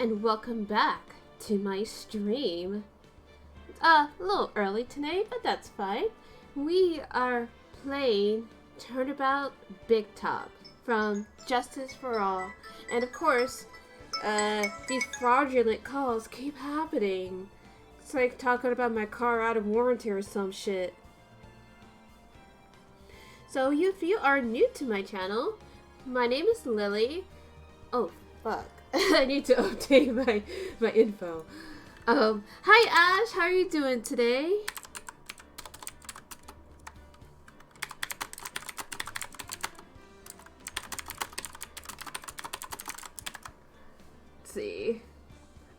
and welcome back to my stream. A little early tonight, but that's fine. We are playing Turnabout Big Top from Justice for All. And of course, these fraudulent calls keep happening. It's like talking about my car out of warranty or some shit. So if you are new to my channel, my name is Lily. Oh, fuck. I need to update my info. Hi Ash, how are you doing today? Let's see.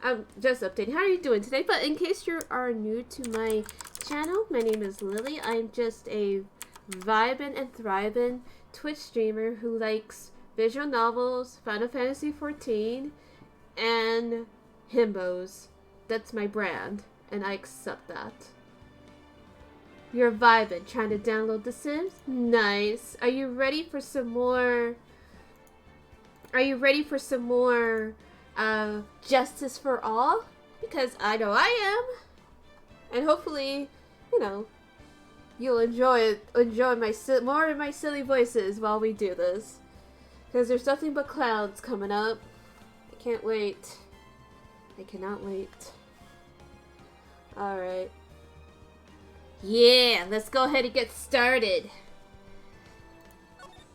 I'm just updating. How are you doing today? But in case you are new to my channel, my name is Lily. I'm just a vibin' and thrivin' Twitch streamer who likes visual novels, Final Fantasy XIV, and himbos. That's my brand, and I accept that. You're vibing, trying to download The Sims? Nice. Are you ready for some more? Justice for All? Because I know I am, and hopefully, you'll enjoy more of my silly voices while we do this. Because there's nothing but clouds coming up. I can't wait. I cannot wait. Alright. Yeah, let's go ahead and get started.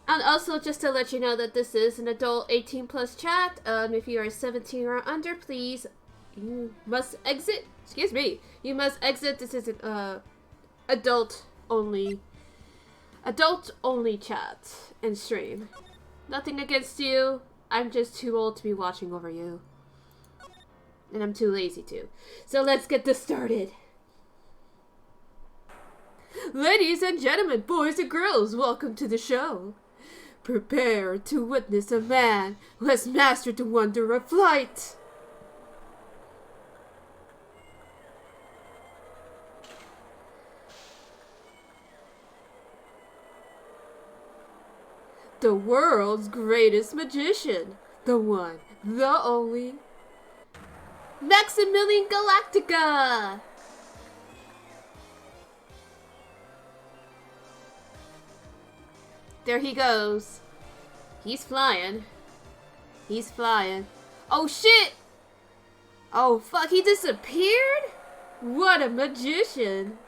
And also, just to let you know that this is an adult 18 plus chat. If you are 17 or under, please, you must exit. Excuse me. You must exit. This is an adult only chat and stream. Nothing against you. I'm just too old to be watching over you. And I'm too lazy to. So let's get this started. Ladies and gentlemen, boys and girls, welcome to the show. Prepare to witness a man who has mastered the wonder of flight. The world's greatest magician. The one, the only, Maximilian Galactica! There he goes. He's flying. He's flying. Oh shit! Oh fuck, he disappeared? What a magician!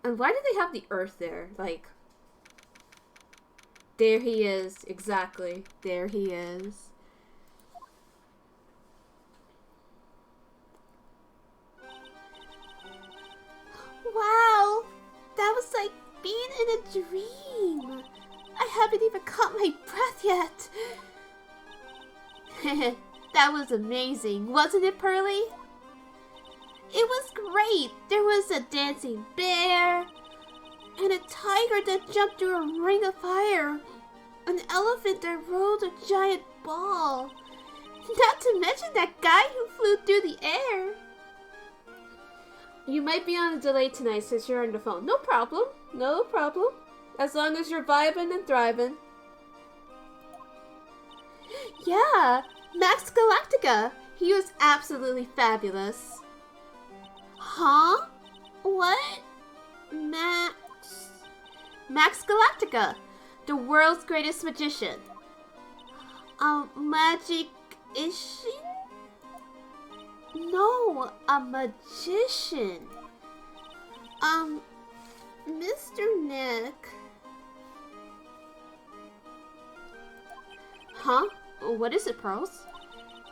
And why do they have the Earth there? Like, there he is. Exactly. There he is. Wow! That was like being in a dream! I haven't even caught my breath yet! That was amazing, wasn't it, Pearly? It was great! There was a dancing bear, and a tiger that jumped through a ring of fire, an elephant that rolled a giant ball, not to mention that guy who flew through the air. You might be on a delay tonight since you're on the phone. No problem. No problem. As long as you're vibing and thriving. Yeah, Max Galactica. He was absolutely fabulous. Huh? What? Max Galactica, the world's greatest magician. Magic-ician? No, a magician. Mr. Nick. Huh? What is it, Pearls?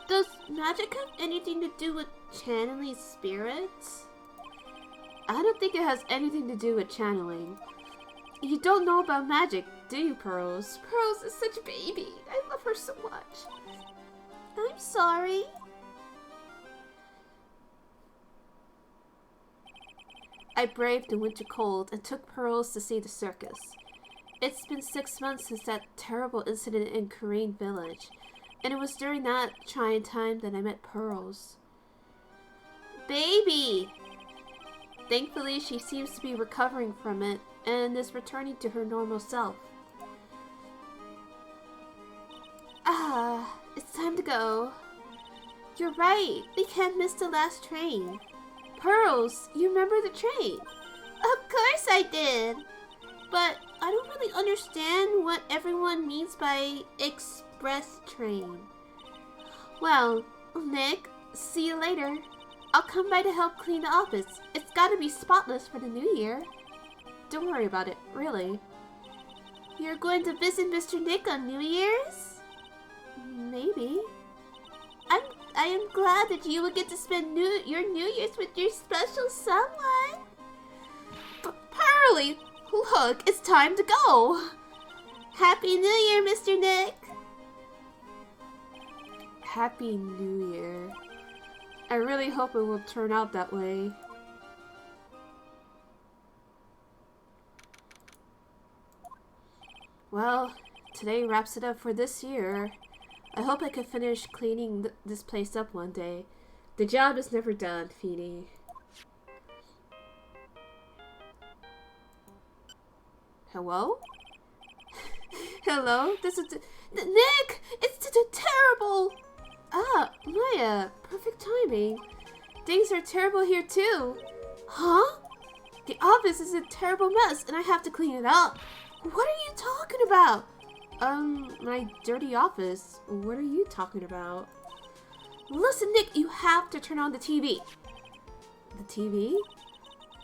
Does magic have anything to do with channeling spirits? I don't think it has anything to do with channeling. You don't know about magic, do you, Pearls? Pearls is such a baby. I love her so much. I'm sorry. I braved the winter cold and took Pearls to see the circus. It's been 6 months since that terrible incident in Korean Village, and it was during that trying time that I met Pearls. Baby! Thankfully, she seems to be recovering from it and is returning to her normal self. go. You're right. We can't miss the last train. Pearls, you remember the train? Of course I did. But I don't really understand what everyone means by express train. Well, Nick, see you later. I'll come by to help clean the office. It's gotta be spotless for the new year. Don't worry about it, really. You're going to visit Mr. Nick on New Year's? Maybe. I am glad that you will get to spend your New Year's with your special someone. But Pearly, look, it's time to go. Happy New Year, Mr. Nick. Happy New Year. I really hope it will turn out that way. Well, today wraps it up for this year. I hope I can finish cleaning this place up one day. The job is never done, Feeny. Hello? Hello? This is Nick! It's terrible! Ah, Maya, perfect timing. Things are terrible here too. Huh? The office is a terrible mess and I have to clean it up. What are you talking about? My dirty office. What are you talking about? Listen, Nick, you have to turn on the TV. The TV?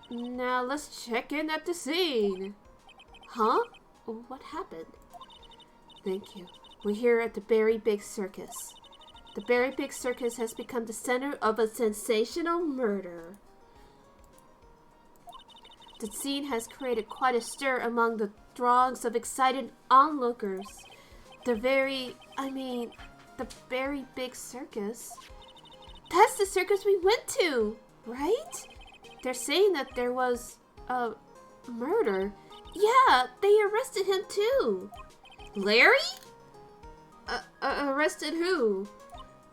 Now let's check in at the scene. Huh? What happened? Thank you. We're here at the Berry Big Circus. The Berry Big Circus has become the center of a sensational murder. The scene has created quite a stir among the throngs of excited onlookers. The Berry Big Circus. That's the circus we went to, right? They're saying that there was a murder. Yeah, they arrested him too. Larry? Arrested who?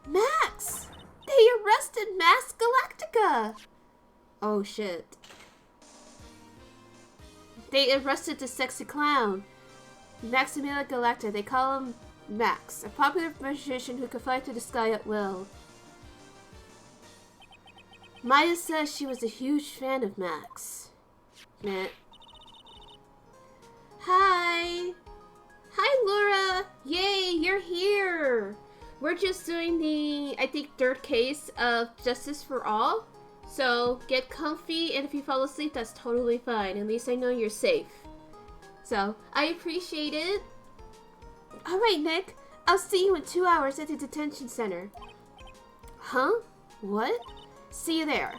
Max! They arrested Max Galactica! Oh shit. They arrested the sexy clown. Maximilian Galactica, they call him Max, a popular magician who can fly through the sky at will. Maya says she was a huge fan of Max. Meh. Hi! Hi, Laura! Yay, you're here! We're just doing the, I think, third case of Justice for All. So, get comfy, and if you fall asleep, that's totally fine. At least I know you're safe. So, I appreciate it. Alright, Nick. I'll see you in 2 hours at the detention center. Huh? What? See you there.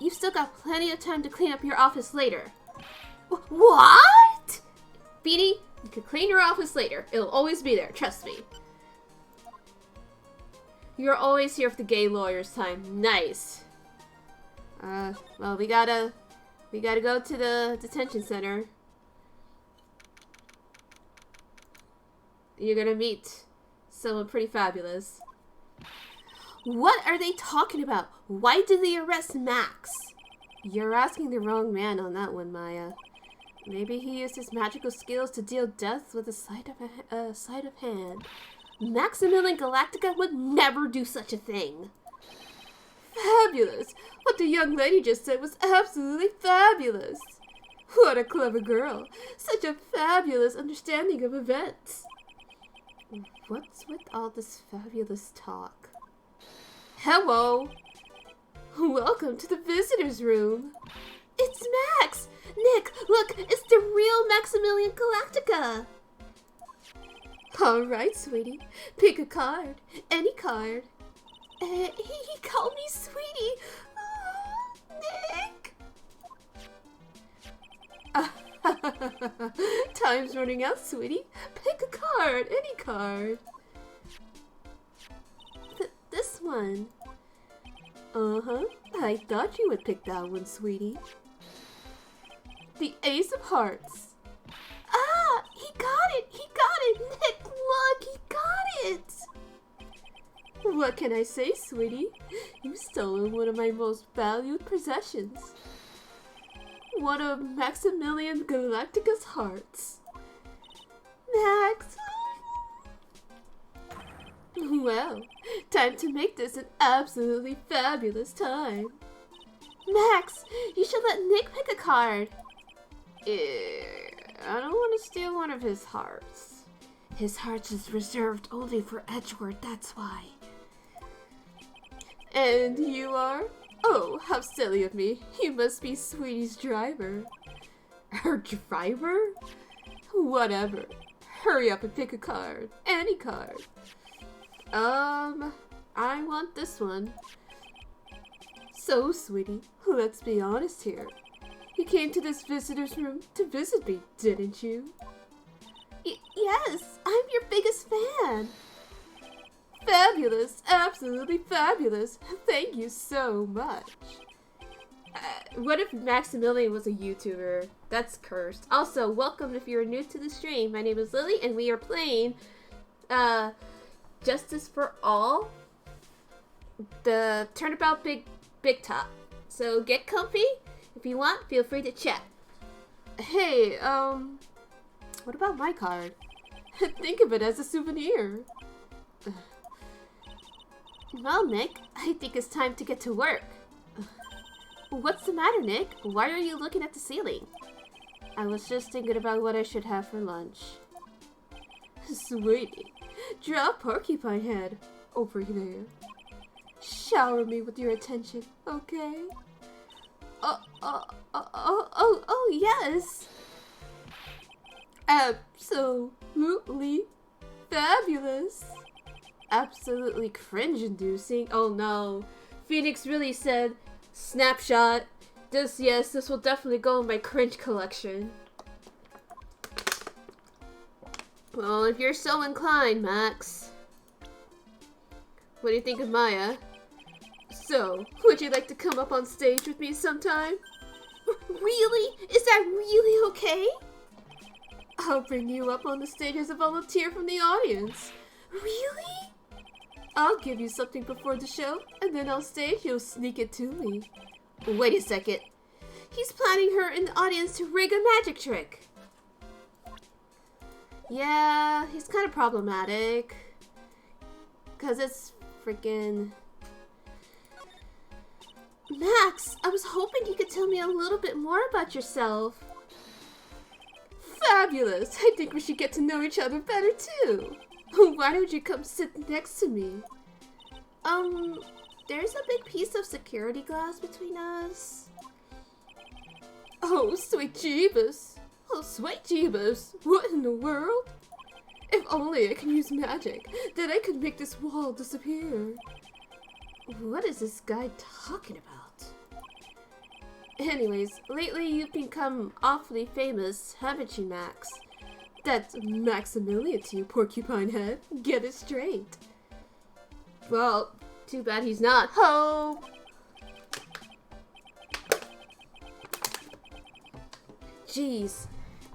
You've still got plenty of time to clean up your office later. What? Beanie, you can clean your office later. It'll always be there, trust me. You're always here for the gay lawyer's time. Nice. Well, we gotta go to the detention center. You're gonna meet someone pretty fabulous. What are they talking about? Why did they arrest Max? You're asking the wrong man on that one, Maya. Maybe he used his magical skills to deal death with a sleight of hand. Maximilian Galactica would never do such a thing. Fabulous! What the young lady just said was absolutely fabulous! What a clever girl! Such a fabulous understanding of events! What's with all this fabulous talk? Hello! Welcome to the visitor's room! It's Max! Nick, look! It's the real Maximilian Galactica! Alright, sweetie. Pick a card. Any card. He called me sweetie. Oh, Nick. Time's running out, sweetie. Pick a card. Any card. This one. Uh-huh. I thought you would pick that one, sweetie. The Ace of Hearts. Ah! He got it! He got it! Nick, look! He got it! What can I say, sweetie? You've stolen one of my most valued possessions. One of Maximilian Galactica's hearts. Max! Well, time to make this an absolutely fabulous time. Max, you should let Nick pick a card. I don't want to steal one of his hearts. His heart is reserved only for Edgeworth, that's why. And you are? Oh, how silly of me. You must be Sweetie's driver. Her driver? Whatever. Hurry up and pick a card. Any card. I want this one. So, Sweetie, let's be honest here. You came to this visitor's room to visit me, didn't you? Yes, I'm your biggest fan. Fabulous, absolutely fabulous. Thank you so much. What if Maximilian was a YouTuber? That's cursed. Also, welcome if you're new to the stream. My name is Lily, and we are playing Justice for All, the Turnabout Big Top. So get comfy. If you want, feel free to chat. Hey, what about my card? Think of it as a souvenir. Well, Nick, I think it's time to get to work. What's the matter, Nick? Why are you looking at the ceiling? I was just thinking about what I should have for lunch. Sweetie, draw a porcupine head over there. Shower me with your attention, okay? Oh, yes! Absolutely fabulous! Absolutely cringe-inducing. Oh no. Phoenix really said, snapshot. This will definitely go in my cringe collection. Well, if you're so inclined, Max. What do you think of Maya? So, would you like to come up on stage with me sometime? Really? Is that really okay? I'll bring you up on the stage as a volunteer from the audience. Really? I'll give you something before the show, and then on stage you'll sneak it to me. Wait a second. He's planning her in the audience to rig a magic trick. Yeah, he's kind of problematic. Because it's freaking... Max, I was hoping you could tell me a little bit more about yourself. Fabulous! I think we should get to know each other better too. Why don't you come sit next to me? There's a big piece of security glass between us. Oh, sweet Jeebus. Oh, sweet Jeebus. What in the world? If only I can use magic, then I could make this wall disappear. What is this guy talking about? Anyways, lately you've become awfully famous, haven't you, Max? That's Maximilian to you, porcupine head. Get it straight. Well, too bad he's not home. Jeez,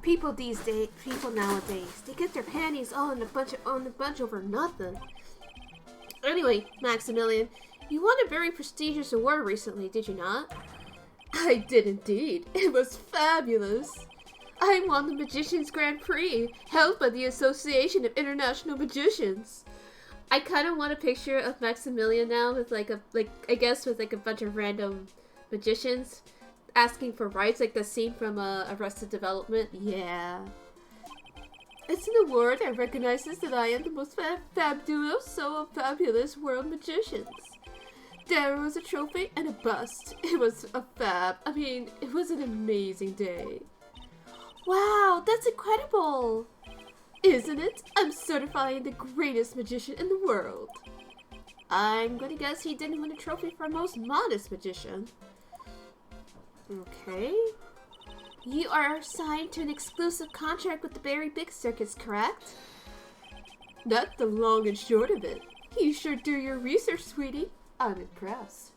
people nowadays, they get their panties all in a bunch over nothing. Anyway, Maximilian, you won a very prestigious award recently, did you not? I did indeed. It was fabulous. I won the Magicians Grand Prix, held by the Association of International Magicians. I kind of want a picture of Maximilian now with with a bunch of random magicians asking for rights, like the scene from Arrested Development. Yeah. It's an award that recognizes that I am the most fabulous world magicians. There was a trophy and a bust. It was it was an amazing day. Wow, that's incredible! Isn't it? I'm certifying the greatest magician in the world. I'm gonna guess he didn't win a trophy for most modest magician. Okay. You are signed to an exclusive contract with the Berry Big Circus, correct? That's the long and short of it. You sure do your research, sweetie. I'm impressed.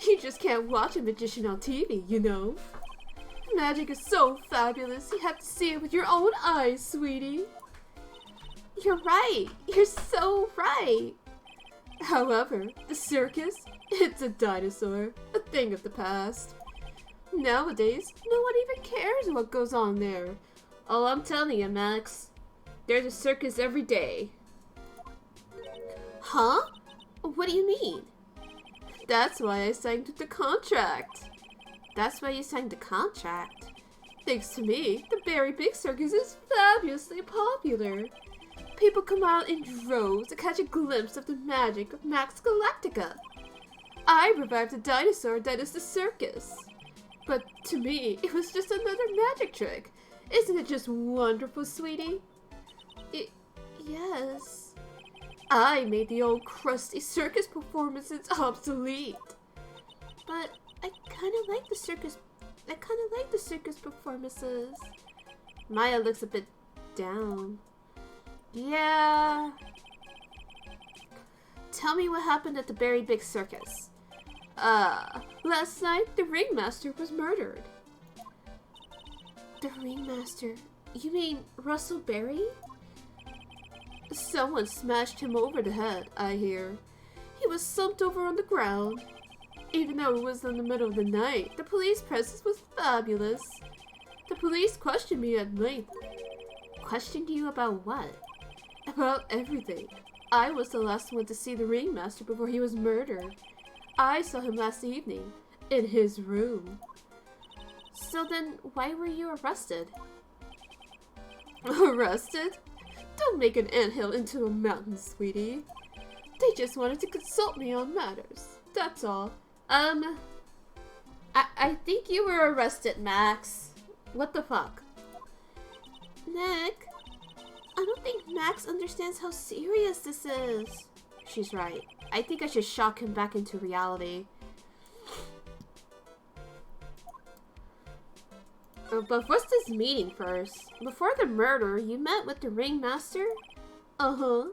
You just can't watch a magician on TV, you know. Magic is so fabulous, you have to see it with your own eyes, sweetie. You're right. You're so right. However, the circus, it's a dinosaur, a thing of the past. Nowadays, no one even cares what goes on there. Oh, I'm telling you, Max, there's a circus every day. Huh? What do you mean? That's why I signed the contract. That's why you signed the contract? Thanks to me, the Berry Big Circus is fabulously popular. People come out in droves to catch a glimpse of the magic of Max Galactica. I revived a dinosaur that is the circus. But to me, it was just another magic trick. Isn't it just wonderful, sweetie? Yes. I made the old crusty circus performances obsolete. But I kind of like the circus performances. Maya looks a bit down. Yeah. Tell me what happened at the Berry Big Circus. Last night the ringmaster was murdered. The ringmaster? You mean Russell Berry? Someone smashed him over the head, I hear. He was slumped over on the ground. Even though it was in the middle of the night, the police presence was fabulous. The police questioned me at length. Questioned you about what? About everything. I was the last one to see the ringmaster before he was murdered. I saw him last evening, in his room. So then, why were you arrested? Arrested? Don't make an anthill into a mountain, sweetie. They just wanted to consult me on matters. That's all. I think you were arrested, Max. What the fuck? Nick, I don't think Max understands how serious this is. She's right. I think I should shock him back into reality. But what's this meeting first? Before the murder, you met with the ringmaster? Uh-huh.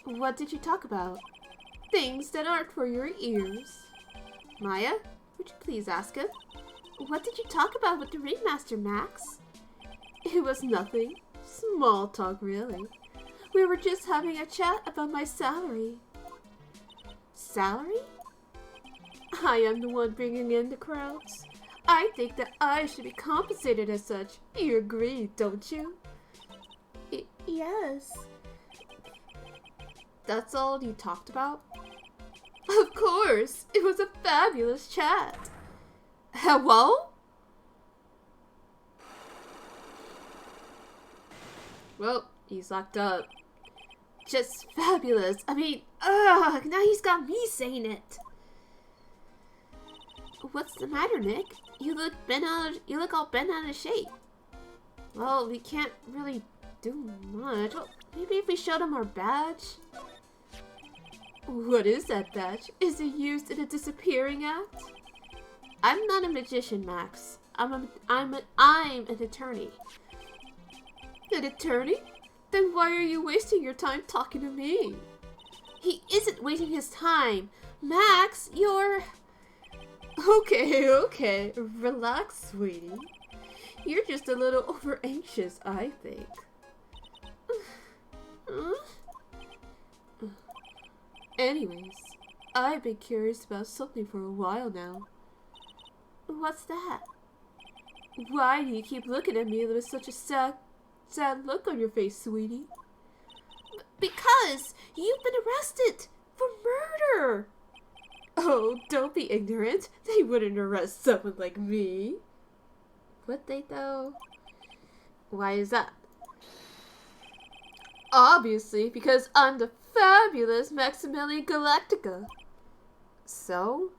What did you talk about? Things that aren't for your ears. Maya, would you please ask him? What did you talk about with the ringmaster, Max? It was nothing. Small talk, really. We were just having a chat about my salary. Salary? I am the one bringing in the crowds. I think that I should be compensated as such. You agree, don't you? Yes. That's all you talked about? Of course! It was a fabulous chat. Hello? Well, he's locked up. Just fabulous. I mean, ugh, now he's got me saying it. What's the matter, Nick? You look all bent out of shape. Well, we can't really do much. Well, maybe if we showed him our badge? What is that badge? Is it used in a disappearing act? I'm not a magician, Max. I'm an attorney. An attorney? Then why are you wasting your time talking to me? He isn't wasting his time. Max, you're... Okay. Relax, sweetie. You're just a little over-anxious, I think. Anyways, I've been curious about something for a while now. What's that? Why do you keep looking at me with such a sad look on your face, sweetie? Because you've been arrested for murder! Oh, don't be ignorant. They wouldn't arrest someone like me. Would they, though? Why is that? Obviously, because I'm the fabulous Maximilian Galactica. So?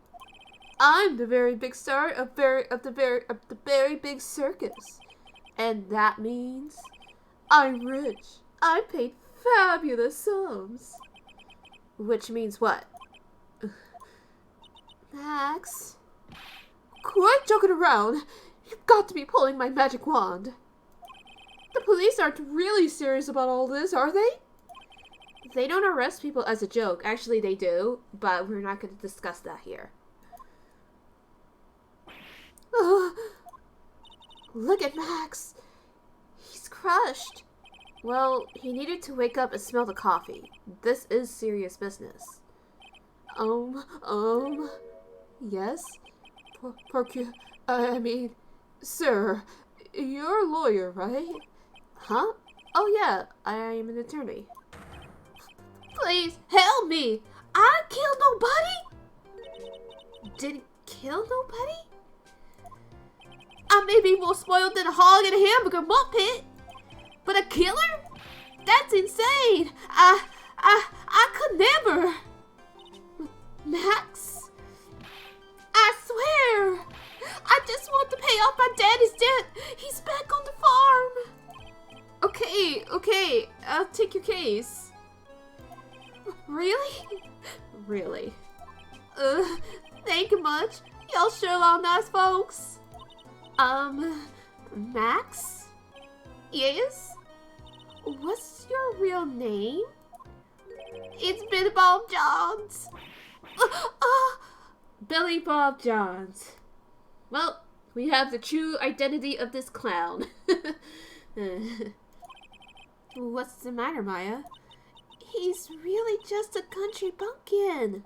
I'm the very big star of the Berry Big Circus. And that means I'm rich. I'm paid fabulous sums. Which means what? Max? Quit joking around. You've got to be pulling my magic wand. The police aren't really serious about all this, are they? They don't arrest people as a joke. Actually, they do, but we're not going to discuss that here. Look at Max. He's crushed. Well, he needed to wake up and smell the coffee. This is serious business. Yes? Sir, you're a lawyer, right? Huh? Oh yeah, I'm an attorney. Please help me. I didn't kill nobody. Didn't kill nobody? I may be more spoiled than a hog in a hamburger muppet, but a killer? That's insane. I could never. Max? I swear. I just want to pay off my daddy's debt. He's back on the farm. Okay. I'll take your case. Really? Really? Thank you much. Y'all sure are nice folks. Max? Yes? What's your real name? It's Billy Bob Johns. Billy Bob Johns. Well, we have the true identity of this clown. What's the matter, Maya? He's really just a country bumpkin.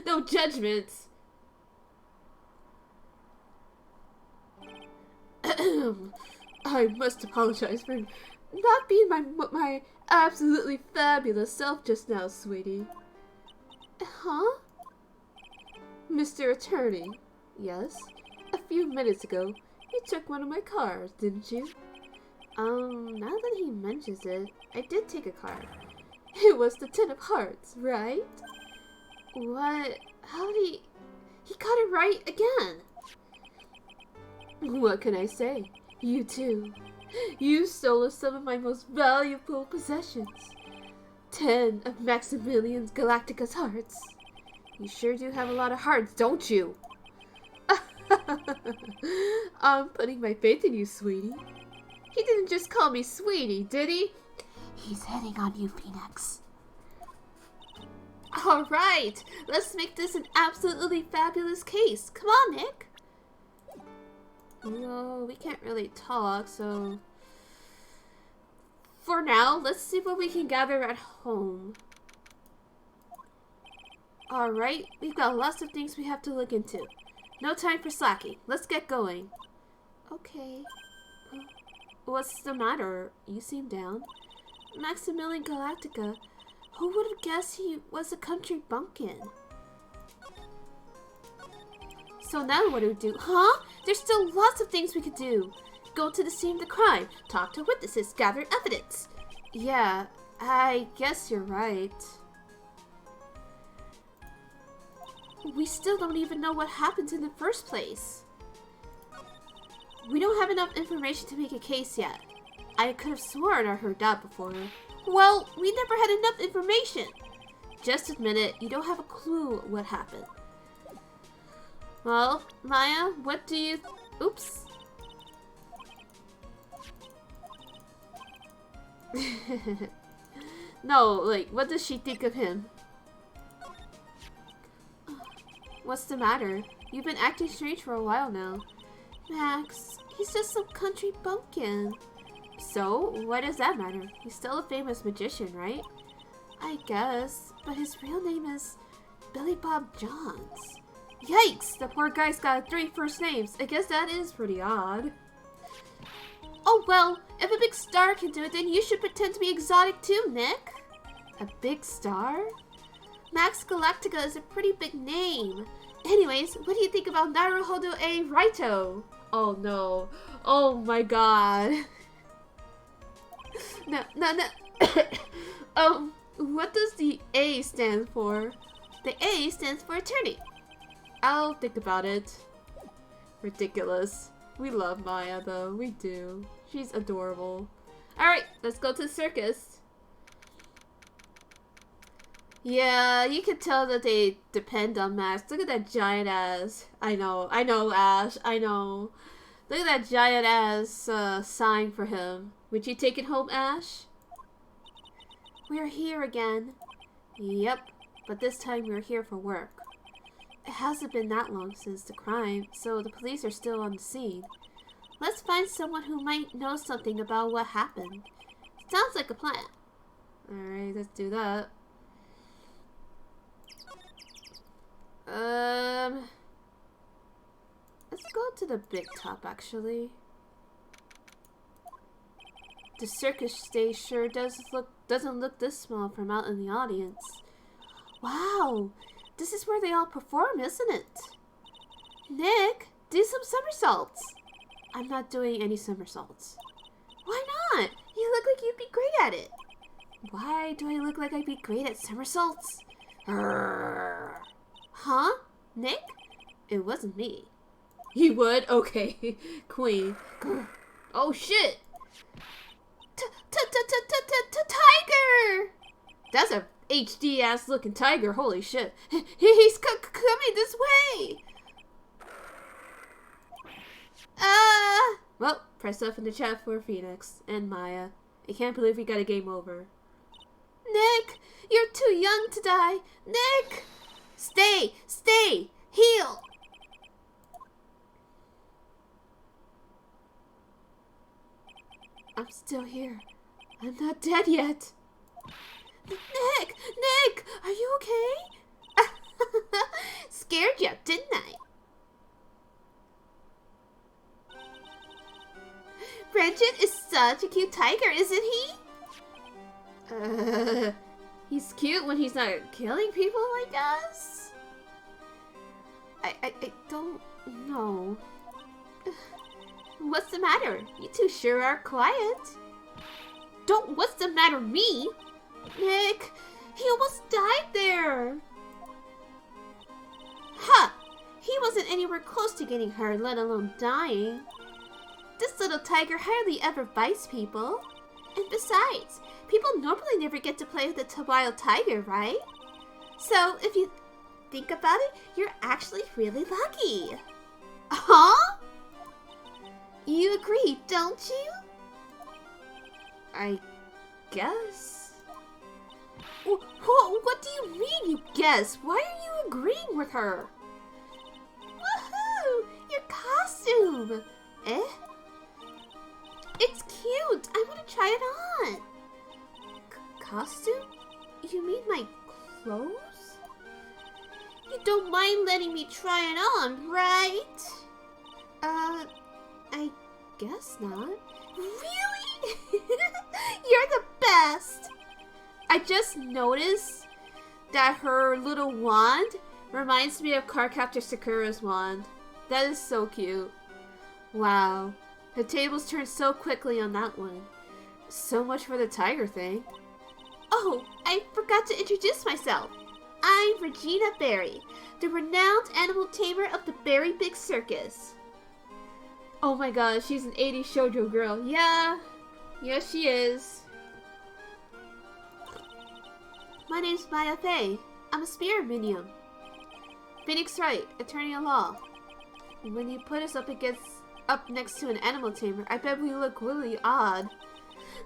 No judgments. I must apologize for not being my absolutely fabulous self just now, sweetie. Huh? Mr. Attorney. Yes? A few minutes ago, you took one of my cars, didn't you? Now that he mentions it, I did take a car. It was the Ten of Hearts, right? What? How did he got it right again? What can I say? You too. You stole some of my most valuable possessions. 10 of Maximilian Galactica's hearts. You sure do have a lot of hearts, don't you? I'm putting my faith in you, sweetie. He didn't just call me sweetie, did he? He's hitting on you, Phoenix. Alright, let's make this an absolutely fabulous case. Come on, Nick. Well, we can't really talk, so... For now, let's see what we can gather at home. Alright, we've got lots of things we have to look into. No time for slacking. Let's get going. Okay. What's the matter? You seem down. Maximilian Galactica. Who would have guessed he was a country bumpkin? So now what do we do? Huh? There's still lots of things we could do. Go to the scene of the crime. Talk to witnesses. Gather evidence. Yeah, I guess you're right. We still don't even know what happened in the first place. We don't have enough information to make a case yet. I could have sworn I heard that before. Well, we never had enough information. Just admit it, you don't have a clue what happened. Well, Maya, what do you... Oops. No, like, what does she think of him? What's the matter? You've been acting strange for a while now. Max, he's just some country bumpkin. So, why does that matter? He's still a famous magician, right? I guess, but his real name is Billy Bob Johns. Yikes! The poor guy's got 3 first names. I guess that is pretty odd. Oh well, if a big star can do it, then you should pretend to be exotic too, Nick. A big star? Max Galactica is a pretty big name. Anyways, what do you think about Naruhodo A. Raito? Oh no. Oh my god. No. What does the A stand for? The A stands for attorney. I'll think about it. Ridiculous. We love Maya though, we do. She's adorable. Alright, let's go to the circus. Yeah, you can tell that they depend on Max. Look at that giant ass. I know, Ash, I know. Look at that giant ass sign for him. Would you take it home, Ash? We're here again. Yep, but this time we're here for work. It hasn't been that long since the crime, so the police are still on the scene. Let's find someone who might know something about what happened. Sounds like a plan. Alright, let's do that. Let's go to the big top, actually. The circus stage sure doesn't look this small from out in the audience. Wow, this is where they all perform, isn't it? Nick, do some somersaults. I'm not doing any somersaults. Why not? You look like you'd be great at it. Why do I look like I'd be great at somersaults? Huh? Nick? It wasn't me. He would? Okay. Queen. Oh shit! Tiger! That's a HD ass looking tiger. Holy shit. He's coming this way! Well, press F in the chat for Phoenix and Maya. I can't believe we got a game over. Nick! You're too young to die! Nick! Stay! Heal! I'm still here. I'm not dead yet. Nick! Are you okay? Scared you, didn't I? Bridget is such a cute tiger, isn't he? He's cute when he's not killing people like us? I don't know. What's the matter? You two sure are quiet. Don't what's the matter me? Nick, he almost died there. Huh, he wasn't anywhere close to getting hurt, let alone dying. This little tiger hardly ever bites people. And besides, people normally never get to play with a wild tiger, right? So, if you think about it, you're actually really lucky. Huh? You agree, don't you? I guess. What do you mean, you guess? Why are you agreeing with her? Woohoo! Your costume! Eh? It's cute! I want to try it on! Costume? You mean my clothes? You don't mind letting me try it on, right? I guess not. Really? You're the best! I just noticed that her little wand reminds me of Cardcaptor Sakura's wand. That is so cute. Wow. The tables turned so quickly on that one. So much for the tiger thing. Oh, I forgot to introduce myself. I'm Regina Berry, the renowned animal tamer of the Berry Big Circus. Oh my god, she's an 80s shoujo girl. Yeah, she is. My name's Maya Fey. I'm a spirit medium. Phoenix Wright, attorney at law. When you put us up next to an animal tamer, I bet we look really odd.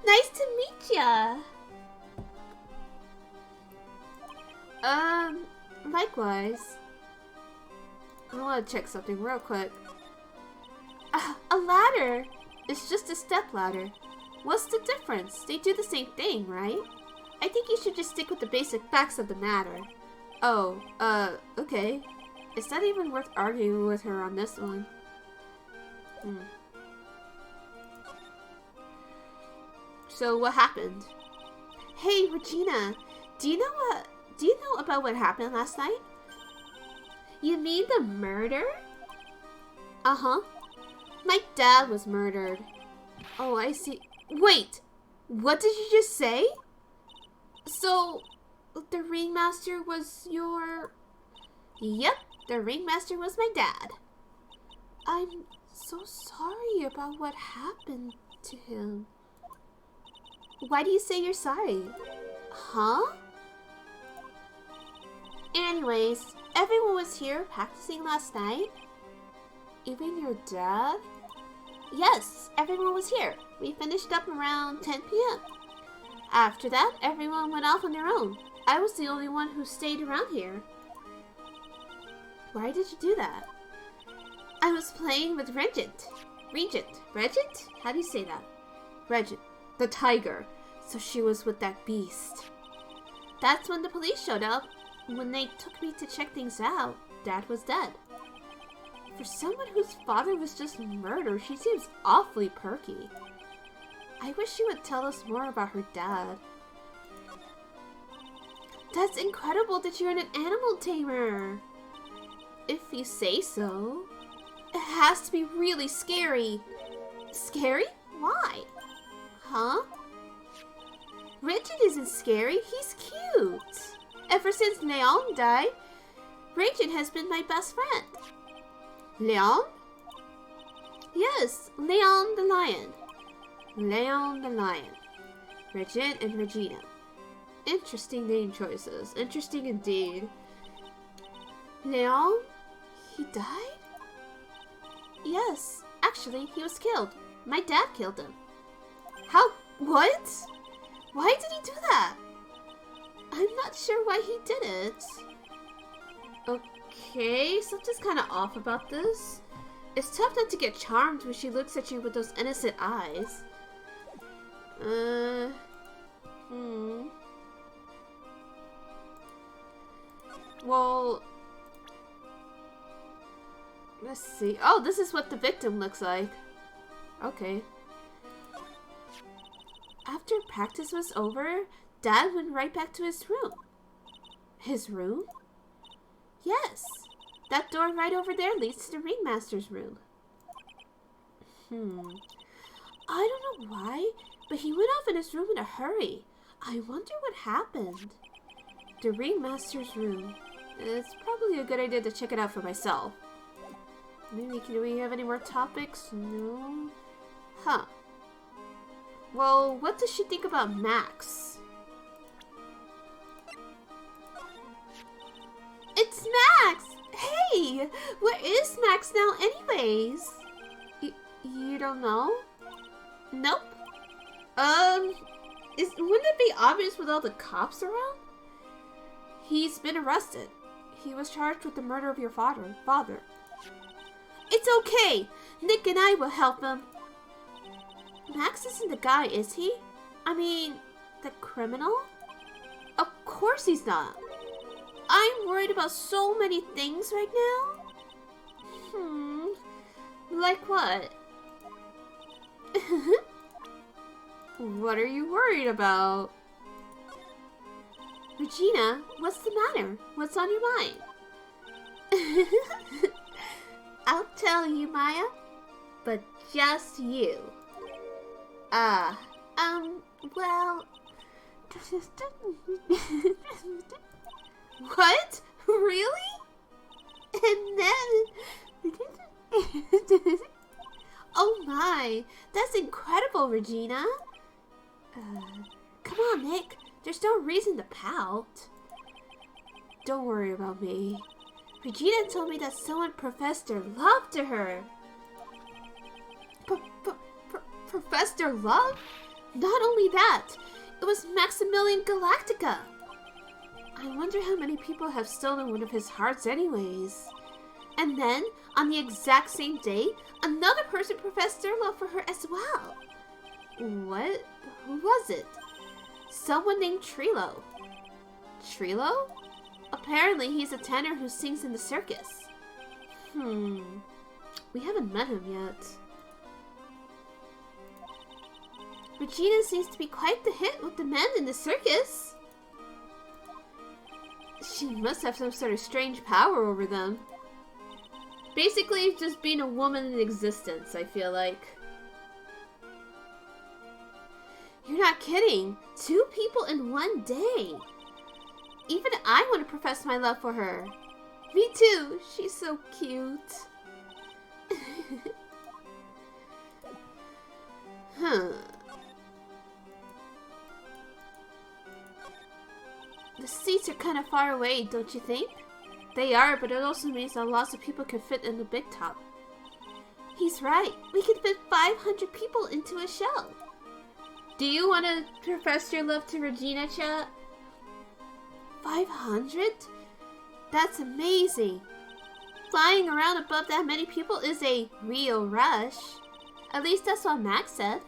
Nice to meet ya! Likewise. I want to check something real quick. A ladder! It's just a step ladder. What's the difference? They do the same thing, right? I think you should just stick with the basic facts of the matter. Oh, okay. It's not even worth arguing with her on this one. So what happened? Hey, Regina, do you know about what happened last night? You mean the murder? Uh-huh. My dad was murdered. Oh, I see. Wait! What did you just say? So, the ringmaster was your... Yep, the ringmaster was my dad. I'm so sorry about what happened to him. Why do you say you're sorry? Huh? Anyways, everyone was here practicing last night. Even your dad? Yes, everyone was here. We finished up around 10 p.m. After that, everyone went off on their own. I was the only one who stayed around here. Why did you do that? I was playing with Regent? How do you say that? Regent, the tiger. So she was with that beast. That's when the police showed up. When they took me to check things out, Dad was dead. For someone whose father was just murdered, she seems awfully perky. I wish she would tell us more about her dad. That's incredible that you're an animal tamer. If you say so. It has to be really scary. Scary? Why? Huh? Regid isn't scary, he's cute. Ever since Leon died, Regid has been my best friend. Leon? Yes, Leon the lion. Leon the lion. Regid and Regina. Interesting name choices. Interesting indeed. Leon? He died? Yes, actually, he was killed. My dad killed him. How? What? Why did he do that? I'm not sure why he did it. Okay, something's kind of off about this. It's tough not to get charmed when she looks at you with those innocent eyes. Well, let's see. Oh, this is what the victim looks like. Okay. After practice was over, Dad went right back to his room. His room? Yes. That door right over there leads to the ringmaster's room. I don't know why, but he went off in his room in a hurry. I wonder what happened. The ringmaster's room. It's probably a good idea to check it out for myself. Maybe, do we have any more topics? No. Huh. Well, what does she think about Max? It's Max! Hey! Where is Max now anyways? You don't know? Nope. Wouldn't it be obvious with all the cops around? He's been arrested. He was charged with the murder of your father. It's okay! Nick and I will help him. Max isn't the guy, is he? I mean, the criminal? Of course he's not. I'm worried about so many things right now. Like what? What are you worried about? Regina, what's the matter? What's on your mind? I'll tell you, Maya, but just you. Well... What? Really? And then... Oh my, that's incredible, Regina. Come on, Nick. There's no reason to pout. Don't worry about me. Regina told me that someone professed their love to her. Professed their love? Not only that, it was Maximilian Galactica. I wonder how many people have stolen one of his hearts anyways. And then, on the exact same day, another person professed their love for her as well. What? Who was it? Someone named Trilo. Trilo? Apparently he's a tenor who sings in the circus. We haven't met him yet. Regina seems to be quite the hit with the men in the circus. She must have some sort of strange power over them. Basically, just being a woman in existence, I feel like. You're not kidding. 2 people in one day. Even I want to profess my love for her. Me too. She's so cute. The seats are kind of far away, don't you think? They are, but it also means that lots of people can fit in the big top. He's right. We can fit 500 people into a show. Do you want to profess your love to Regina, chat? 500? That's amazing. Flying around above that many people is a real rush. At least that's what Max said.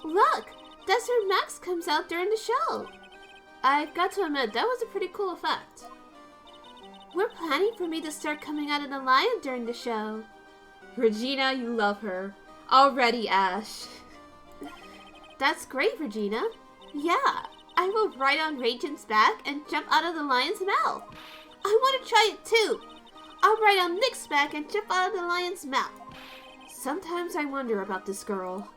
Look! That's where Max comes out during the show. I've got to admit, that was a pretty cool effect. We're planning for me to start coming out in the lion during the show. Regina, you love her. Already, Ash. That's great, Regina. Yeah, I will ride on Radiant's back and jump out of the lion's mouth. I want to try it too. I'll ride on Nick's back and jump out of the lion's mouth. Sometimes I wonder about this girl.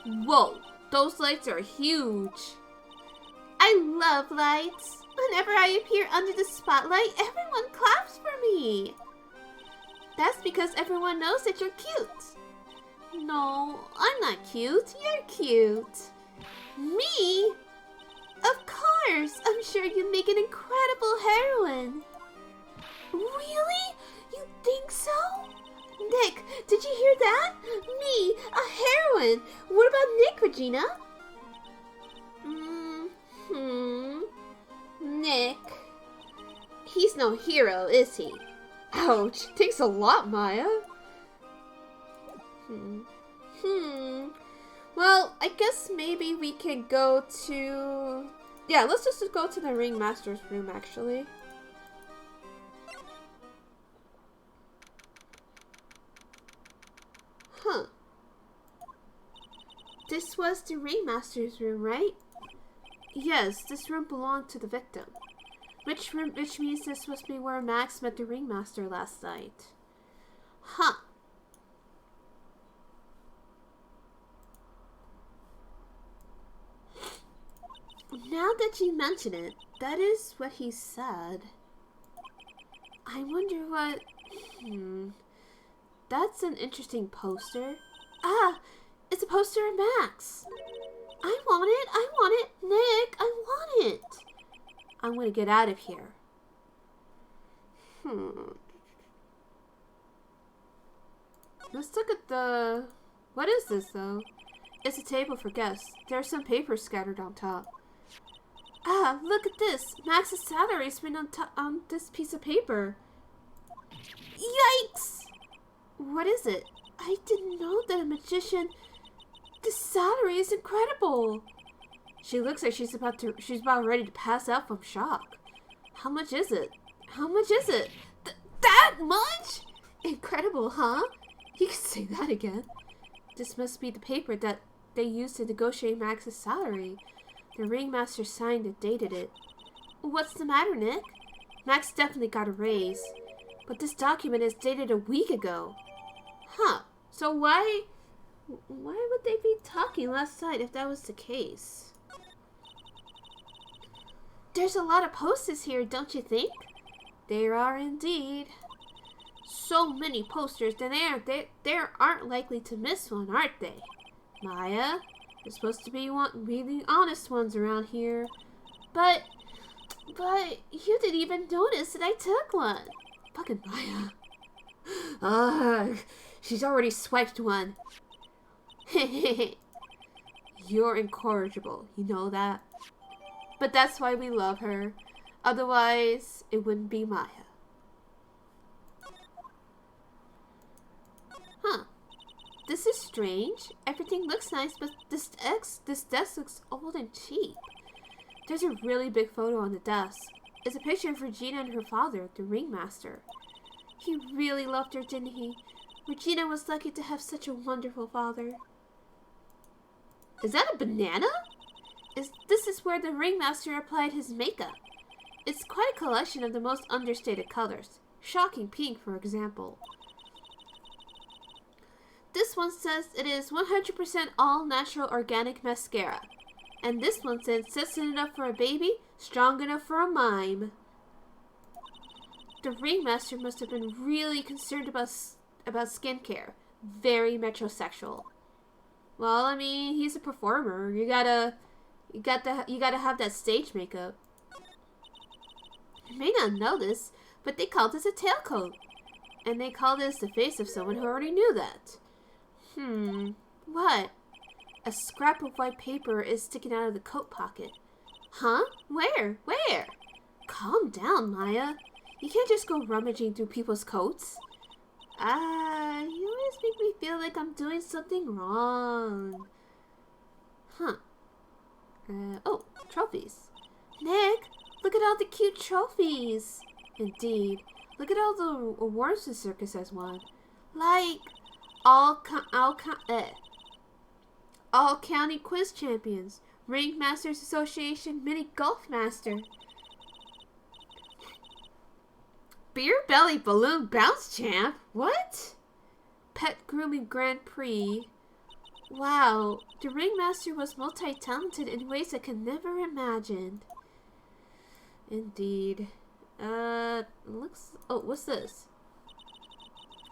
Whoa, those lights are huge. I love lights. Whenever I appear under the spotlight, everyone claps for me. That's because everyone knows that you're cute. No, I'm not cute. You're cute. Me? Of course. I'm sure you make an incredible heroine. Really? You think so? Nick, did you hear that? Me, a heroine. What about Nick, Regina? Nick. He's no hero, is he? Ouch. Takes a lot, Maya. Well, I guess maybe we can go to... Yeah, let's just go to the Ringmaster's room, actually. Huh. This was the Ringmaster's room, right? Yes, this room belonged to the victim. Which means this must be where Max met the Ringmaster last night. Huh. Now that you mention it, that is what he said. I wonder what... That's an interesting poster. Ah! It's a poster of Max! I want it! I want it! Nick! I want it! I'm gonna get out of here. Let's look at the... What is this, though? It's a table for guests. There's some paper scattered on top. Ah, look at this! Max's salary is written on this piece of paper. Yikes! What is it? I didn't know that a magician... This salary is incredible! She looks like she's about ready to pass out from shock. How much is it? How much is it? That much? Incredible, huh? You can say that again. This must be the paper that they used to negotiate Max's salary. The Ringmaster signed and dated it. What's the matter, Nick? Max definitely got a raise. But this document is dated a week ago. Huh. So why would they be talking last night if that was the case? There's a lot of posters here, don't you think? There are indeed. So many posters, then they aren't likely to miss one, aren't they? Maya, there's supposed to be really honest ones around here. But you didn't even notice that I took one. Fucking Maya. Ugh, she's already swiped one. You're incorrigible, you know that? But that's why we love her. Otherwise, it wouldn't be Maya. Huh. This is strange. Everything looks nice, but this desk looks old and cheap. There's a really big photo on the desk. It's a picture of Regina and her father, the Ringmaster. He really loved her, didn't he? Regina was lucky to have such a wonderful father. Is that a banana? This is where the Ringmaster applied his makeup. It's quite a collection of the most understated colors. Shocking pink, for example. This one says it is 100% all natural organic mascara. And this one says, "Sexy enough for a baby, strong enough for a mime." The Ringmaster must have been really concerned about skincare. Very metrosexual. Well, I mean, he's a performer. You gotta have that stage makeup. You may not know this, but they call this a tailcoat. And they call this the face of someone who already knew that. What? A scrap of white paper is sticking out of the coat pocket. Huh? Where? Where? Calm down, Maya. You can't just go rummaging through people's coats. You always make me feel like I'm doing something wrong. Huh. Oh, trophies. Nick, look at all the cute trophies. Indeed. Look at all the awards the circus has won. Like, all county quiz champions, Ring Masters Association mini golf master, beer belly balloon bounce champ. What? Pet grooming Grand Prix. Wow, the ringmaster was multi-talented in ways I could never imagined. Indeed. Looks... Oh, what's this?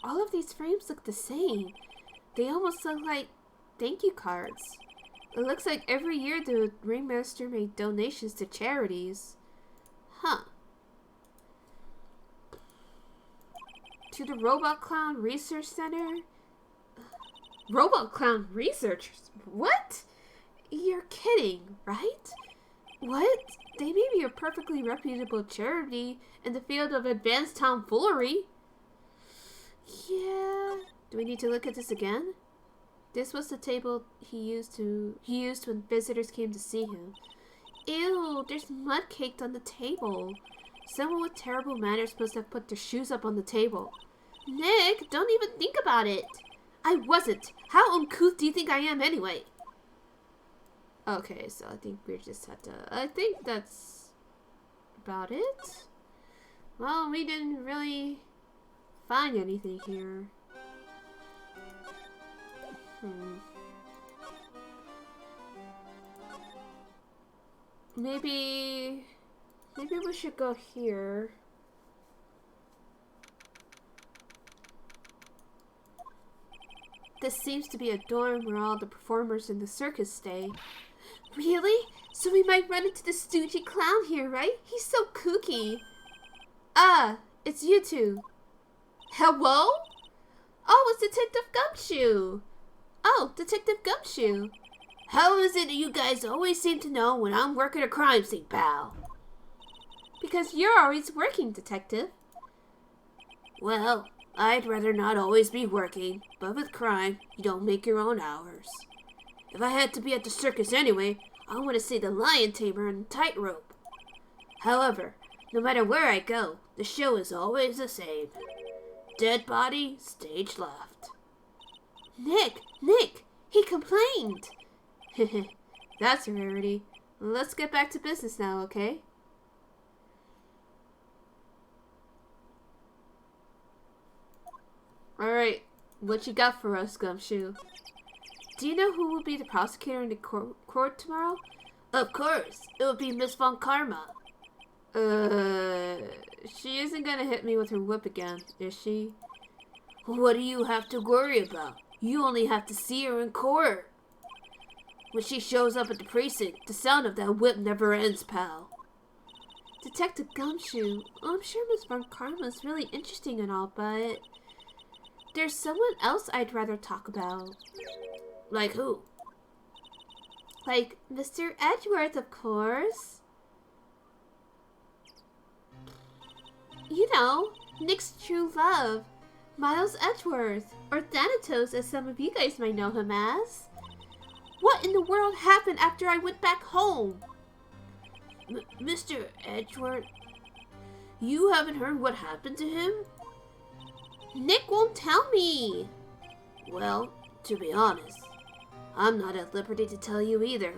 All of these frames look the same. They almost look like thank you cards. It looks like every year the ringmaster made donations to charities. Huh. To the Robot Clown Research Center. Robot Clown Researchers? What? You're kidding, right? What? They may be a perfectly reputable charity in the field of advanced tomfoolery. Yeah. Do we need to look at this again? This was the table he used when visitors came to see him. Ew, there's mud caked on the table. Someone with terrible manners must have put their shoes up on the table. Nick, don't even think about it. I wasn't. How uncouth do you think I am anyway? Okay, so I think we just had to... I think that's about it. Well, we didn't really find anything here. Maybe we should go here. This seems to be a dorm where all the performers in the circus stay. Really? So we might run into the stoogey clown here, right? He's so kooky. Ah, it's you two. Hello? Oh, it's Detective Gumshoe. Oh, Detective Gumshoe. How is it that you guys always seem to know when I'm working a crime scene, pal? Because you're always working, Detective. Well, I'd rather not always be working, but with crime, you don't make your own hours. If I had to be at the circus anyway, I want to see the lion tamer and tightrope. However, no matter where I go, the show is always the same. Dead body, stage left. Nick, he complained. That's a rarity. Let's get back to business now, okay? Alright, what you got for us, Gumshoe? Do you know who will be the prosecutor in the court tomorrow? Of course, it will be Miss Von Karma. She isn't gonna hit me with her whip again, is she? What do you have to worry about? You only have to see her in court. When she shows up at the precinct, the sound of that whip never ends, pal. Detective Gumshoe, I'm sure Miss Von Karma is really interesting and all, but... there's someone else I'd rather talk about. Like who? Like Mr. Edgeworth, of course. You know, Nick's true love. Miles Edgeworth, or Thanatos as some of you guys might know him as. What in the world happened after I went back home? Mr. Edgeworth, you haven't heard what happened to him? Nick won't tell me. Well, to be honest, I'm not at liberty to tell you either.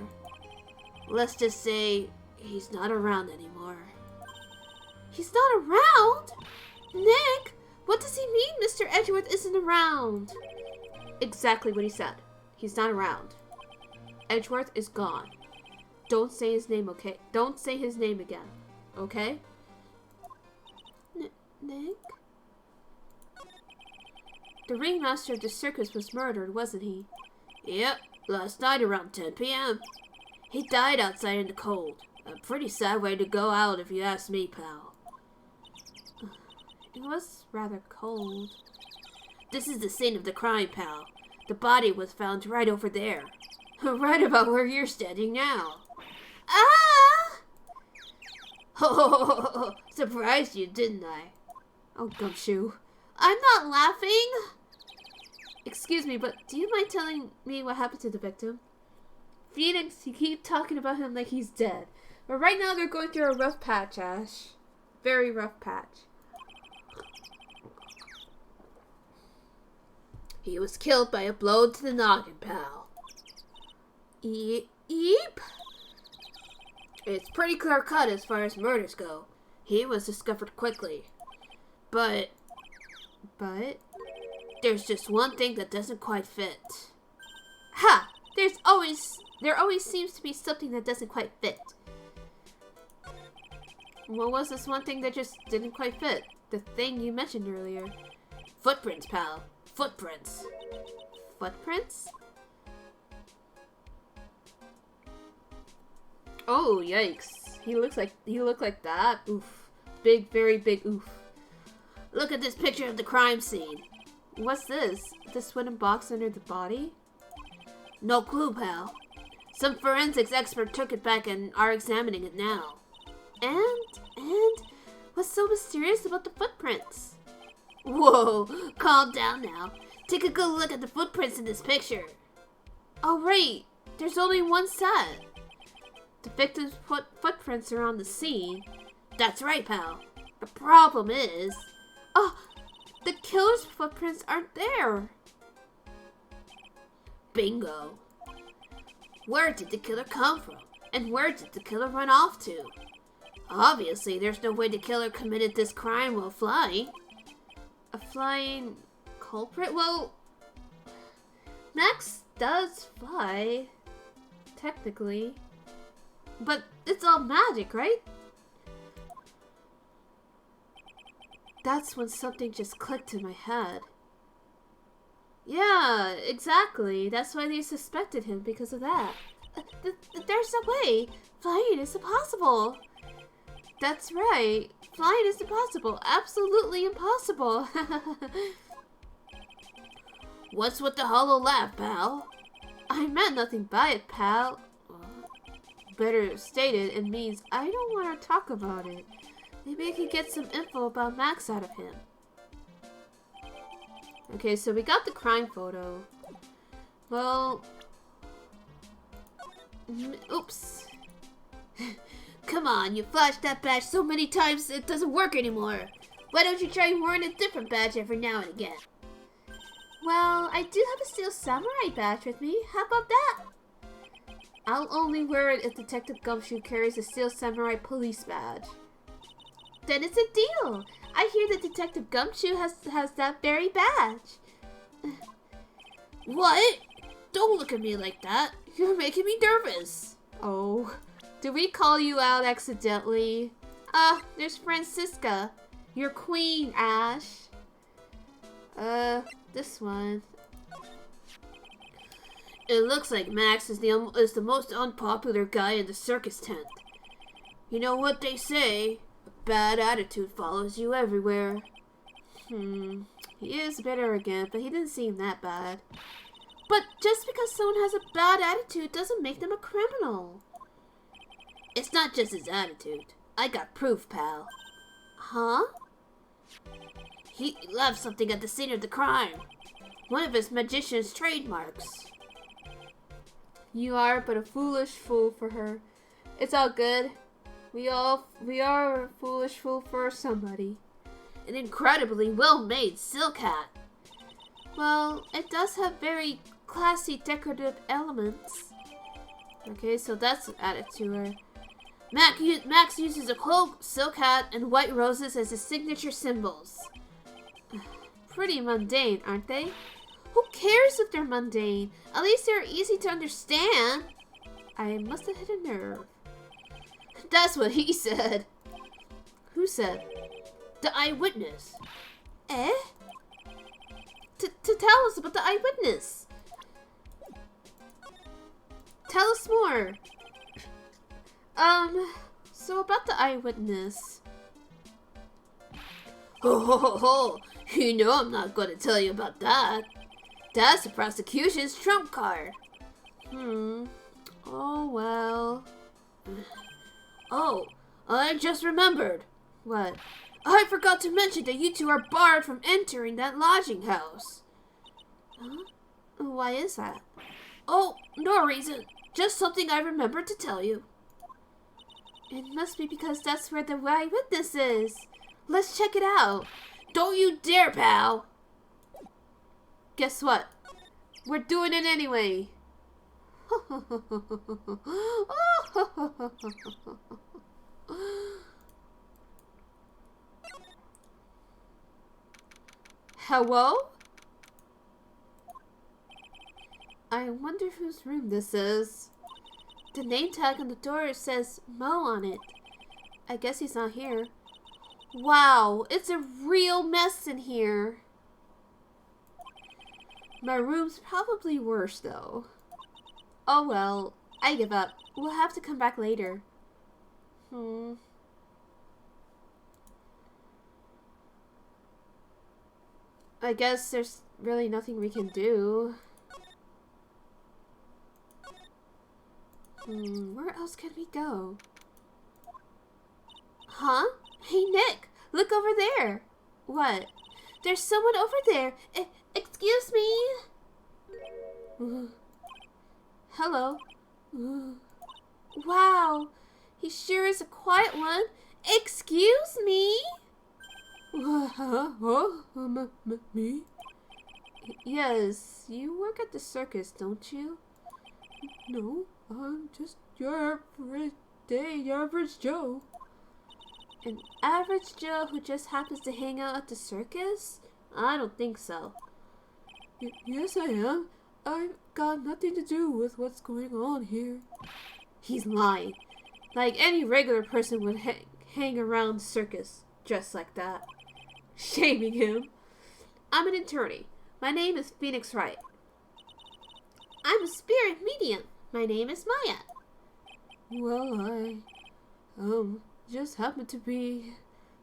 Let's just say he's not around anymore. He's not around? Nick, what does he mean Mr. Edgeworth isn't around? Exactly what he said. He's not around. Edgeworth is gone. Don't say his name, okay? Don't say his name again, okay? Nick? The ringmaster of the circus was murdered, wasn't he? Yep, last night around 10 p.m. He died outside in the cold. A pretty sad way to go out if you ask me, pal. It was rather cold. This is the scene of the crime, pal. The body was found right over there. Right about where you're standing now. Ah! Oh, surprised you, didn't I? Oh, Gumshoe. I'm not laughing! Excuse me, but do you mind telling me what happened to the victim? Phoenix, you keep talking about him like he's dead. But right now they're going through a rough patch, Ash. Very rough patch. He was killed by a blow to the noggin, pal. Yeep. It's pretty clear cut as far as murders go. He was discovered quickly. But there's just one thing that doesn't quite fit. Ha! There always seems to be something that doesn't quite fit. What was this one thing that just didn't quite fit? The thing you mentioned earlier. Footprints, pal. Footprints. Footprints? Oh, yikes. He looked like that. Oof. Big, very big oof. Look at this picture of the crime scene. What's this? This wooden box under the body? No clue, pal. Some forensics expert took it back and are examining it now. And what's so mysterious about the footprints? Whoa, calm down now. Take a good look at the footprints in this picture. Oh, right. There's only one set. The victim's footprints are on the scene. That's right, pal. The problem is... Oh, the killer's footprints aren't there. Bingo. Where did the killer come from? And where did the killer run off to? Obviously, there's no way the killer committed this crime while flying. A flying culprit? Well, Max does fly, technically. But it's all magic, right? That's when something just clicked in my head. Yeah, exactly. That's why they suspected him, because of that. There's no way. Flying is impossible. That's right. Flying is impossible. Absolutely impossible. What's with the hollow laugh, pal? I meant nothing by it, pal. Better stated, it means I don't want to talk about it. Maybe I can get some info about Max out of him. Okay, so we got the crime photo. Well... Oops. Come on, you flashed that badge so many times it doesn't work anymore. Why don't you try wearing a different badge every now and again? Well, I do have a Steel Samurai badge with me. How about that? I'll only wear it if Detective Gumshoe carries a Steel Samurai police badge. Then it's a deal. I hear that Detective Gumshoe has that very badge. What? Don't look at me like that. You're making me nervous. Oh, did we call you out accidentally? There's Francisca. Your queen, Ash. This one. It looks like Max is the most unpopular guy in the circus tent. You know what they say? A bad attitude follows you everywhere. He is a bit arrogant, but he didn't seem that bad. But just because someone has a bad attitude doesn't make them a criminal. It's not just his attitude. I got proof, pal. Huh? He left something at the scene of the crime. One of his magician's trademarks. You are but a foolish fool for her. It's all good. We are a foolish fool for somebody. An incredibly well-made silk hat. Well, it does have very classy decorative elements. Okay, so that's added to her. Max uses a cloak, silk hat, and white roses as his signature symbols. Pretty mundane, aren't they? Who cares if they're mundane? At least they're easy to understand. I must have hit a nerve. That's what he said. Who said? The eyewitness. Eh? To tell us about the eyewitness. Tell us more. So about the eyewitness. Ho ho ho ho! You know I'm not going to tell you about that. That's the prosecution's trump card. Oh well. Oh, I just remembered. What? I forgot to mention that you two are barred from entering that lodging house. Huh? Why is that? Oh, no reason. Just something I remembered to tell you. It must be because that's where the eyewitness is. Let's check it out. Don't you dare, pal. guess what? We're doing it anyway. Hello? I wonder whose room this is. The name tag on the door says Mo on it. I guess he's not here. Wow, it's a real mess in here. My room's probably worse though. Oh well, I give up. We'll have to come back later. I guess there's really nothing we can do. Where else can we go? Huh? Hey Nick, look over there. What? There's someone over there. Excuse me? Hello. Wow, he sure is a quiet one. Excuse me? Me? Yes, you work at the circus, don't you? No, I'm just your average Joe. An average Joe who just happens to hang out at the circus? I don't think so. Yes, I am. I've got nothing to do with what's going on here. He's lying. Like any regular person would hang around the circus dressed like that. Shaming him. I'm an attorney. My name is Phoenix Wright. I'm a spirit medium. My name is Maya. Well, I just happen to be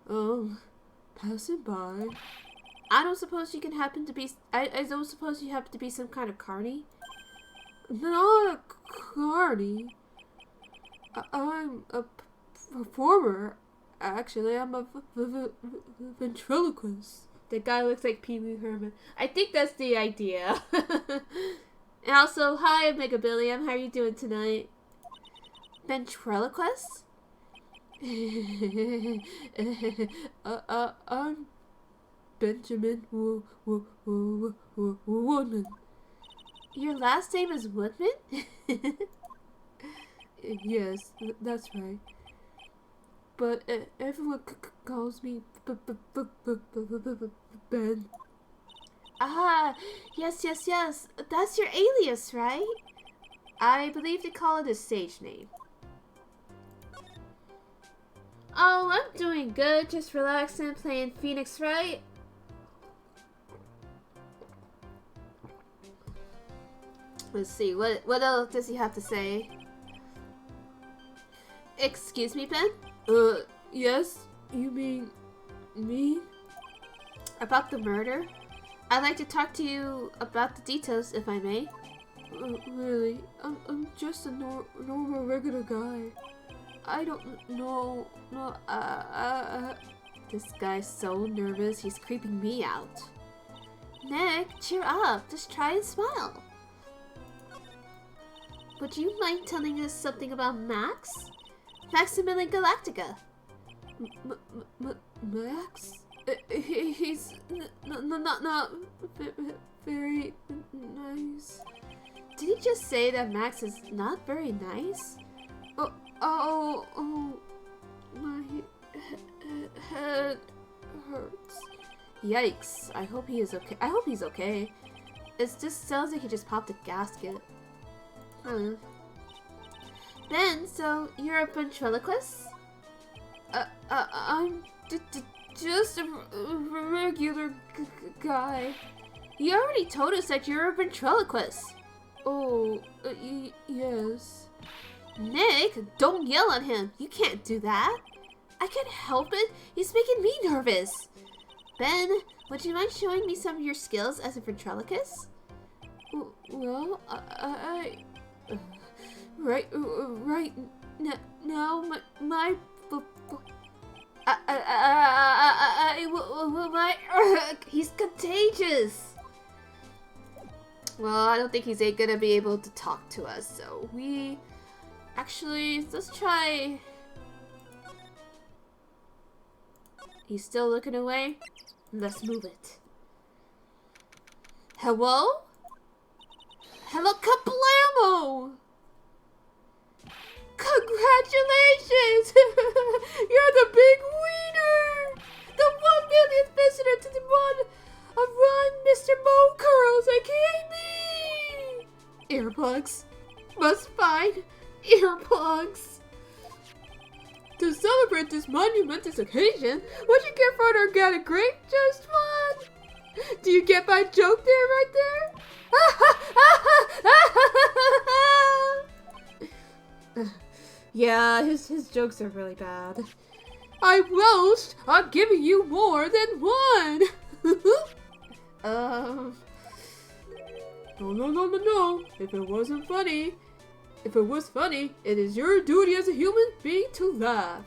passing by. I don't suppose you can happen to be I don't suppose you happen to be some kind of carny? Not a carny. I'm a performer. Actually, I'm a ventriloquist. The guy looks like Pee Wee Herman. I think that's the idea. And also, hi, Mega Billiam. How are you doing tonight? Ventriloquist? I'm Benjamin Woodman. Your last name is Woodman? Yes, that's right. But everyone calls me Ben. Ah, yes. That's your alias, right? I believe they call it a stage name. Oh, I'm doing good. Just relaxing, playing Phoenix Wright. Let's see, what else does he have to say? Excuse me, Ben? Yes? You mean me? About the murder? I'd like to talk to you about the details, if I may. Really? I'm just a normal, regular guy. I don't know. This guy's so nervous, he's creeping me out. Nick, cheer up. Just try and smile. Would you mind telling us something about Max? Maximilian Galactica. Max? He's not very nice. Did he just say that Max is not very nice? Oh, my head hurts. Yikes. I hope he is okay. I hope he's okay. It just sounds like he just popped a gasket. Ben, so you're a ventriloquist? I'm just a regular guy. You already told us that you're a ventriloquist. Oh, yes. Nick, don't yell at him. You can't do that. I can't help it. He's making me nervous. Ben, would you mind showing me some of your skills as a ventriloquist? Well, right now, he's contagious. Well, I don't think he's gonna be able to talk to us, so let's try. He's still looking away. Let's move it. Hello? Hello, kablamo! Congratulations! You're the big winner! The 1 millionth visitor to the Run Mr. Mo Curls AKA me! Earplugs. Must find earplugs. To celebrate this monumentous occasion, would you care for an organic grape? Just one? Do you get my joke there, right there? Yeah, his jokes are really bad. I boast I'm giving you more than one. No. If it was funny, it is your duty as a human being to laugh.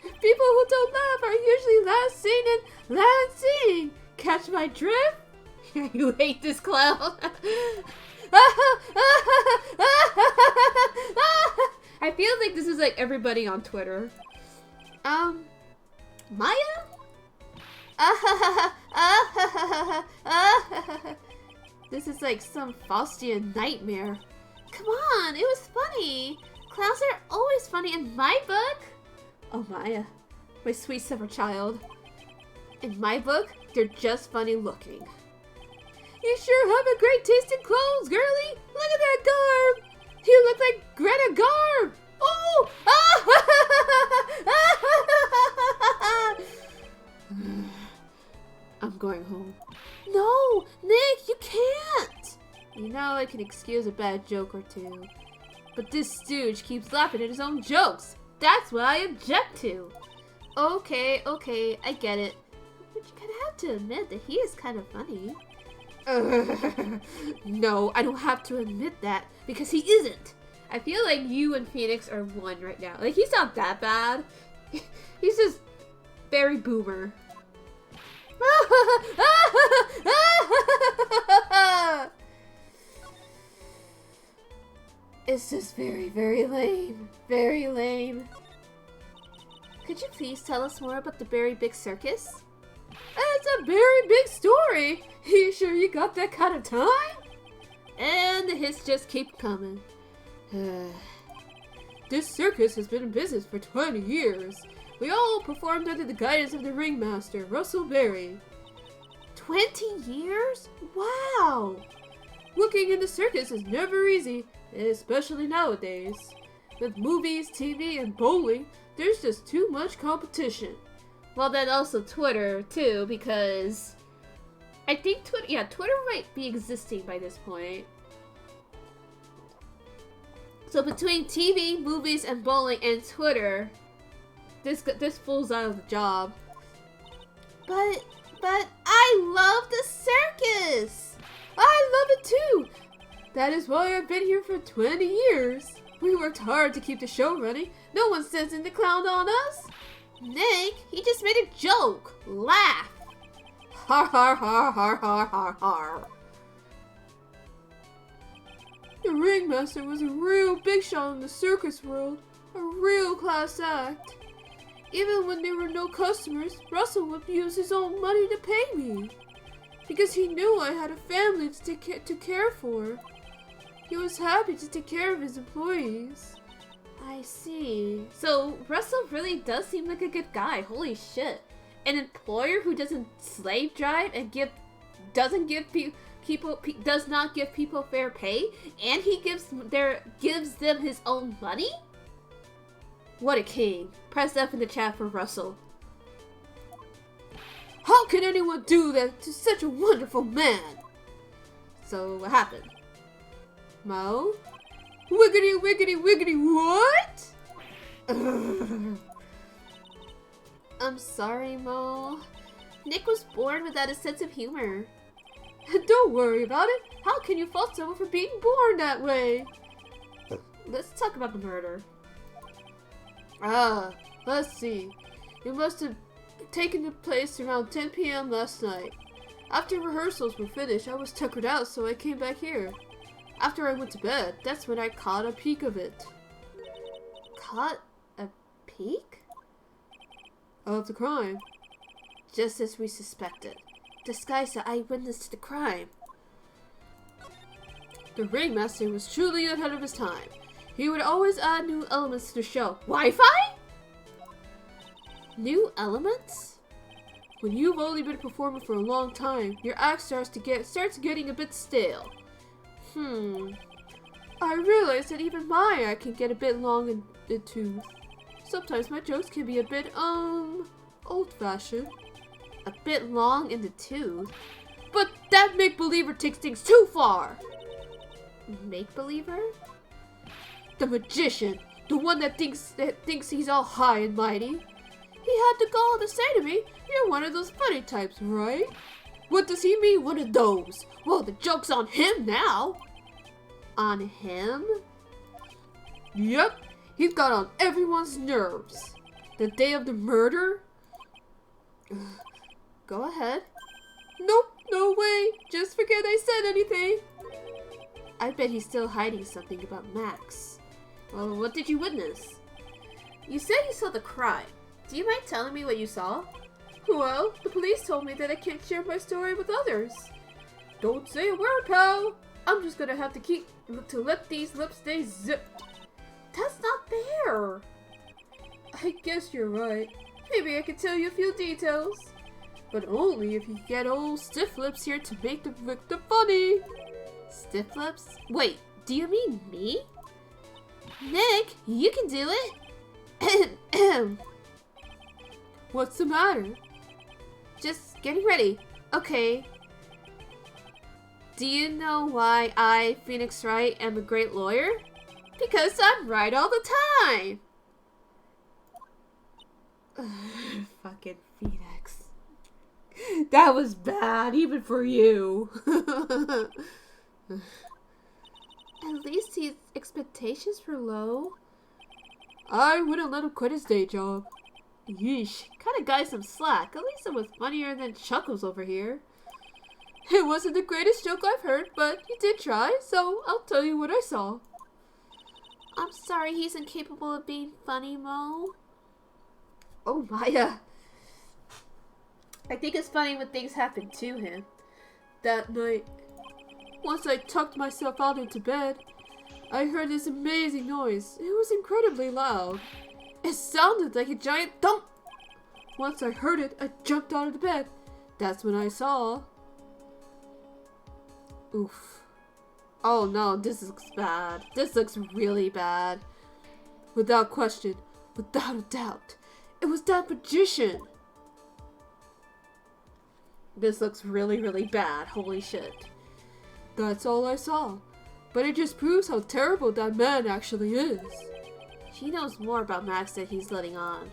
People who don't laugh are usually last seen and last seen. Catch my drift? You hate this clown. I feel like this is like everybody on Twitter. Maya? This is like some Faustian nightmare. Come on, it was funny. Clowns are always funny in my book. Oh, Maya, my sweet summer child. In my book, they're just funny looking. You sure have a great taste in clothes, girlie. Look at that garb. You look like Greta Garb. Oh! I'm going home. No, Nick, you can't. You know I can excuse a bad joke or two. But this stooge keeps laughing at his own jokes. That's what I object to. Okay, I get it. But you kind of have to admit that he is kind of funny. No, I don't have to admit that because he isn't. I feel like you and Phoenix are one right now. Like, he's not that bad. He's just very boomer. It's just very, very lame. Very lame. Could you please tell us more about the Berry Big Circus? It's a very big story. You sure you got that kind of time? And the hits just keep coming. This circus has been in business for 20 years. We all performed under the guidance of the ringmaster, Russell Berry. 20 years? Wow! Working in the circus is never easy, especially nowadays. With movies, TV, and bowling, there's just too much competition. Well, then also Twitter, too, because I think Twitter might be existing by this point. So between TV, movies, and bowling, and Twitter, this fool's out of the job. But I love the circus! I love it too! That is why I've been here for 20 years. We worked hard to keep the show running. No one sends in the clown on us. Nick, he just made a joke. Laugh. Har har har har har har har. The ringmaster was a real big shot in the circus world. A real class act. Even when there were no customers, Russell would use his own money to pay me. Because he knew I had a family to care for. He was happy to take care of his employees. I see. So Russell really does seem like a good guy. Holy shit. An employer who doesn't slave drive and does not give people fair pay, and he gives them his own money? What a king. Press F in the chat for Russell. How can anyone do that to such a wonderful man? So what happened? Mo? Wiggity wiggity wiggity what? I'm sorry, Mo. Nick was born without a sense of humor. Don't worry about it. How can you fault someone for being born that way? Let's talk about the murder. Let's see. It must have taken place around 10 p.m. last night. After rehearsals were finished, I was tuckered out, so I came back here. After I went to bed, that's when I caught a peek of it. Caught a peek? Of the crime. Just as we suspected. Disguised as eyewitness to the crime. The Ringmaster was truly ahead of his time. He would always add new elements to the show. Wi-Fi? New elements? When you've only been a performer for a long time, your act starts getting a bit stale. I realize that even my act can get a bit long in the tooth. Sometimes my jokes can be a bit, old-fashioned. A bit long in the tooth? But that make-believer takes things too far! Make-believer? The magician! The one that thinks he's all high and mighty. He had the gall to say to me, "You're one of those funny types, right?" What does he mean, one of those? Well, the joke's on him now! On him? Yep, he's got on everyone's nerves. The day of the murder? Go ahead. Nope, no way. Just forget I said anything. I bet he's still hiding something about Max. Well, what did you witness? You said you saw the crime. Do you mind telling me what you saw? Well, the police told me that I can't share my story with others. Don't say a word, pal. I'm just gonna have to let these lips stay zipped. That's not fair. I guess you're right. Maybe I could tell you a few details. But only if you get old Stiff Lips here to make the victim funny. Stiff Lips? Wait, do you mean me? Nick, you can do it. What's the matter? Just getting ready. Okay. Do you know why I, Phoenix Wright, am a great lawyer? Because I'm right all the time! Fucking Phoenix. That was bad, even for you. At least his expectations were low. I wouldn't let him quit his day job. Yeesh, cut a guy some slack. At least it was funnier than Chuckles over here. It wasn't the greatest joke I've heard, but you did try, so I'll tell you what I saw. I'm sorry he's incapable of being funny, Mo. Oh, Maya. I think it's funny when things happen to him. That night, once I tucked myself out into bed, I heard this amazing noise. It was incredibly loud. It sounded like a giant thump. Once I heard it, I jumped out of the bed. That's when I saw... Oof. Oh no, this looks bad. This looks really bad. Without question, without a doubt, it was that magician. This looks really, really bad. Holy shit. That's all I saw. But it just proves how terrible that man actually is. He knows more about Max than he's letting on.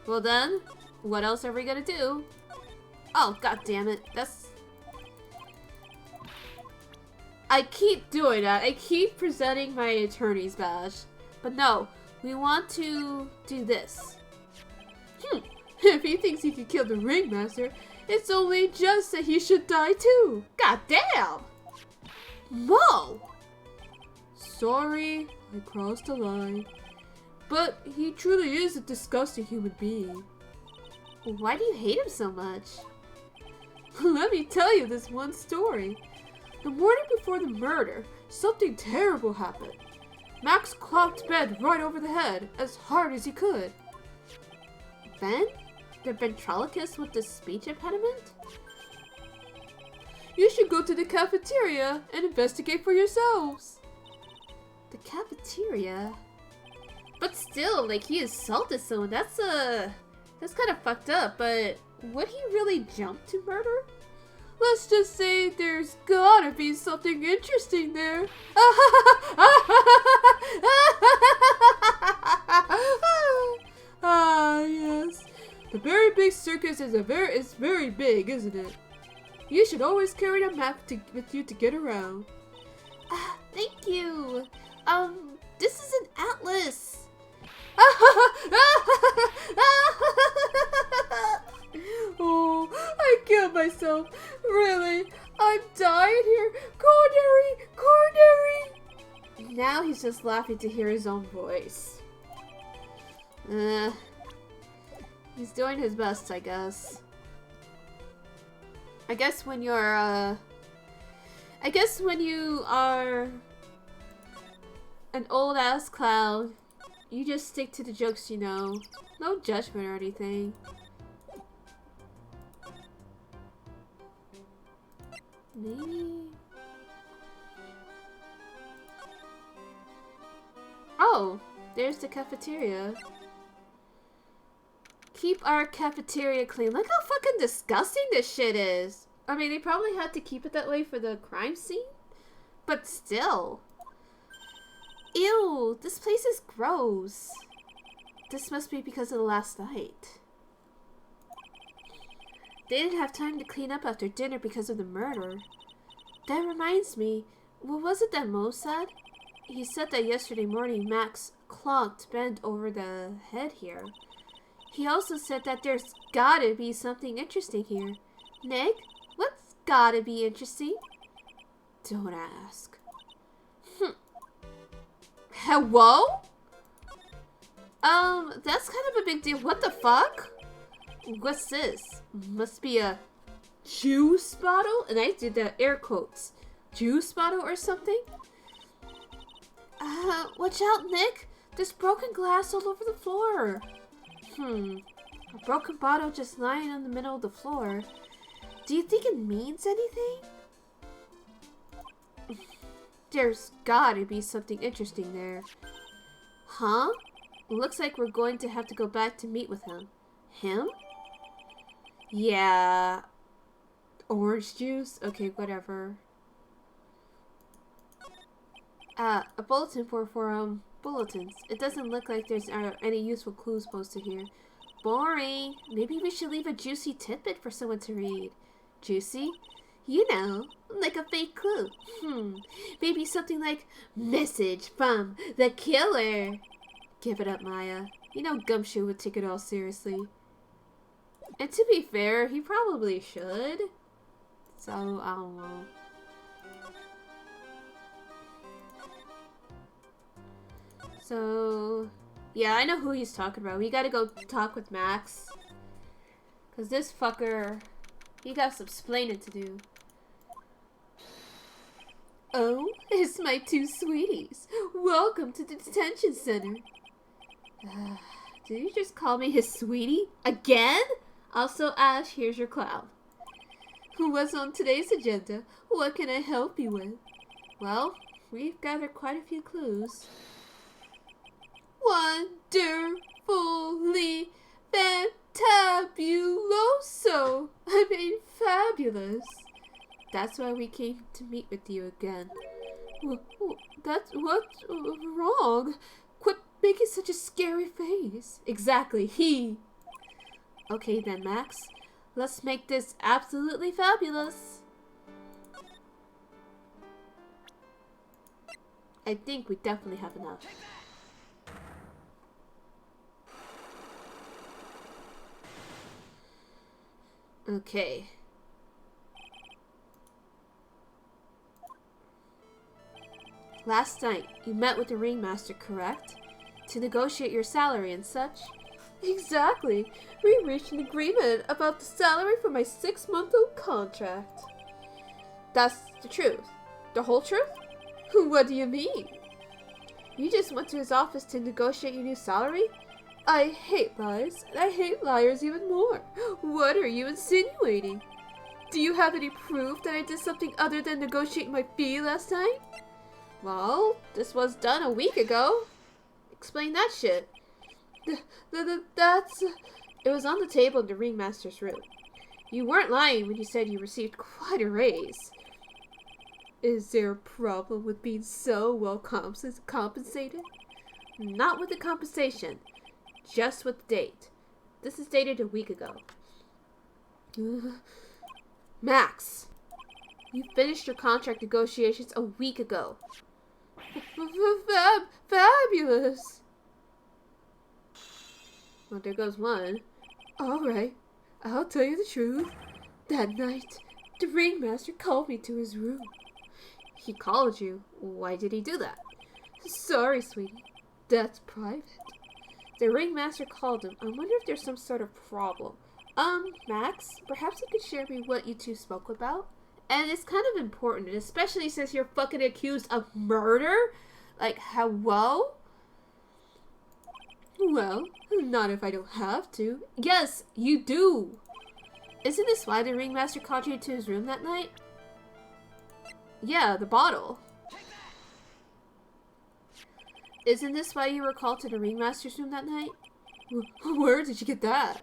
Well then, what else are we gonna do? Oh, god damn it. I keep doing that. I keep presenting my attorney's badge. But no, we want to do this. If he thinks he can kill the Ringmaster, it's only just that he should die too. God damn! Mo! Sorry, I crossed the line. But he truly is a disgusting human being. Why do you hate him so much? Let me tell you this one story. The morning before the murder, something terrible happened. Max clocked Ben right over the head, as hard as he could. Ben? The ventriloquist with the speech impediment? You should go to the cafeteria and investigate for yourselves. The cafeteria? But still, like, he assaulted someone. That's kind of fucked up, but would he really jump to murder? Let's just say there's gotta be something interesting there. Ah, yes. The very big circus is very big, isn't it? You should always carry a map with you to get around. Thank you. This is an atlas. Oh, I killed myself. Really? I'm dying here. Cornery! Now he's just laughing to hear his own voice. He's doing his best, I guess. I guess when you're, I guess when you are an old ass clown, you just stick to the jokes you know. No judgment or anything. Maybe. Oh, there's the cafeteria. Keep our cafeteria clean. Look how fucking disgusting this shit is. I mean, they probably had to keep it that way for the crime scene, but still. Ew, this place is gross. This must be because of the last night. They didn't have time to clean up after dinner because of the murder. That reminds me, what was it that Mo said? He said that yesterday morning Max clonked bent over the head here. He also said that there's gotta be something interesting here. Nick, what's gotta be interesting? Don't ask. Hello? That's kind of a big deal. What the fuck? What's this? Must be a juice bottle? And I did the air quotes. Juice bottle or something? Watch out, Nick! There's broken glass all over the floor. A broken bottle just lying in the middle of the floor. Do you think it means anything? There's gotta be something interesting there. Huh? Looks like we're going to have to go back to meet with him. Him? Yeah. Orange juice? Okay, whatever. A bulletin board for, bulletins. It doesn't look like there's any useful clues posted here. Boring. Maybe we should leave a juicy tidbit for someone to read. Juicy? You know, like a fake clue. Maybe something like, message from the killer. Give it up, Maya. You know Gumshoe would take it all seriously. And to be fair, he probably should. So, I don't know. So, yeah, I know who he's talking about. We gotta go talk with Max. Because this fucker, he got some explaining to do. Oh, it's my two sweeties. Welcome to the detention center. Did you just call me his sweetie? Again? Also, Ash, here's your clown. What's on today's agenda? What can I help you with? Well, we've gathered quite a few clues. Wonderfully fantabuloso. I mean, fabulous. That's why we came to meet with you again. That's what's wrong? Quit making such a scary face. Exactly, he. Okay then, Max. Let's make this absolutely fabulous. I think we definitely have enough. Okay. Last night, you met with the ringmaster, correct? To negotiate your salary and such? Exactly. We reached an agreement about the salary for my 6-month-old contract. That's the truth. The whole truth? What do you mean? You just went to his office to negotiate your new salary? I hate lies, and I hate liars even more. What are you insinuating? Do you have any proof that I did something other than negotiate my fee last night? Well, this was done a week ago. Explain that shit. That's... It was on the table in the ringmaster's room. You weren't lying when you said you received quite a raise. Is there a problem with being so well compensated? Not with the compensation. Just with the date. This is dated a week ago. Max, you finished your contract negotiations a week ago. Fabulous. Well, there goes one. Alright, I'll tell you the truth. That night, the ringmaster called me to his room. He called you? Why did he do that? Sorry, sweetie. That's private. The ringmaster called him. I wonder if there's some sort of problem. Max, perhaps you could share me what you two spoke about? And it's kind of important, especially since you're fucking accused of murder. Like, hello? Well, not if I don't have to. Yes, you do. Isn't this why the ringmaster called you to his room that night? Yeah, the bottle. Isn't this why you were called to the ringmaster's room that night? Where did you get that?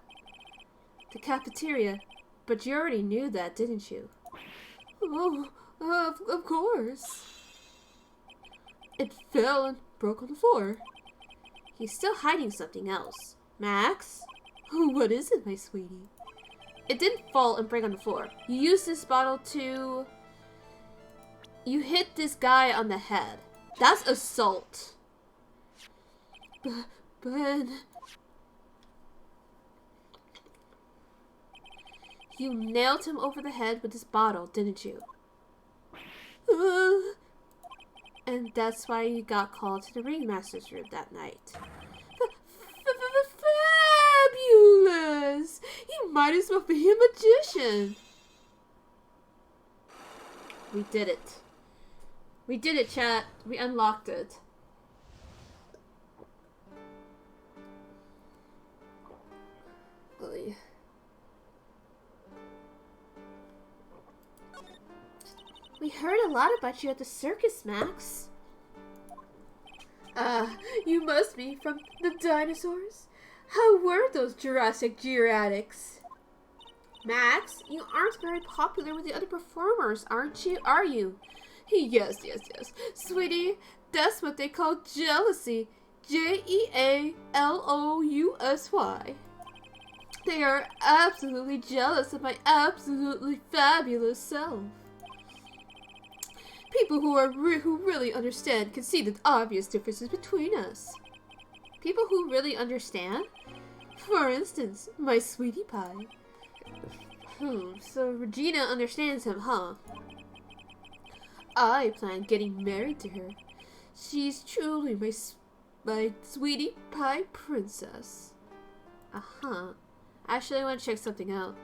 The cafeteria. But you already knew that, didn't you? Oh, of course. It fell and broke on the floor. He's still hiding something else. Max? What is it, my sweetie? It didn't fall and break on the floor. You used this bottle to... You hit this guy on the head. That's assault. But... You nailed him over the head with this bottle, didn't you? And that's why you got called to the ringmaster's room that night. Fabulous! You might as well be a magician. We did it. We did it, chat. We unlocked it. Oy. We heard a lot about you at the circus, Max. You must be from the dinosaurs? How were those Jurassic geriatics? Max, you aren't very popular with the other performers, aren't you? Are you? Yes. Sweetie, that's what they call jealousy. Jealousy. They are absolutely jealous of my absolutely fabulous self. People who really understand can see the obvious differences between us. People who really understand? For instance, my sweetie pie. So Regina understands him, huh? I plan getting married to her. She's truly my sweetie pie princess. Actually, I want to check something out.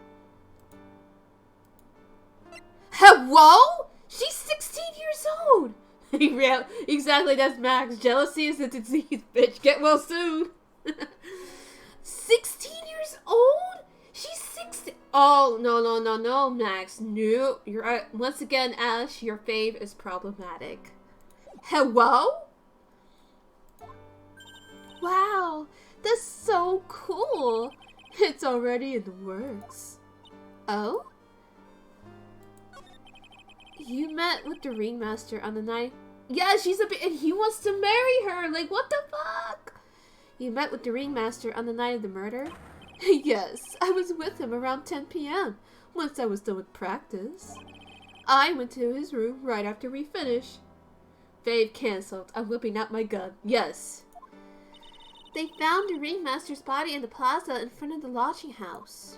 Hello? She's 16 years old! Exactly, that's Max. Jealousy is a disease, bitch. Get well soon. 16 years old? She's 16. Oh, no, Max. No. You're right. Once again, Ash, your fave is problematic. Hello? Wow, that's so cool. It's already in the works. Oh? You met with the ringmaster on the night. Yeah, she's and he wants to marry her. Like, what the fuck? You met with the ringmaster on the night of the murder? Yes, I was with him around 10 p.m. once I was done with practice. I went to his room right after we finished. Fave cancelled. I'm whipping out my gun. Yes. They found the ringmaster's body in the plaza in front of the lodging house.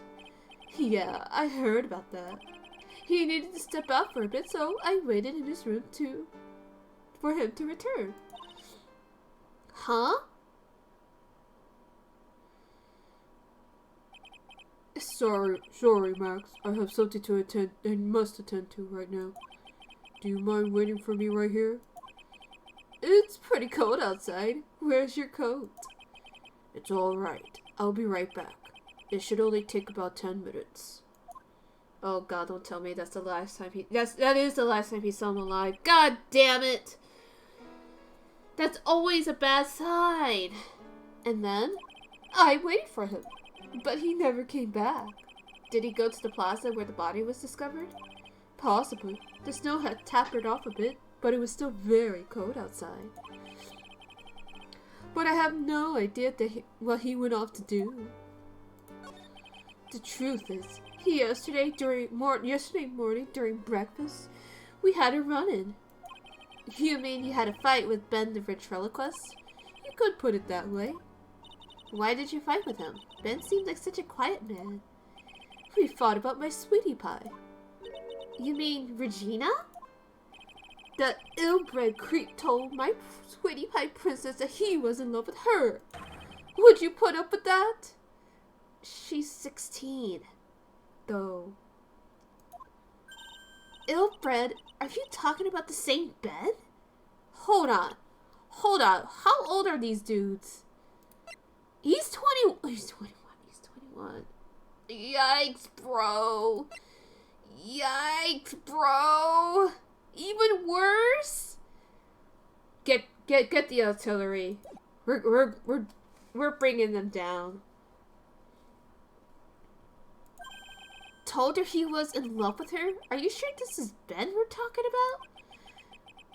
Yeah, I heard about that. He needed to step out for a bit, so I waited in his room for him to return. Huh? Sorry, Max. I have something to attend and must attend to right now. Do you mind waiting for me right here? It's pretty cold outside. Where's your coat? It's alright. I'll be right back. It should only take about 10 minutes. Oh god, don't tell me that's the last time that is the last time he saw him alive. God damn it! That's always a bad sign. And then, I waited for him, but he never came back. Did he go to the plaza where the body was discovered? Possibly. The snow had tapered off a bit, but it was still very cold outside. But I have no idea what he went off to do. The truth is, yesterday morning during breakfast, we had a run-in. You mean you had a fight with Ben the ventriloquist? You could put it that way. Why did you fight with him? Ben seemed like such a quiet man. We fought about my sweetie pie. You mean Regina? That ill-bred creep told my sweetie pie princess that he was in love with her. Would you put up with that? She's 16, though. Ilfred, are you talking about the same bed? Hold on. Hold on. How old are these dudes? He's 20. He's 21. He's 21. Yikes, bro. Yikes, bro. Even worse? Get the artillery. We're bringing them down. Told her he was in love with her? Are you sure this is Ben we're talking about?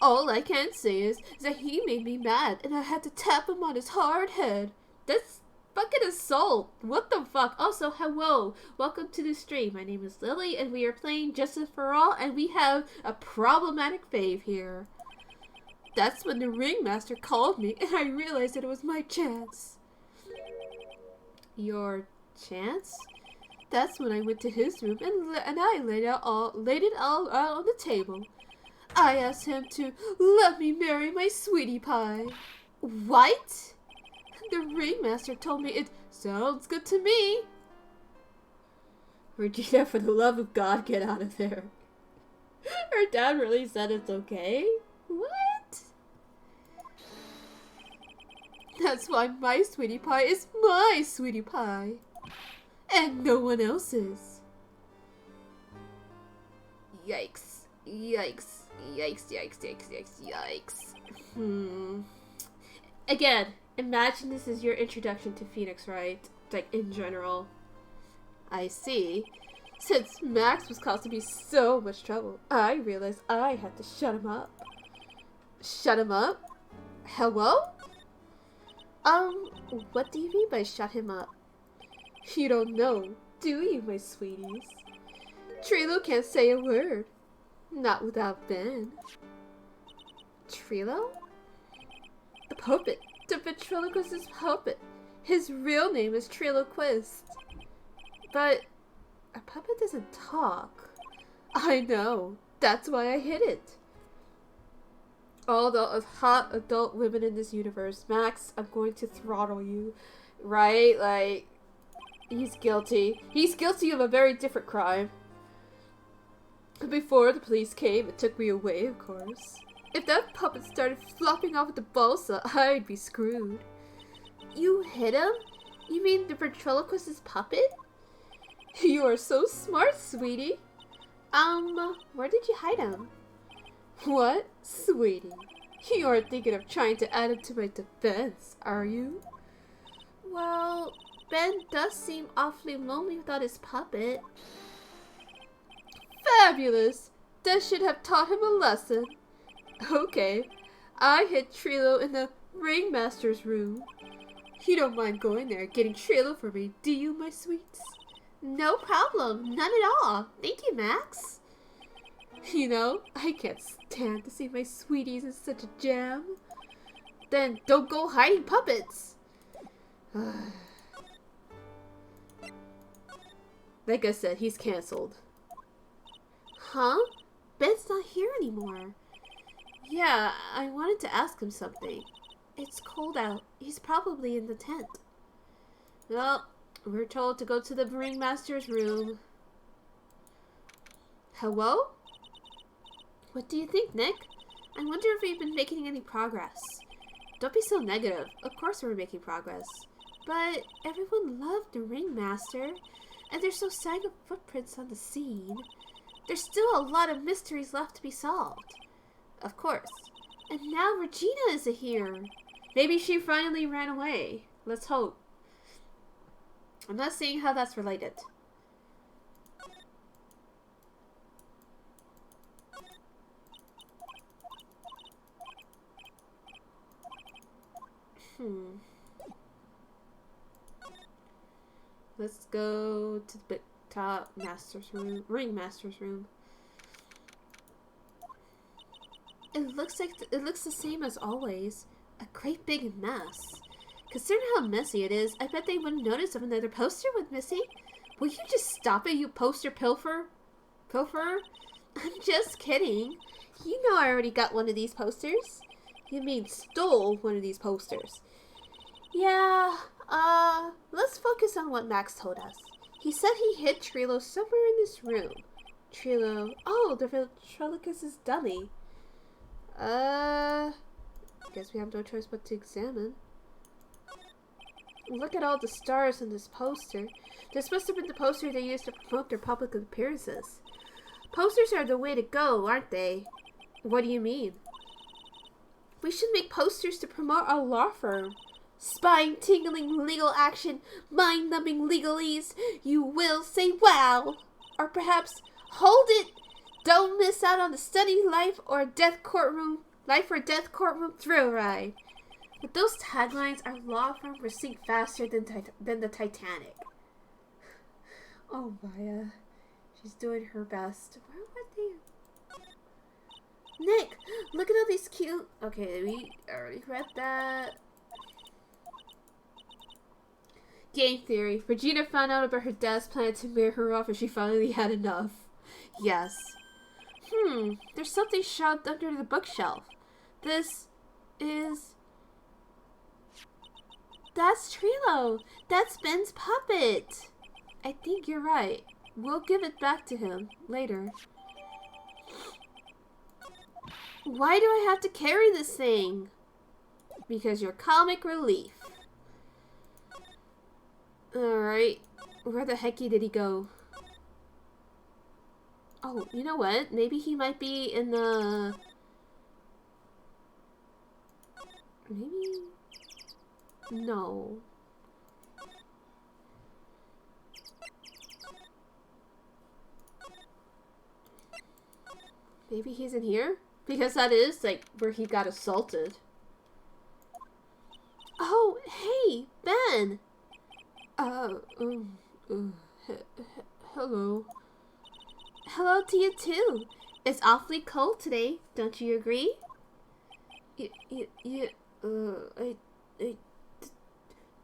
All I can say is that he made me mad and I had to tap him on his hard head. That's fucking assault. What the fuck? Also, hello. Welcome to the stream. My name is Lily and we are playing Justice for All and we have a problematic fave here. That's when the ringmaster called me and I realized that it was my chance. Your chance? That's when I went to his room and I laid it all out on the table. I asked him to let me marry my sweetie pie. What? The ringmaster told me it sounds good to me. Regina, for the love of God, get out of there. Her dad really said it's okay? What? That's why my sweetie pie is my sweetie pie. And no one else's. Yikes. Yikes. Yikes, yikes, yikes, yikes, yikes. Again, imagine this is your introduction to Phoenix, right? Like, in general. I see. Since Max was causing me so much trouble, I realized I had to shut him up. Shut him up? Hello? What do you mean by shut him up? You don't know, do you, my sweeties? Trilo can't say a word. Not without Ben. Trilo? The puppet. The ventriloquist's puppet. His real name is Triloquist. But a puppet doesn't talk. I know. That's why I hid it. All the hot adult women in this universe. Max, I'm going to throttle you. Right? Like, he's guilty. He's guilty of a very different crime. Before the police came, it took me away, of course. If that puppet started flopping off at the balsa, I'd be screwed. You hit him? You mean the ventriloquist's puppet? You are so smart, sweetie. Where did you hide him? What? Sweetie, you aren't thinking of trying to add him to my defense, are you? Well, Ben does seem awfully lonely without his puppet. Fabulous! That should have taught him a lesson. Okay, I hid Trilo in the ringmaster's room. You don't mind going there getting Trilo for me, do you, my sweets? No problem, none at all. Thank you, Max. You know, I can't stand to see my sweeties in such a jam. Then don't go hiding puppets. Like I said, he's cancelled. Huh? Ben's not here anymore. Yeah, I wanted to ask him something. It's cold out. He's probably in the tent. Well, we're told to go to the ringmaster's room. Hello? What do you think, Nick? I wonder if we've been making any progress. Don't be so negative. Of course we're making progress. But everyone loved the ringmaster, and there's no sign of footprints on the scene. There's still a lot of mysteries left to be solved. Of course. And now Regina is here. Maybe she finally ran away. Let's hope. I'm not seeing how that's related. Let's go to the top master's room, ringmaster's room. It looks the same as always. A great big mess. Considering how messy it is, I bet they wouldn't notice if another poster was missing. Will you just stop it, you poster pilferer? I'm just kidding. You know I already got one of these posters. You mean stole one of these posters. Yeah, let's focus on what Max told us. He said he hid Trilo somewhere in this room. Trilo. Oh, the ventriloquist is dummy. Guess we have no choice but to examine. Look at all the stars in this poster. This must have been the poster they used to promote their public appearances. Posters are the way to go, aren't they? What do you mean? We should make posters to promote our law firm. Spine-tingling legal action, mind-numbing legalese. You will say wow. Or perhaps, hold it. Don't miss out on the study life or death courtroom thrill ride. With those taglines, our law firm will sink faster than the Titanic. Oh, Maya. She's doing her best. Where were they? Nick, look at all these cute... Okay, we already read that. Game theory. Regina found out about her dad's plan to marry her off and she finally had enough. Yes. There's something shoved under the bookshelf. This is... That's Trilo. That's Ben's puppet. I think you're right. We'll give it back to him later. Why do I have to carry this thing? Because you're comic relief. Alright. Where the hecky did he go? Oh, you know what? Maybe he might be in the... Maybe... No. Maybe he's in here? Because that is, like, where he got assaulted. Oh, hey, Ben! Hello. Hello to you, too. It's awfully cold today, don't you agree? I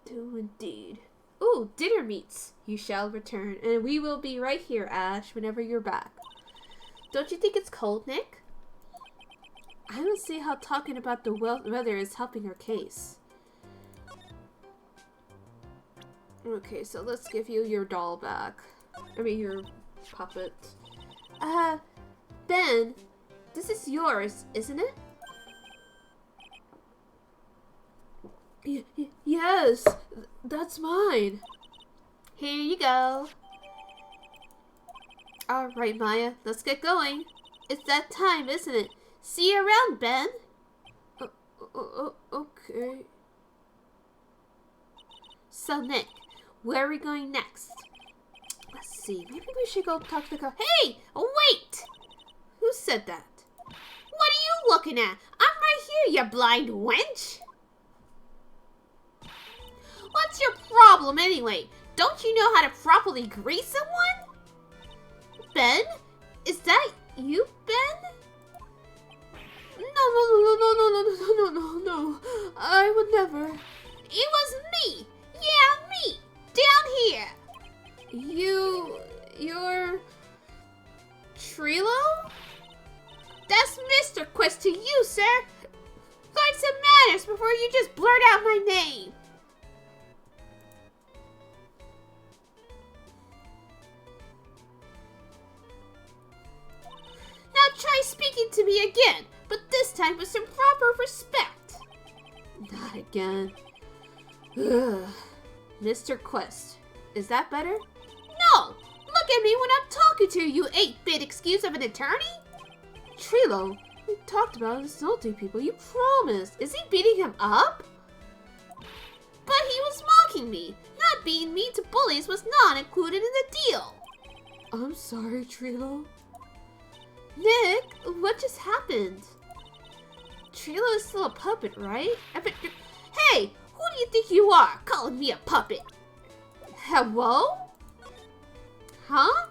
do indeed. Ooh, dinner meats. You shall return, and we will be right here, Ash, whenever you're back. Don't you think it's cold, Nick? I don't see how talking about the weather is helping our case. Okay, so let's give you your doll back. I mean, your puppet. Ben, this is yours, isn't it? Yes, that's mine. Here you go. Alright, Maya, let's get going. It's that time, isn't it? See you around, Ben. Okay. So, Nick, where are we going next? Let's see, maybe we should go talk to the car. Hey, wait! Who said that? What are you looking at? I'm right here, you blind wench. What's your problem anyway? Don't you know how to properly greet someone? Ben? Is that you, Ben? No. I would never. It was me. Yeah, me. Down here. You're... Trilo? That's Mr. Quest to you, sir. Learn some manners before you just blurt out my name. Now try speaking to me again, but this time with some proper respect. Not again. Ugh. Mr. Quest, is that better? No! Look at me when I'm talking to you, 8-bit excuse of an attorney! Trilo, we talked about insulting people, you promised. Is he beating him up? But he was mocking me. Not being mean to bullies was not included in the deal. I'm sorry, Trilo. Nick, what just happened? Trilo is still a puppet, right? Hey, who do you think you are, calling me a puppet? Hello? Huh?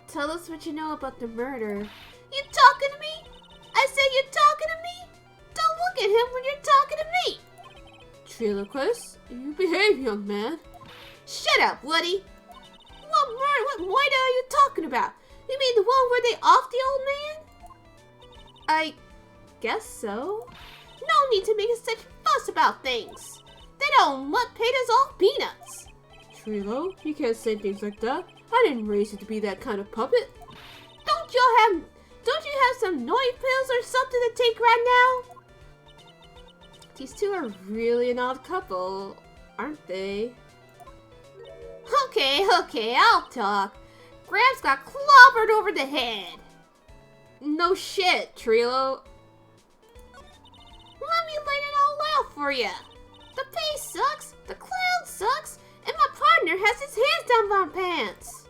Tell us what you know about the murder. You talking to me? I said you're talking to me? Don't look at him when you're talking to me. Triloquist, you behave, young man. Shut up, Woody. What murder? What murder are you talking about? You mean the one where they off the old man? I guess so. No need to make such fuss about things. They don't want paid us all peanuts. Trilo, you can't say things like that. I didn't raise you to be that kind of puppet. Don't you have some noise pills or something to take right now? These two are really an odd couple, aren't they? Okay, I'll talk. Gramps got clobbered over the head. No shit, Trilo. Let me lay it all out for you. The pay sucks, the clown sucks, and my partner has his hands down my pants.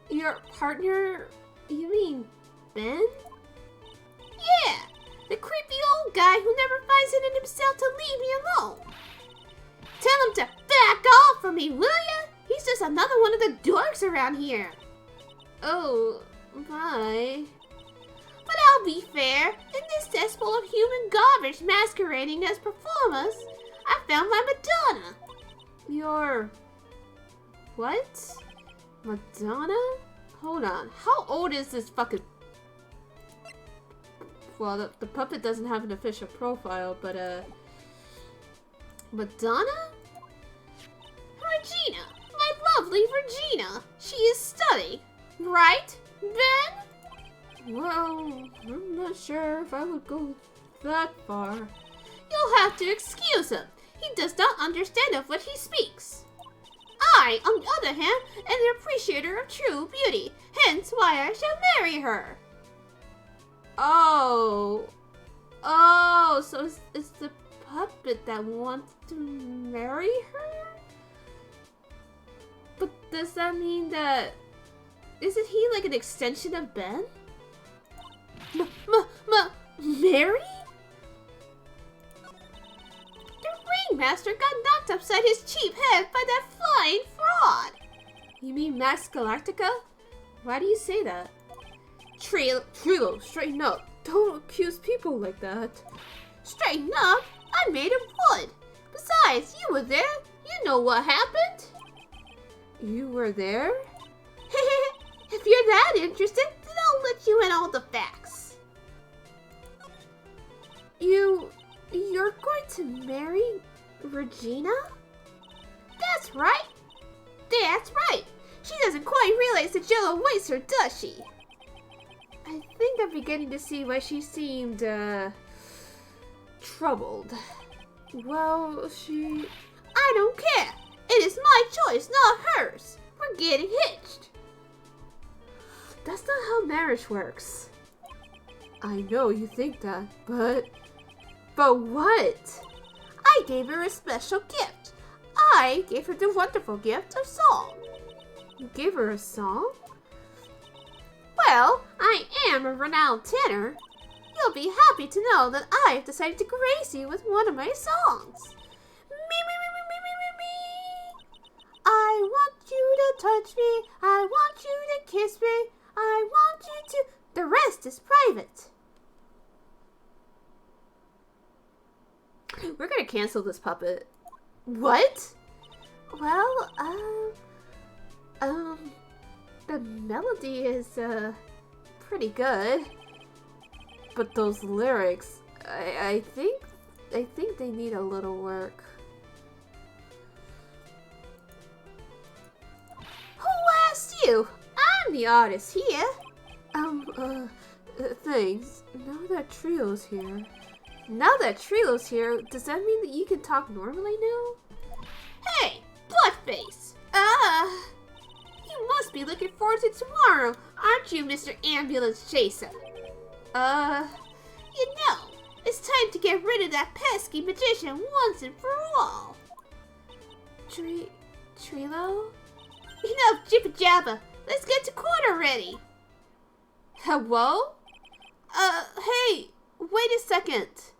Your partner? You mean Ben? Yeah, the creepy old guy who never finds it in himself to leave me alone. Tell him to back off from me, will ya? He's just another one of the dorks around here. Oh, my. But I'll be fair, in this cesspool of human garbage masquerading as performers, I found my Madonna. Your... what? Madonna? Hold on, how old is this fucking... Well, the puppet doesn't have an official profile, but, Madonna? Regina! My lovely Regina! She is stunning! Right, Ben? Well, I'm not sure if I would go that far. You'll have to excuse him. He does not understand of what he speaks. I, on the other hand, am an appreciator of true beauty, hence why I shall marry her. Oh, so it's the puppet that wants to marry her? But does that mean that... isn't he like an extension of Ben? Mary? The ringmaster got knocked upside his cheap head by that flying fraud. You mean Max Galactica? Why do you say that? Trilo, straighten up. Don't accuse people like that. Straighten up? I made of wood. Besides, you were there. You know what happened. You were there? If you're that interested, then I'll let you in all the facts. You're going to marry Regina? That's right. That's right. She doesn't quite realize the jello waits her, does she? I think I'm beginning to see why she seemed, troubled. Well, I don't care. It is my choice, not hers. We're getting hitched. That's not how marriage works. I know you think that, but what? I gave her a special gift. I gave her the wonderful gift of song. You gave her a song? Well, I am a renowned tenor. You'll be happy to know that I have decided to grace you with one of my songs. I want you to touch me. I want you to kiss me. I want you to... The rest is private. We're gonna cancel this puppet. What? Well, the melody is, pretty good. But those lyrics, I think they need a little work. Who asked you? I'm the artist here. Thanks. Now that Trilo's here, does that mean that you can talk normally now? Hey, Buttface! You must be looking forward to tomorrow, aren't you, Mr. Ambulance Chaser? You know, it's time to get rid of that pesky magician once and for all. Trilo? Enough jibba jabba. Let's get to court already. Hello? Hey, wait a second.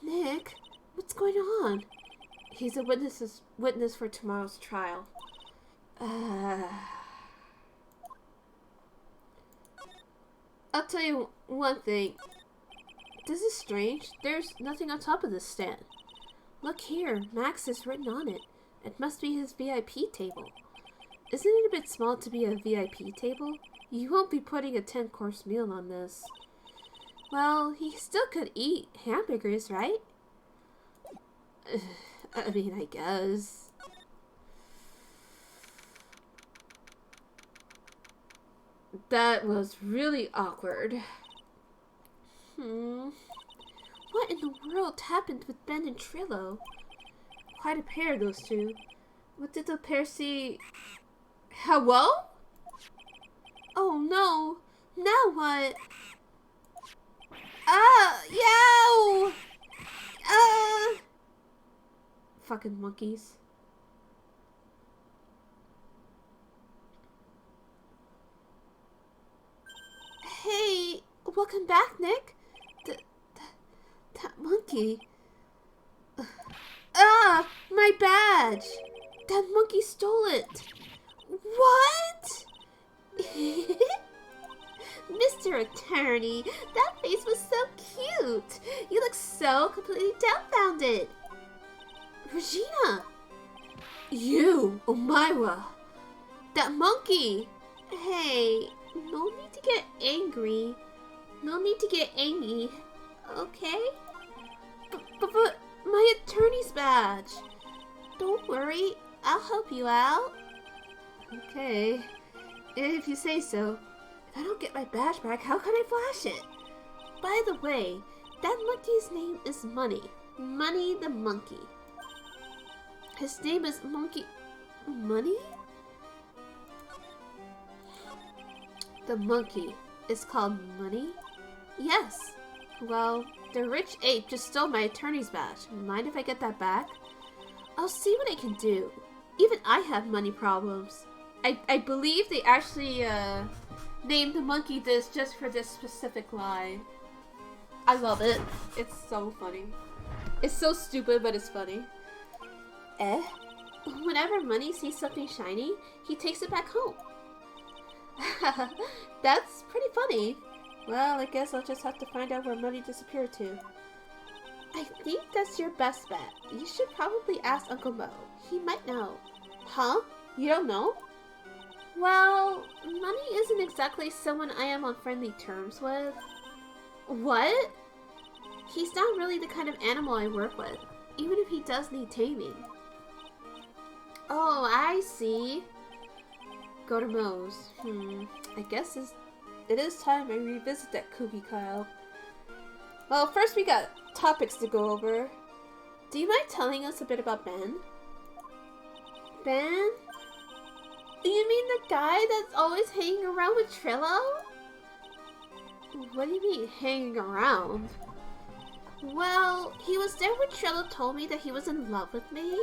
Nick, what's going on? He's a witness for tomorrow's trial. I'll tell you one thing. This is strange. There's nothing on top of this stand. Look here, Max is written on it. It must be his VIP table. Isn't it a bit small to be a VIP table? You won't be putting a 10-course meal on this. Well, he still could eat hamburgers, right? I mean, I guess. That was really awkward. What in the world happened with Ben and Trillo? Quite a pair, those two. What did the pair see? Hello? Oh no. Now what? Yow! Fucking monkeys. Hey, welcome back, Nick. That monkey. My badge. That monkey stole it. What? Mr. Attorney, that face was so cute. You look so completely dumbfounded. Regina. You, Omaira. That monkey. Hey, no need to get angry. No need to get angry. Okay? But my attorney's badge. Don't worry, I'll help you out. Okay, if you say so. If I don't get my badge back, how can I flash it? By the way, that monkey's name is Money. Money the monkey. His name is Monkey... Money? The monkey is called Money? Yes. Well, the rich ape just stole my attorney's badge. Mind if I get that back? I'll see what I can do. Even I have money problems. I believe they actually named the monkey this just for this specific line. I love it. It's so funny. It's so stupid, but it's funny. Whenever Money sees something shiny, he takes it back home. That's pretty funny. Well, I guess I'll just have to find out where Money disappeared to. I think that's your best bet. You should probably ask Uncle Mo. He might know. Huh? You don't know? Well, Money isn't exactly someone I am on friendly terms with. What? He's not really the kind of animal I work with, even if he does need taming. Oh, I see. Go to Moe's. I guess it is time I revisit that Kuki Kyle. Well, first we got topics to go over. Do you mind telling us a bit about Ben? Ben? You mean the guy that's always hanging around with Trillo? What do you mean, hanging around? Well, he was there when Trillo told me that he was in love with me.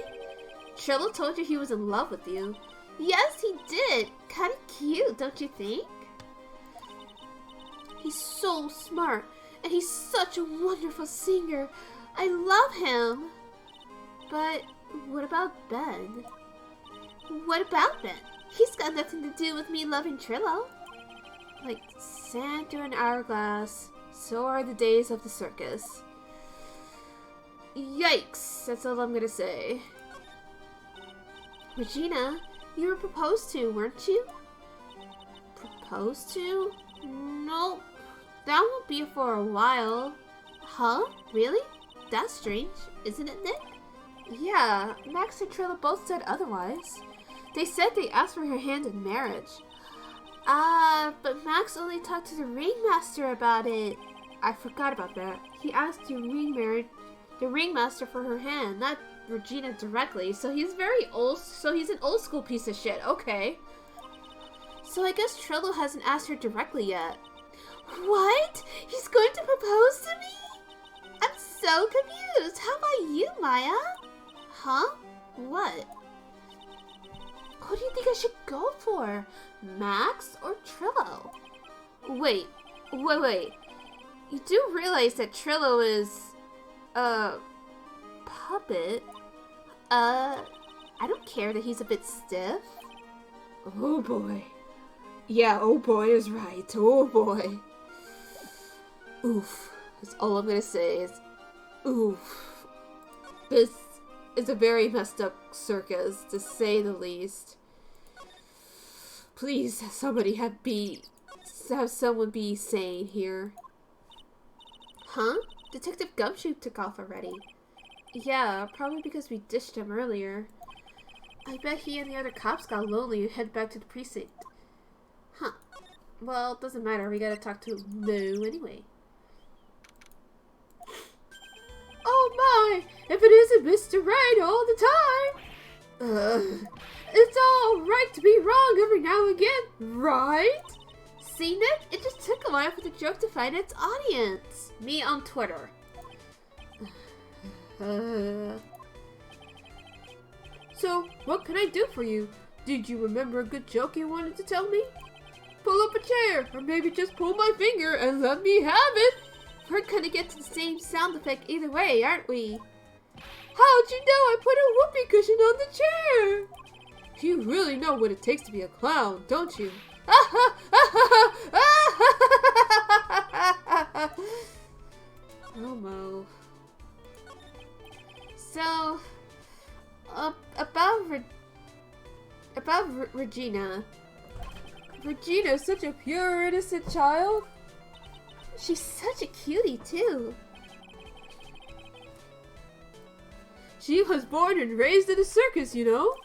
Trillo told you he was in love with you? Yes, he did. Kinda cute, don't you think? He's so smart, and he's such a wonderful singer. I love him. But what about Ben? What about Ben? He's got nothing to do with me loving Trillo. Like sand through an hourglass, so are the days of the circus. Yikes, that's all I'm gonna say. Regina, you were proposed to, weren't you? Proposed to? Nope. That won't be for a while. Huh? Really? That's strange, isn't it, Nick? Yeah, Max and Trillo both said otherwise. They said they asked for her hand in marriage. But Max only talked to the ringmaster about it. I forgot about that. He asked the ringmaster for her hand, not Regina directly, so he's very old, so he's an old school piece of shit. Okay. So I guess Trillo hasn't asked her directly yet. What? He's going to propose to me? I'm so confused. How about you, Maya? Huh? What? Who do you think I should go for? Max or Trillo? Wait. You do realize that Trillo is a puppet? I don't care that he's a bit stiff. Oh boy. Yeah, oh boy is right. Oh boy. Oof. That's all I'm gonna say is oof. This is a very messed up circus, to say the least. Please, somebody have someone be sane here. Huh? Detective Gumshoe took off already. Yeah, probably because we ditched him earlier. I bet he and the other cops got lonely and headed back to the precinct. Huh. Well, it doesn't matter. We gotta talk to Moo anyway. Oh my! If it isn't Mr. Right all the time! It's alright to be wrong every now and again, right? See, Nick? It just took a while for the joke to find its audience. Me on Twitter. So, what can I do for you? Did you remember a good joke you wanted to tell me? Pull up a chair, or maybe just pull my finger and let me have it. We're gonna get to the same sound effect either way, aren't we? How'd you know I put a whoopee cushion on the chair? You really know what it takes to be a clown, don't you? Momo. So, about Regina. Regina's such a pure, innocent child. She's such a cutie, too. She was born and raised in a circus, you know?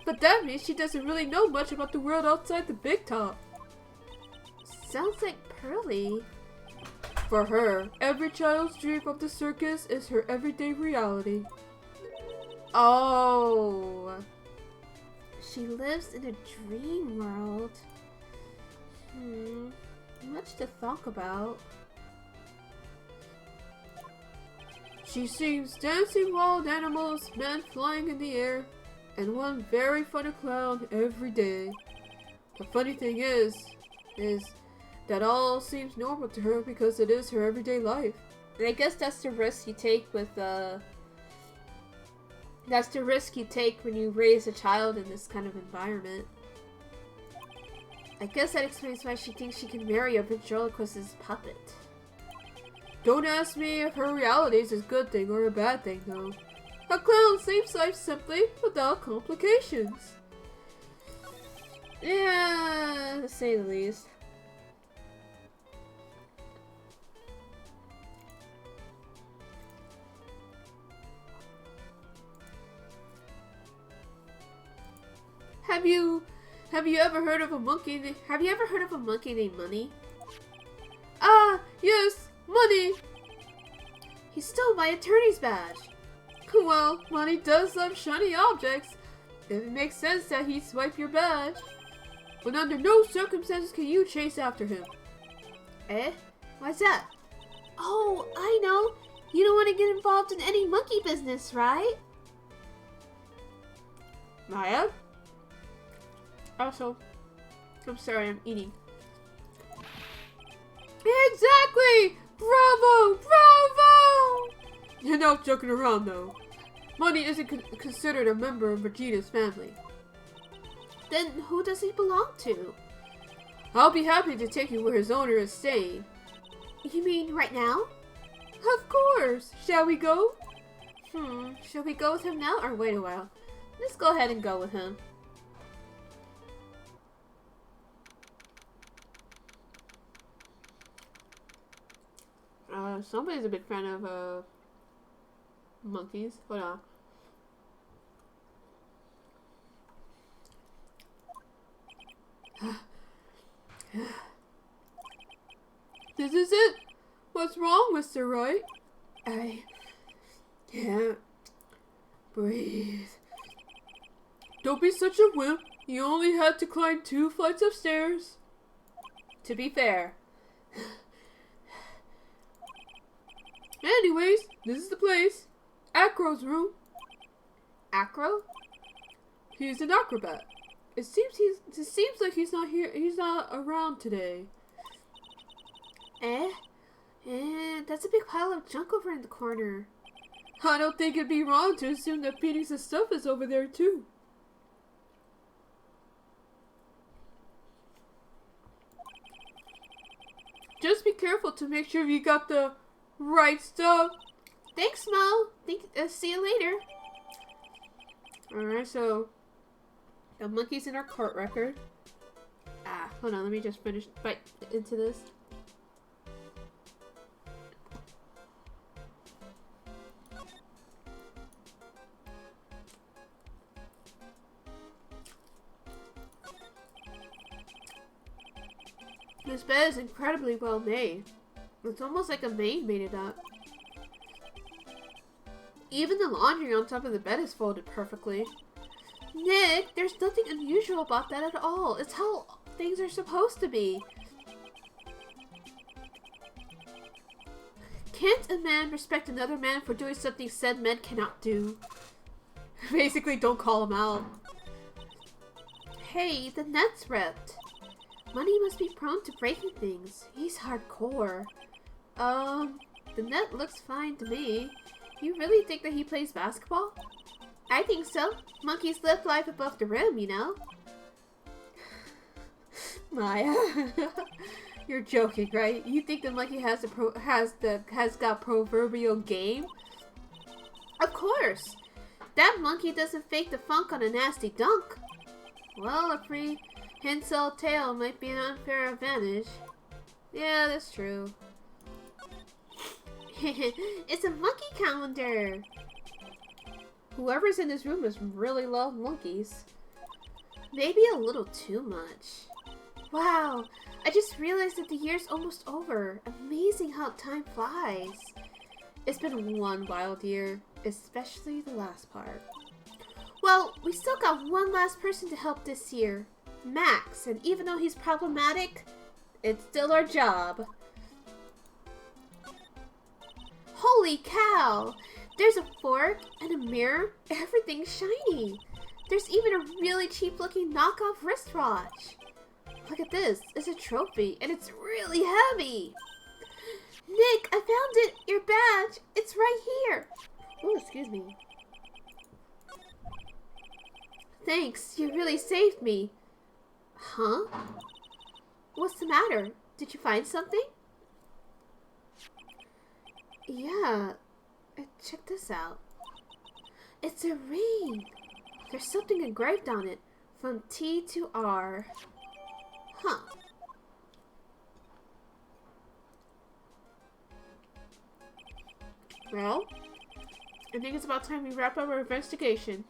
But that means she doesn't really know much about the world outside the big top. Sounds like Pearly. For her, every child's dream of the circus is her everyday reality. Oh. She lives in a dream world. Much to talk about. She sees dancing wild animals, men flying in the air, and one very funny clown every day. The funny thing is that all seems normal to her because it is her everyday life. And I guess that's the risk you take with that's the risk you take when you raise a child in this kind of environment. I guess that explains why she thinks she can marry a ventriloquist's puppet. Don't ask me if her reality is a good thing or a bad thing, though. A clown saves life simply, without complications. Yeah, to say the least. Have you ever heard of a monkey named Money? Ah, yes, Money! He stole my attorney's badge. Well, Money does love shiny objects. It makes sense that he'd swipe your badge. But under no circumstances can you chase after him. Eh? Why's that? Oh, I know. You don't want to get involved in any monkey business, right? Maya? Also, I'm sorry, I'm eating. Exactly! Bravo! Bravo! You're not joking around, though. Money isn't considered a member of Regina's family. Then who does he belong to? I'll be happy to take you where his owner is staying. You mean right now? Of course! Shall we go? Shall we go with him now or wait a while? Let's go ahead and go with him. Somebody's a big fan of monkeys. Hold on. This is it. What's wrong, Mr. Wright? I can't breathe. Don't be such a wimp. You only had to climb 2 flights of stairs. To be fair. Anyways, this is the place. Acro's room. Acro? He's an acrobat. It seems like he's not here. He's not around today. That's a big pile of junk over in the corner. I don't think it'd be wrong to assume that Phoenix's stuff is over there too. Just be careful to make sure you got the right stuff. Thanks, Mo. See you later. Alright, so the monkey's in our court record. Hold on, let me just bite into this. This bed is incredibly well made. It's almost like a maid made it up. Even the laundry on top of the bed is folded perfectly. Nick, there's nothing unusual about that at all. It's how things are supposed to be. Can't a man respect another man for doing something said men cannot do? Basically, don't call him out. Hey, the net's ripped. Money must be prone to breaking things. He's hardcore. The net looks fine to me. You really think that he plays basketball? I think so. Monkeys live life above the rim, you know? Maya, you're joking, right? You think the monkey has got proverbial game? Of course. That monkey doesn't fake the funk on a nasty dunk. Well, a prehensile tail might be an unfair advantage. Yeah, that's true. It's a monkey calendar. Whoever's in this room must really love monkeys. Maybe a little too much. Wow, I just realized that the year's almost over. Amazing how time flies. It's been one wild year, especially the last part. Well, we still got one last person to help this year. Max, and even though he's problematic, it's still our job. Holy cow! There's a fork and a mirror. Everything's shiny. There's even a really cheap looking knockoff wristwatch. Look at this. It's a trophy and it's really heavy. Nick, I found it. Your badge. It's right here. Oh, excuse me. Thanks. You really saved me. Huh? What's the matter? Did you find something? Yeah. Check this out. It's a ring. There's something engraved on it. From T to R. Huh. Well, I think it's about time we wrap up our investigation.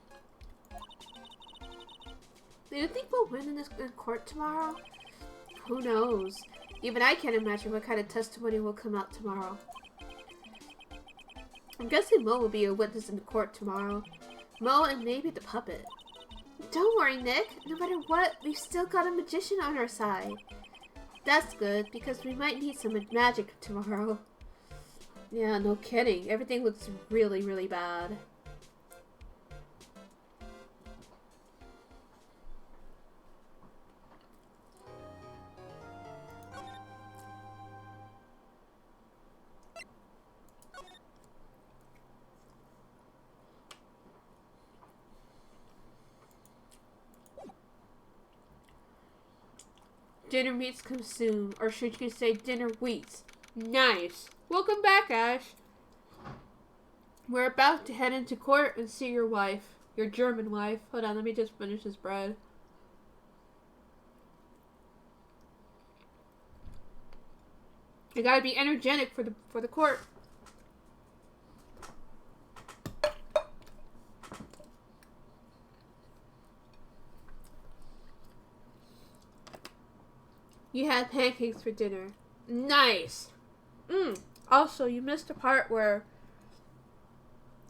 Do you think we'll win in court tomorrow? Who knows? Even I can't imagine what kind of testimony will come out tomorrow. I'm guessing Mo will be a witness in the court tomorrow. Mo and maybe the puppet. Don't worry, Nick. No matter what, we've still got a magician on our side. That's good, because we might need some magic tomorrow. Yeah, no kidding. Everything looks really, really bad. Dinner meats consumed, or should you say dinner wheats? Nice. Welcome back, Ash. We're about to head into court and see your wife. Your German wife. Hold on, let me just finish this bread. You gotta be energetic for the court. You had pancakes for dinner. Nice. Also, you missed the part where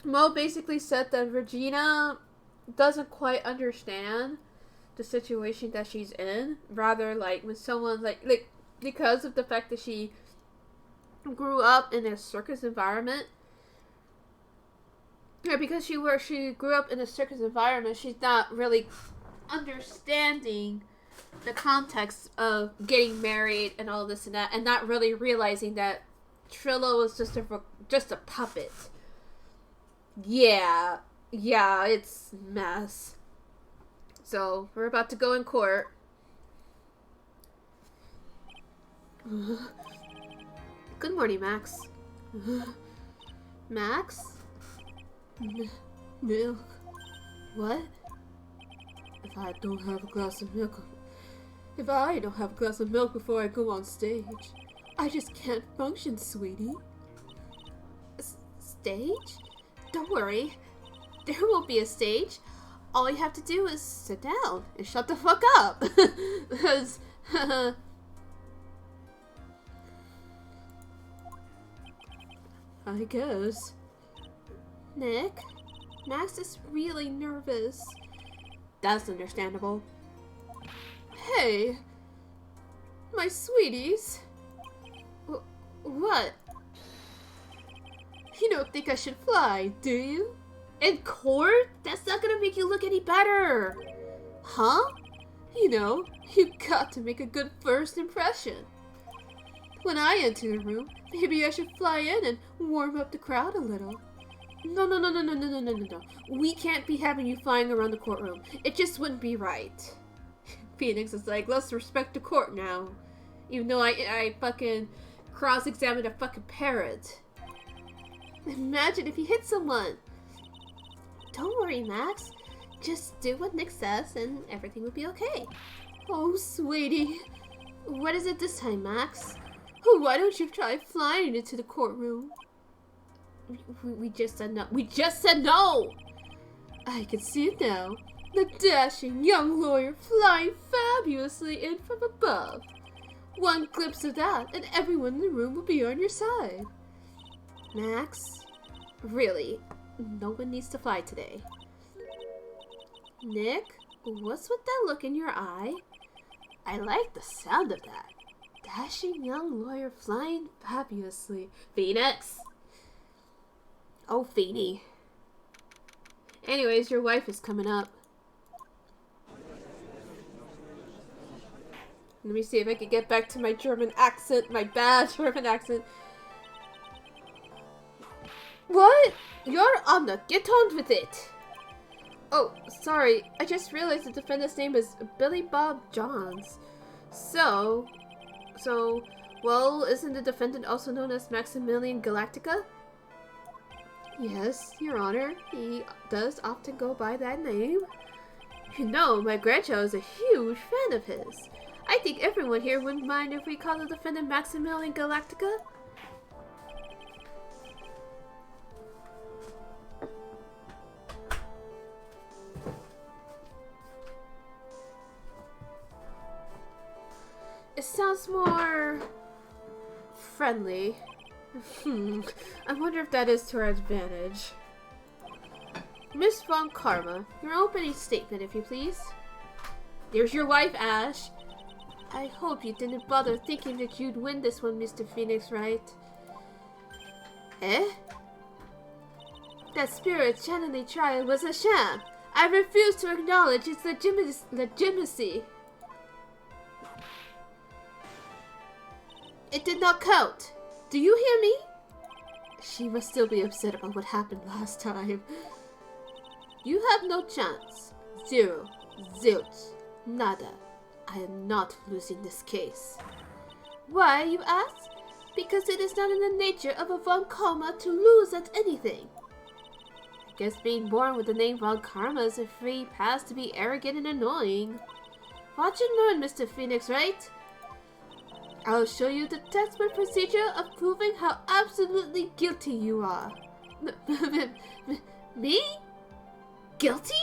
Mo basically said that Regina doesn't quite understand the situation that she's in. Rather, like, when someone, like because of the fact that she grew up in a circus environment. Yeah, because she grew up in a circus environment, she's not really understanding the context of getting married and all this and that, and not really realizing that Trillo was just a puppet. Yeah, it's a mess. So we're about to go in court. Good morning, Max. Max? Milk. What? If I don't have a glass of milk before I go on stage, I just can't function, sweetie. Stage? Don't worry. There won't be a stage. All you have to do is sit down and shut the fuck up. Because, I guess. Nick, Max is really nervous. That's understandable. Hey, my sweeties. What? You don't think I should fly, do you? In court? That's not gonna make you look any better. Huh? You know, you got to make a good first impression. When I enter the room, maybe I should fly in and warm up the crowd a little. No. We can't be having you flying around the courtroom. It just wouldn't be right. Phoenix is like, let's respect the court now. Even though I fucking cross-examined a fucking parrot. Imagine if you hit someone. Don't worry, Max. Just do what Nick says and everything will be okay. Oh, sweetie. What is it this time, Max? Why don't you try flying into the courtroom? We just said no. We just said no! I can see it now. The dashing young lawyer flying fabulously in from above. One glimpse of that and everyone in the room will be on your side. Max, really, no one needs to fly today. Nick, what's with that look in your eye? I like the sound of that. Dashing young lawyer flying fabulously. Phoenix! Oh, Feeny. Anyways, your wife is coming up. Let me see if I can get back to my German accent, my bad German accent. What? You're Anna, get on with it! Oh, sorry, I just realized the defendant's name is Billy Bob Johns. Well, isn't the defendant also known as Maximilian Galactica? Yes, Your Honor, he does often go by that name. You know, my grandchild is a huge fan of his. I think everyone here wouldn't mind if we call the defendant Maximilian Galactica. It sounds more friendly. I wonder if that is to our advantage. Miss Von Karma, your opening statement, if you please. There's your wife, Ash. I hope you didn't bother thinking that you'd win this one, Mr. Phoenix, right? Eh? That spirit channeling trial was a sham. I refuse to acknowledge its legitimacy. It did not count. Do you hear me? She must still be upset about what happened last time. You have no chance. Zero. Zilch. Nada. I am not losing this case. Why, you ask? Because it is not in the nature of a Von Karma to lose at anything. I guess being born with the name Von Karma is a free pass to be arrogant and annoying. Watch and learn, Mr. Phoenix, right? I'll show you the textbook procedure of proving how absolutely guilty you are. Me? Guilty?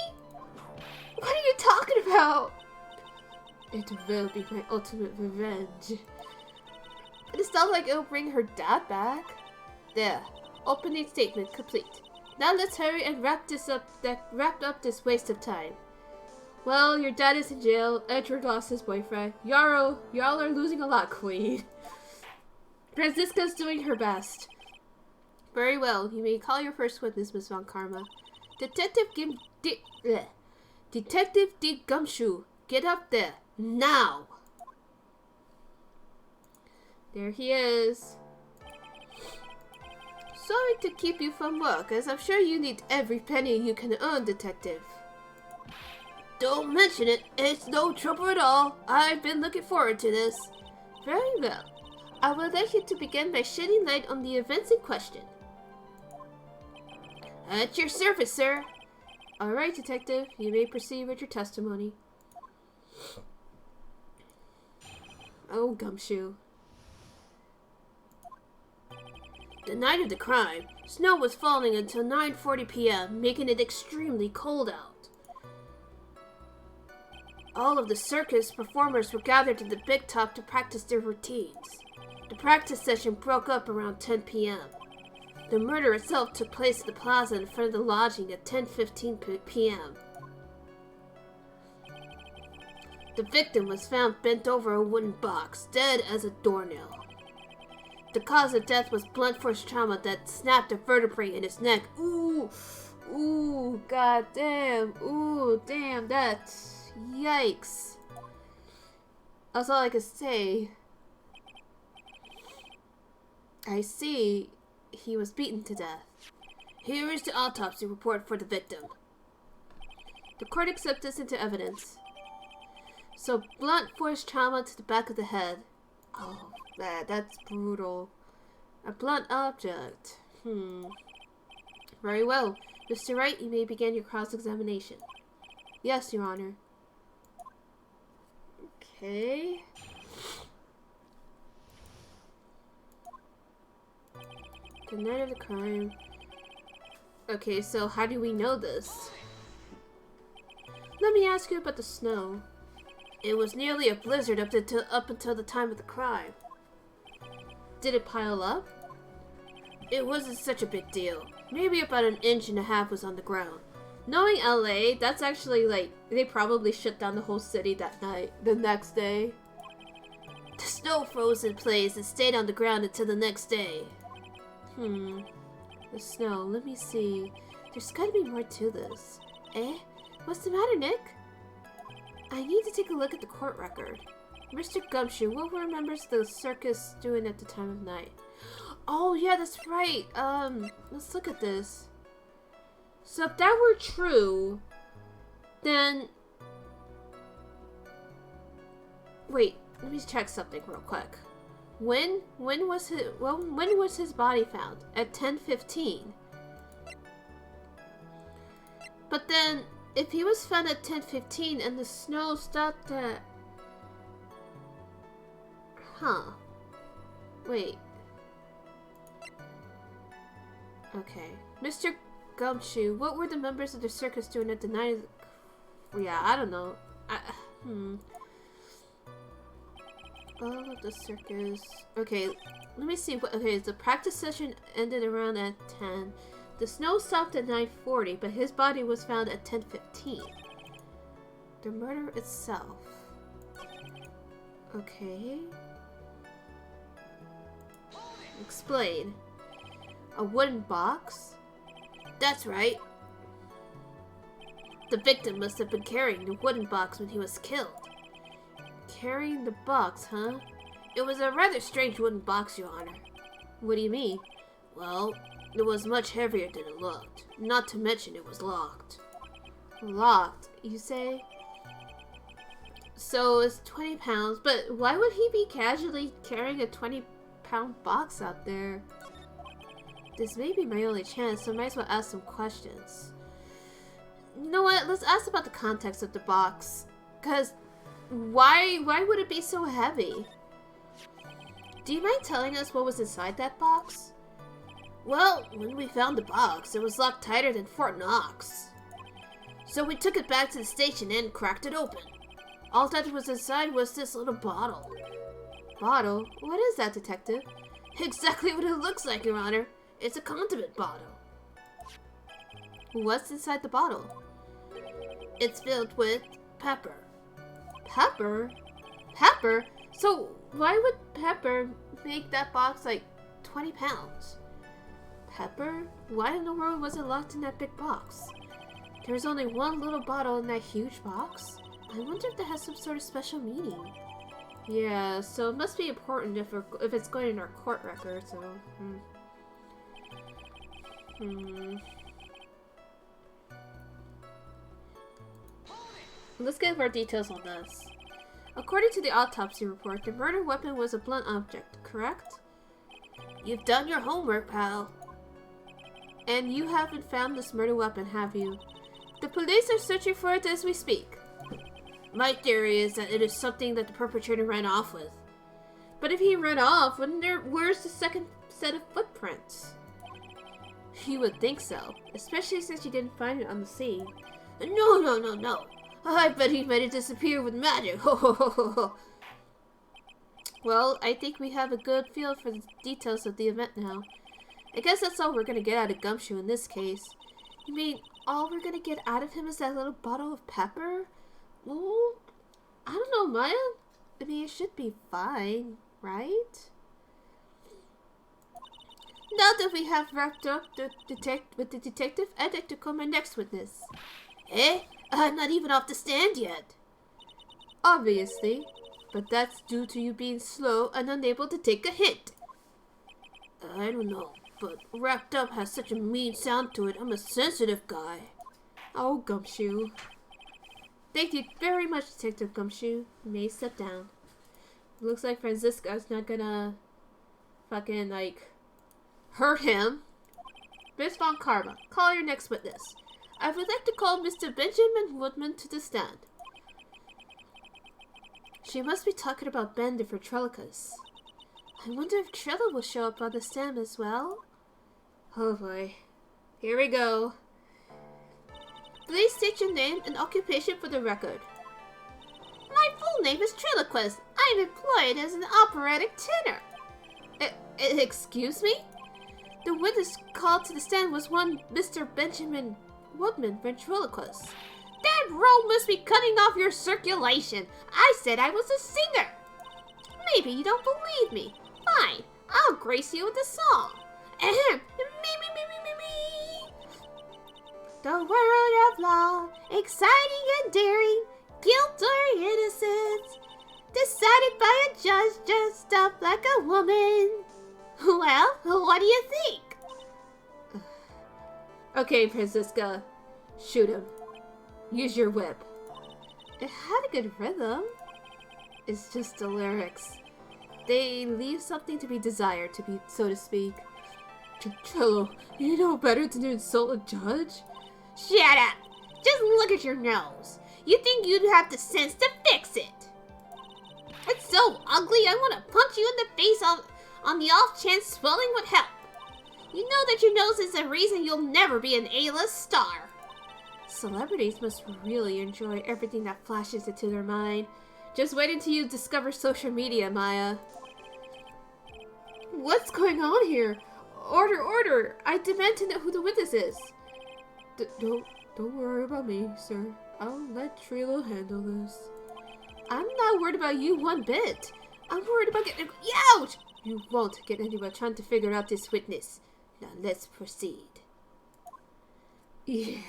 What are you talking about? It will be my ultimate revenge. It's not like it'll bring her dad back. There. Opening statement complete. Now let's hurry and wrap up this waste of time. Well, your dad is in jail, Edward lost his boyfriend. Y'all are losing a lot, Queen. Franziska's doing her best. Very well, you may call your first witness, Miss Von Karma. Detective D. Gumshoe, get up there, now! There he is. Sorry to keep you from work, as I'm sure you need every penny you can earn, Detective. Don't mention it. It's no trouble at all. I've been looking forward to this. Very well. I would like you to begin by shedding light on the events in question. At your service, sir. All right, Detective. You may proceed with your testimony. Oh, Gumshoe. The night of the crime, snow was falling until 9:40 p.m., making it extremely cold out. All of the circus performers were gathered at the big top to practice their routines. The practice session broke up around 10 p.m. The murder itself took place at the plaza in front of the lodging at 10:15 p.m. The victim was found bent over a wooden box, dead as a doornail. The cause of death was blunt force trauma that snapped a vertebrae in his neck. Ooh, ooh, god damn, ooh, damn, that's yikes. That's all I can say. I see. He was beaten to death. Here is the autopsy report for the victim. The court accepts this into evidence. So, blunt force trauma to the back of the head. Oh, that's brutal. A blunt object. Very well. Mr. Wright, you may begin your cross-examination. Yes, Your Honor. Okay. The night of the crime. Okay, so how do we know this? Let me ask you about the snow. It was nearly a blizzard up until the time of the crime. Did it pile up? It wasn't such a big deal. Maybe about 1.5 inches was on the ground. Knowing LA, that's actually like, they probably shut down the whole city that night, the next day. The snow froze in place and stayed on the ground until the next day. The snow, let me see. There's gotta be more to this. Eh? What's the matter, Nick? I need to take a look at the court record. Mr. Gumshoe, what were members of the circus doing at the time of night? Oh, yeah, that's right. Let's look at this. So if that were true, then... Wait, let me check something real quick. When was his body found? At 10:15. But then, if he was found at 10:15 and the snow stopped at... Huh. Wait. Okay. Mr. Gumshoe, what were the members of the circus doing at the night of the... Yeah, I don't know. Oh, the circus. Okay, let me see. Okay, the practice session ended around at 10. The snow stopped at 9:40, but his body was found at 10:15. The murder itself. Okay. Explain. A wooden box? That's right. The victim must have been carrying the wooden box when he was killed. Carrying the box, huh? It was a rather strange wooden box, Your Honor. What do you mean? Well, it was much heavier than it looked. Not to mention it was locked. Locked, you say? So it's 20 pounds, but why would he be casually carrying a 20-pound box out there? This may be my only chance, so I might as well ask some questions. You know what? Let's ask about the context of the box. Because why would it be so heavy? Do you mind telling us what was inside that box? Well, when we found the box, it was locked tighter than Fort Knox. So we took it back to the station and cracked it open. All that was inside was this little bottle. Bottle? What is that, Detective? Exactly what it looks like, Your Honor. It's a condiment bottle. What's inside the bottle? It's filled with pepper. Pepper? Pepper? So why would pepper make that box like 20 pounds? Pepper? Why in the world was it locked in that big box? There's only one little bottle in that huge box? I wonder if that has some sort of special meaning. Yeah, so it must be important if it's going in our court record, so... Let's get more details on this. According to the autopsy report, the murder weapon was a blunt object, correct? You've done your homework, pal. And you haven't found this murder weapon, have you? The police are searching for it as we speak. My theory is that it is something that the perpetrator ran off with. But if he ran off, where's the second set of footprints? You would think so, especially since you didn't find it on the scene. No. I bet he made it disappear with magic. Well, I think we have a good feel for the details of the event now. I guess that's all we're gonna get out of Gumshoe in this case. You mean all we're gonna get out of him is that little bottle of pepper? Well, I don't know, Maya. I mean, it should be fine, right? Now that we have wrapped up with the detective, I'd like to call my next witness. Eh? I'm not even off the stand yet. Obviously, but that's due to you being slow and unable to take a hint. I don't know, but wrapped up has such a mean sound to it. I'm a sensitive guy. Oh, Gumshoe. Thank you very much, Detective Gumshoe. You may step down. Looks like Franziska's not gonna fucking, like, hurt him. Miss Von Karma, call your next witness. I would like to call Mr. Benjamin Woodman to the stand. She must be talking about Ben the Ventriloquist. I wonder if Trilla will show up on the stand as well. Oh boy. Here we go. Please state your name and occupation for the record. My full name is Triloquist. I am employed as an operatic tenor. Excuse me? The witness called to the stand was one Mr. Benjamin Woodman, Ventriloquist. That role must be cutting off your circulation. I said I was a singer. Maybe you don't believe me. Fine, I'll grace you with a song. Ahem. Me. The world of law, exciting and daring, guilt or innocence, decided by a judge dressed up like a woman. Well, what do you think? Okay, Franziska, shoot him. Use your whip. It had a good rhythm. It's just the lyrics. They leave something to be desired, so to speak. Cello, you know better than to insult a judge? Shut up! Just look at your nose. You think you'd have the sense to fix it? It's so ugly, I want to punch you in the face on the off chance swelling would help. You know that your nose is the reason you'll never be an A-list star. Celebrities must really enjoy everything that flashes into their mind. Just wait until you discover social media, Maya. What's going on here? Order! I demand to know who the witness is. Don't worry about me, sir. I'll let Trilo handle this. I'm not worried about you one bit. I'm worried about getting... Ouch! You won't get anywhere trying to figure out this witness. Now let's proceed. Yeah,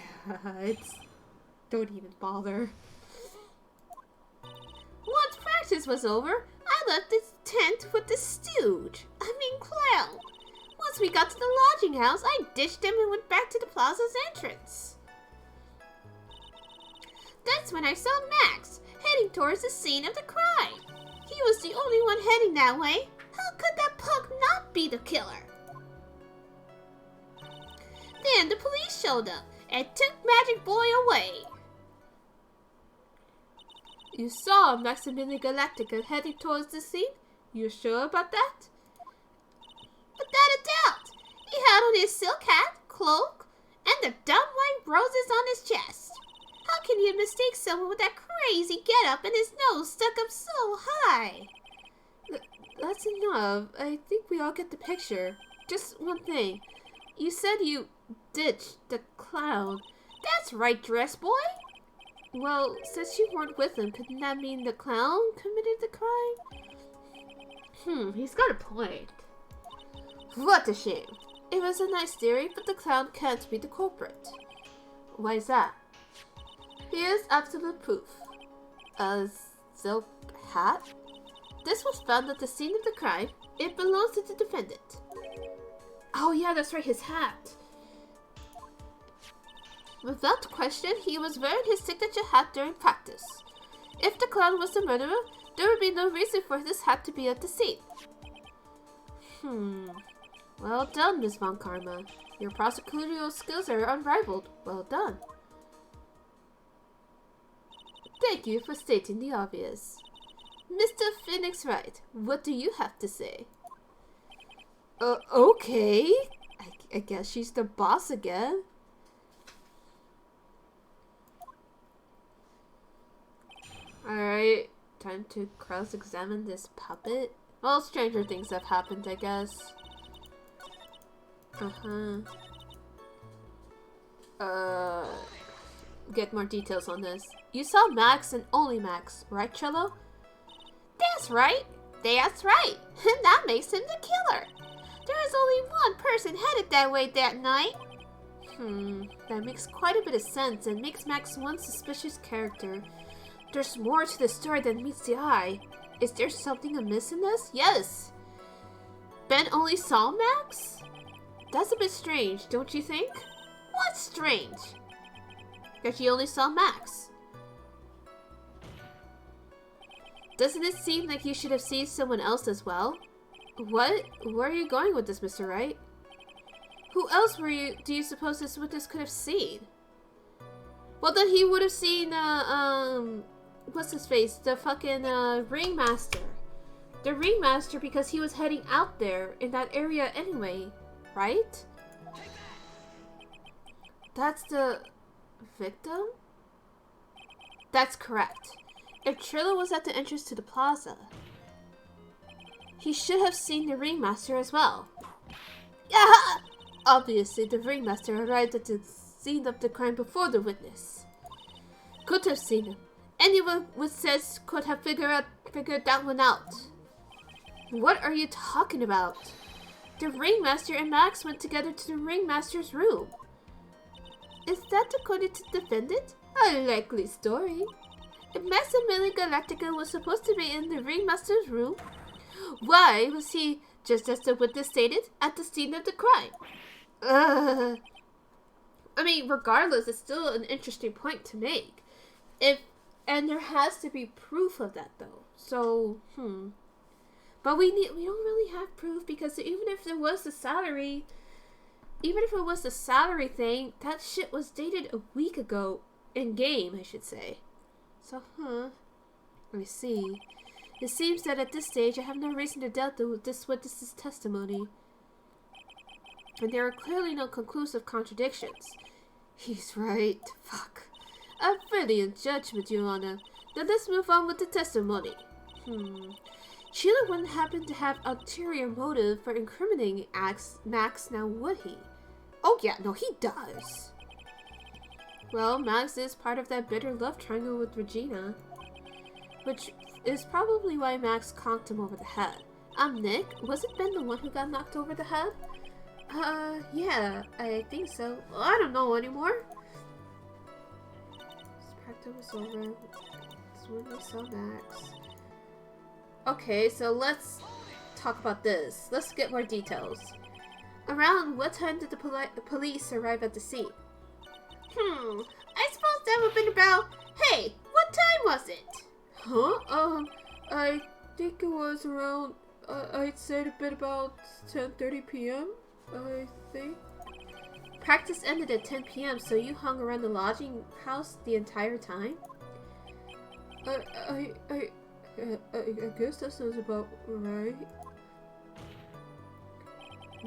don't even bother. Once practice was over, I left the tent with the stooge. Clown. Once we got to the lodging house, I ditched him and went back to the plaza's entrance. That's when I saw Max, heading towards the scene of the crime. He was the only one heading that way. How could that punk not be the killer? Then the police showed up and took Magic Boy away. You saw Maximilian Galactica heading towards the scene? You sure about that? Without a doubt. He had on his silk hat, cloak, and the dumb white roses on his chest. How can you mistake someone with that crazy getup and his nose stuck up so high? That's enough. I think we all get the picture. Just one thing. You said you ditched the clown. That's right, dress boy. Well, since you weren't with him, couldn't that mean the clown committed the crime? He's got a point. What a shame. It was a nice theory, but the clown can't be the culprit. Why is that? Here's absolute proof. A silk hat? This was found at the scene of the crime. It belongs to the defendant. Oh yeah, that's right, his hat. Without question, he was wearing his signature hat during practice. If the clown was the murderer, there would be no reason for this hat to be at the scene. Well done, Miss Von Karma. Your prosecutorial skills are unrivaled. Well done. Thank you for stating the obvious. Mr. Phoenix Wright, what do you have to say? Okay. I guess she's the boss again. Alright, time to cross-examine this puppet. Well, stranger things have happened, I guess. Uh-huh. Get more details on this. You saw Max and only Max, right, Trello? That's right. That's right. That makes him the killer. There was only one person headed that way that night. That makes quite a bit of sense and makes Max one suspicious character. There's more to the story than meets the eye. Is there something amiss in this? Yes. Ben only saw Max? That's a bit strange, don't you think? What's strange? That he only saw Max. Doesn't it seem like you should have seen someone else as well? What? Where are you going with this, Mr. Wright? Who else do you suppose this witness could have seen? Well, then he would have seen, what's his face? The fucking, ringmaster. The ringmaster, because he was heading out there in that area anyway, right? That's the victim? That's correct. If Trillo was at the entrance to the plaza, he should have seen the ringmaster as well. Yeah! Obviously, the ringmaster arrived at the scene of the crime before the witness. Could have seen him. Anyone with sense could have figured that one out. What are you talking about? The ringmaster and Max went together to the ringmaster's room. Is that according to the defendant? A likely story. If Maximilian Galactica was supposed to be in the ringmaster's room, why was he, just as the witness stated, at the scene of the crime? I mean, regardless, it's still an interesting point to make. And there has to be proof of that, though. So, But we don't really have proof, because even if it was the salary thing, that shit was dated a week ago. In game, I should say. So, let me see. It seems that at this stage, I have no reason to doubt this witness's testimony. And there are clearly no conclusive contradictions. He's right. Fuck. A brilliant judgment, Your Honor. Now let's move on with the testimony. Sheila wouldn't happen to have ulterior motive for incriminating Max, now would he? Oh yeah, no, he does. Well, Max is part of that bitter love triangle with Regina, which is probably why Max conked him over the head. Nick, was it Ben the one who got knocked over the head? Yeah, I think so. Well, I don't know anymore. Practice was over. That's when we saw Max. Okay, so let's talk about this. Let's get more details. Around what time did the police arrive at the scene? I suppose that would have been about... Hey, what time was it? Huh? I think it was around... I'd say a bit about 10:30 p.m., I think. Practice ended at 10 p.m., so you hung around the lodging house the entire time? I guess that sounds about right.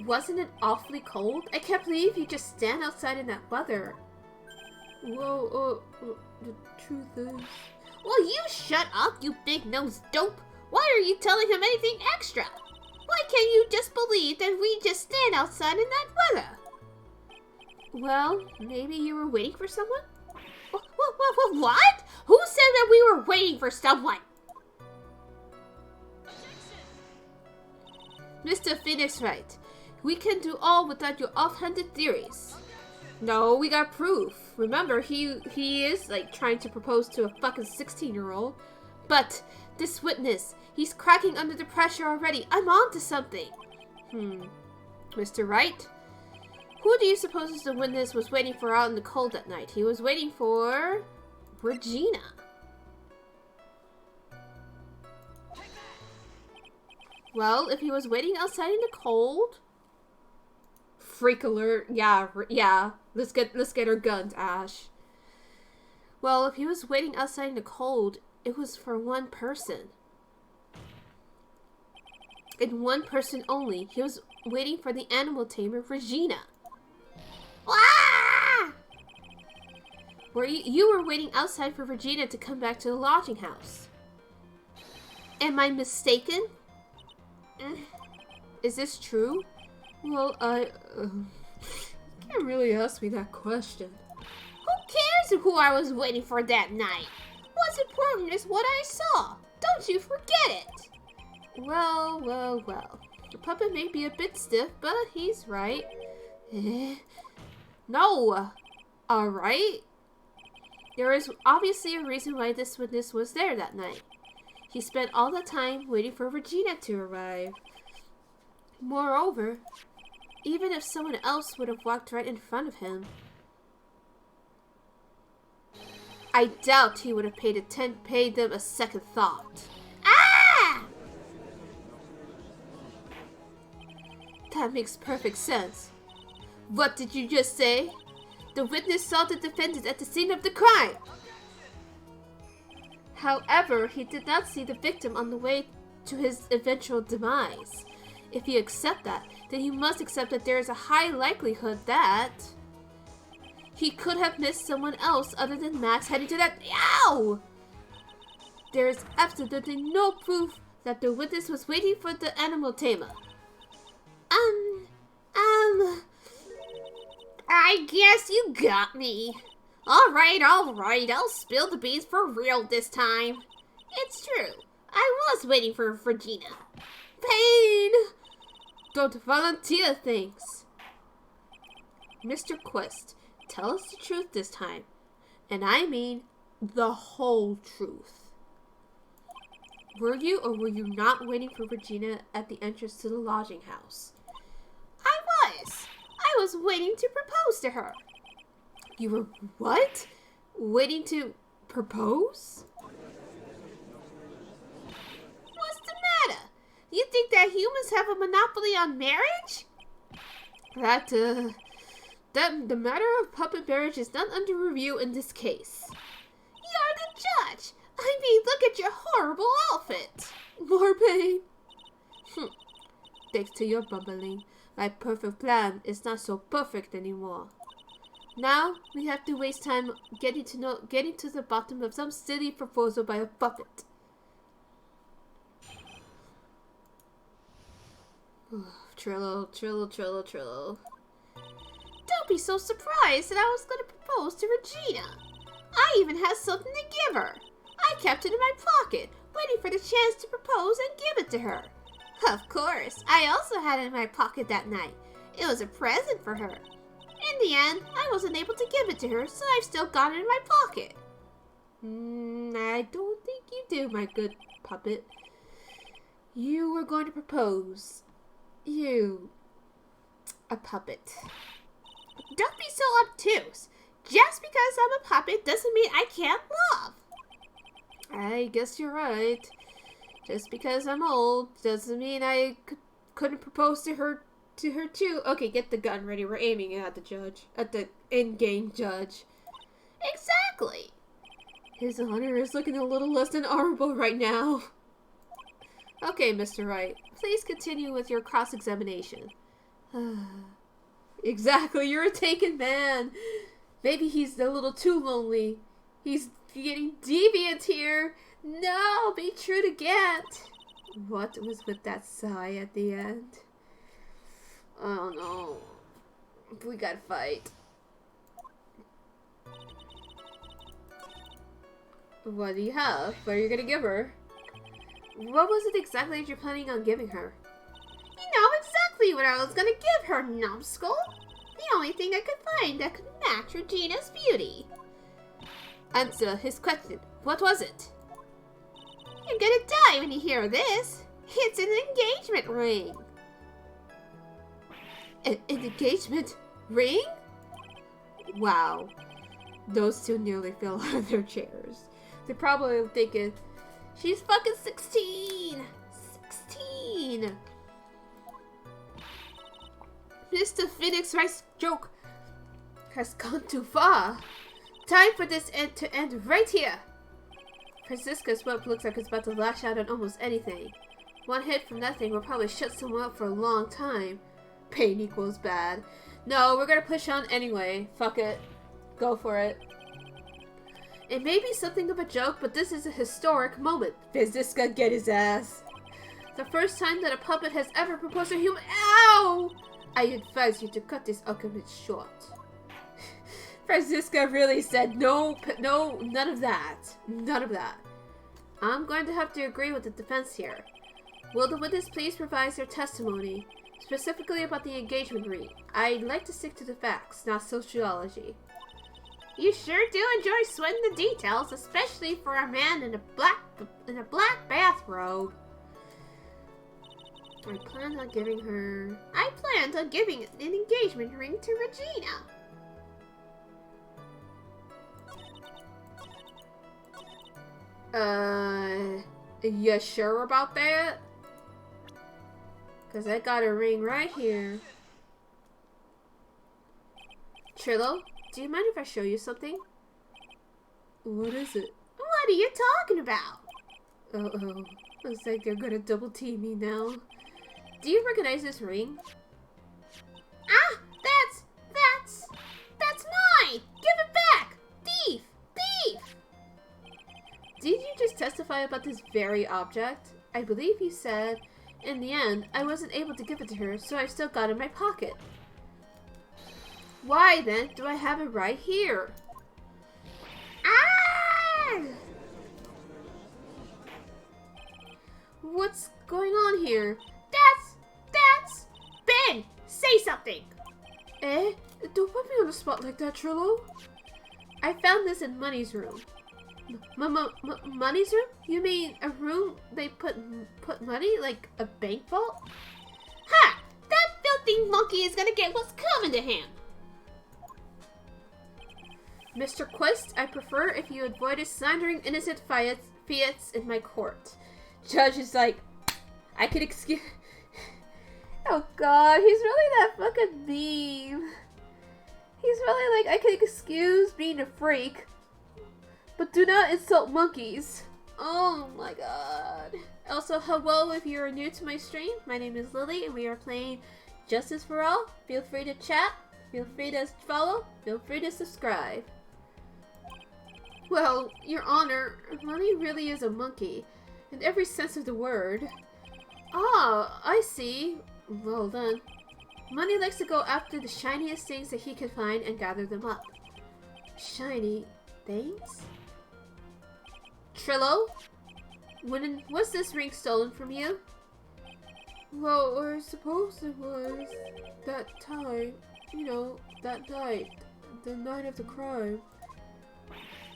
Wasn't it awfully cold? I can't believe you just stand outside in that weather. Well, the truth is... Well, you shut up, you big-nosed dope! Why are you telling him anything extra? Why can't you just believe that we just stand outside in that weather? Well, maybe you were waiting for someone? What? Who said that we were waiting for someone? Mr. Phoenix Wright, we can do all without your offhanded theories. No, we got proof. Remember, he is, like, trying to propose to a fucking 16-year-old. But this witness, he's cracking under the pressure already. I'm on to something. Mr. Wright? Who do you suppose the witness was waiting for out in the cold that night? He was waiting for... Regina. Well, if he was waiting outside in the cold... Freak alert. Yeah. Let's get our guns, Ash. Well, if he was waiting outside in the cold, it was for one person. And one person only. He was waiting for the animal tamer, Regina. Ah! You were waiting outside for Regina to come back to the lodging house. Am I mistaken? Is this true? Well, you can't really ask me that question. Who cares who I was waiting for that night? What's important is what I saw. Don't you forget it. Well. The puppet may be a bit stiff, but he's right. No. Alright. There is obviously a reason why this witness was there that night. He spent all the time waiting for Regina to arrive. Moreover, even if someone else would have walked right in front of him, I doubt he would have paid them a second thought. Ah! That makes perfect sense. What did you just say? The witness saw the defendant at the scene of the crime. However, he did not see the victim on the way to his eventual demise. If you accept that, then you must accept that there is a high likelihood that he could have missed someone else other than Max heading to that. Ow! There is absolutely no proof that the witness was waiting for the animal tamer. I guess you got me. Alright, I'll spill the beans for real this time. It's true. I was waiting for Regina. Pain! Don't volunteer things. Mr. Quest, tell us the truth this time. And I mean the whole truth. Were you or were you not waiting for Regina at the entrance to the lodging house? I was. I was waiting to propose to her. You were what? Waiting to propose? What's the matter? You think that humans have a monopoly on marriage? The matter of puppet marriage is not under review in this case. You're the judge. I mean, look at your horrible outfit. More pain. Thanks to your bumbling, my perfect plan is not so perfect anymore. Now, we have to waste time getting to the bottom of some silly proposal by a puppet. Trillo. Don't be so surprised that I was going to propose to Regina. I even had something to give her. I kept it in my pocket, waiting for the chance to propose and give it to her. Of course, I also had it in my pocket that night. It was a present for her. In the end, I wasn't able to give it to her, so I've still got it in my pocket. I don't think you do, my good puppet. You were going to propose. You... a puppet. Don't be so obtuse. Just because I'm a puppet doesn't mean I can't love. I guess you're right. Just because I'm old doesn't mean I couldn't propose to her too. Okay, get the gun ready. We're aiming at the judge. At the in-game judge. Exactly. His honor is looking a little less than honorable right now. Okay, Mr. Wright. Please continue with your cross-examination. Exactly, you're a taken man. Maybe he's a little too lonely. He's getting deviant here. No, be true to Gant. What was with that sigh at the end? Oh no. We gotta fight. What do you have? What are you gonna give her? What was it exactly that you're planning on giving her? You know exactly what I was gonna give her, numbskull. The only thing I could find that could match Regina's beauty. Answer his question. What was it? You're gonna die when you hear this. It's an engagement ring. An engagement ring? Wow. Those two nearly fell out of their chairs. They're probably thinking, she's fucking 16! 16! Mr. Phoenix Wright's joke has gone too far. Time for this end to end right here. Francisca's web looks like it's about to lash out on almost anything. One hit from that thing will probably shut someone up for a long time. Pain equals bad. No, we're gonna push on anyway. Fuck it. Go for it. It may be something of a joke, but this is a historic moment. Francisca, get his ass. The first time that a puppet has ever proposed to a human. Ow! I advise you to cut this argument short. Franziska really said no, none of that. None of that. I'm going to have to agree with the defense here. Will the witness please provide their testimony, specifically about the engagement ring? I'd like to stick to the facts, not sociology. You sure do enjoy sweating the details, especially for a man in a black bathrobe. I planned on giving an engagement ring to Regina. You sure about that? Cause I got a ring right here. Trillo, do you mind if I show you something? What is it? What are you talking about? Uh-oh. Looks like they're gonna double team me now. Do you recognize this ring? Ah! That's mine! Give it back! Thief! Thief! Did you just testify about this very object? I believe you said, in the end, I wasn't able to give it to her, so I've still got it in my pocket. Why then do I have it right here? Ah! What's going on here? That's... Ben! Say something! Eh? Don't put me on the spot like that, Trillo. I found this in Money's room. Money's room? You mean a room they put money? Like a bank vault? Ha! That filthy monkey is gonna get what's coming to him! Mr. Quest, I prefer if you avoided slandering innocent fiats in my court. Judge is like, I could excuse... Oh god, he's really that fucking mean. He's really like, I could excuse being a freak, but do not insult monkeys. Oh my god. Also, hello if you're new to my stream. My name is Lily and we are playing Justice for All. Feel free to chat, feel free to follow, feel free to subscribe. Well, Your Honor, Money really is a monkey, in every sense of the word. Ah, I see. Well done. Money likes to go after the shiniest things that he can find and gather them up. Shiny things? Trillo? When was this ring stolen from you? Well, I suppose it was that time. You know, that night. The night of the crime.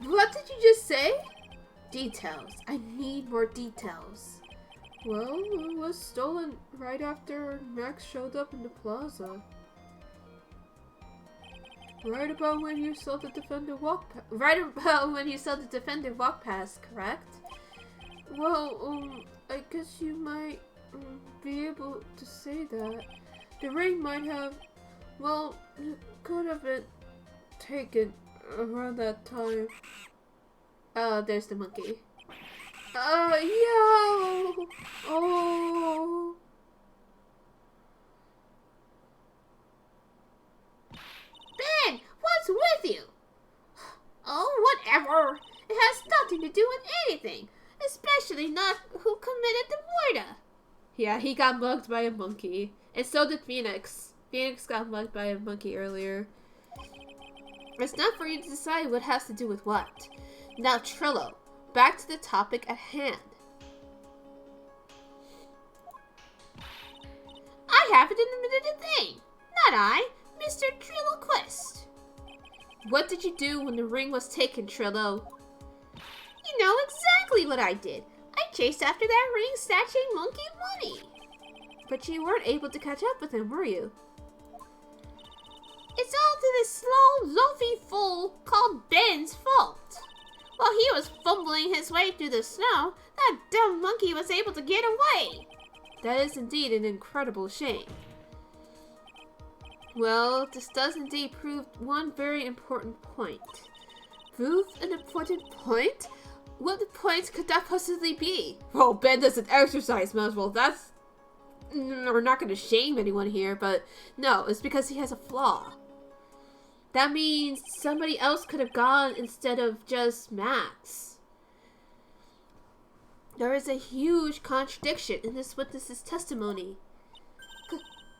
What did you just say? Details. I need more details. Well, it was stolen right after Max showed up in the plaza. Right about when you saw the defender walk past, correct? Well, I guess you might be able to say that. The ring might have, well, it could have been taken around that time. There's the monkey. Yo! Oh! Ben! What's with you? Oh, whatever! It has nothing to do with anything! Especially not who committed the murder! Yeah, he got mugged by a monkey. And so did Phoenix. Phoenix got mugged by a monkey earlier. It's not for you to decide what has to do with what. Now, Trillo. Back to the topic at hand. I haven't admitted a thing. Not I, Mr. Trillo Quest. What did you do when the ring was taken, Trillo? You know exactly what I did. I chased after that ring snatching monkey money. But you weren't able to catch up with him, were you? It's all to this slow, loafy fool called Ben's fault. While he was fumbling his way through the snow, that dumb monkey was able to get away. That is indeed an incredible shame. Well, this does indeed prove one very important point. Prove an important point? What point could that possibly be? Well, Ben doesn't exercise much. Well, that's... We're not going to shame anyone here, but no, it's because he has a flaw. That means somebody else could have gone instead of just Max. There is a huge contradiction in this witness's testimony.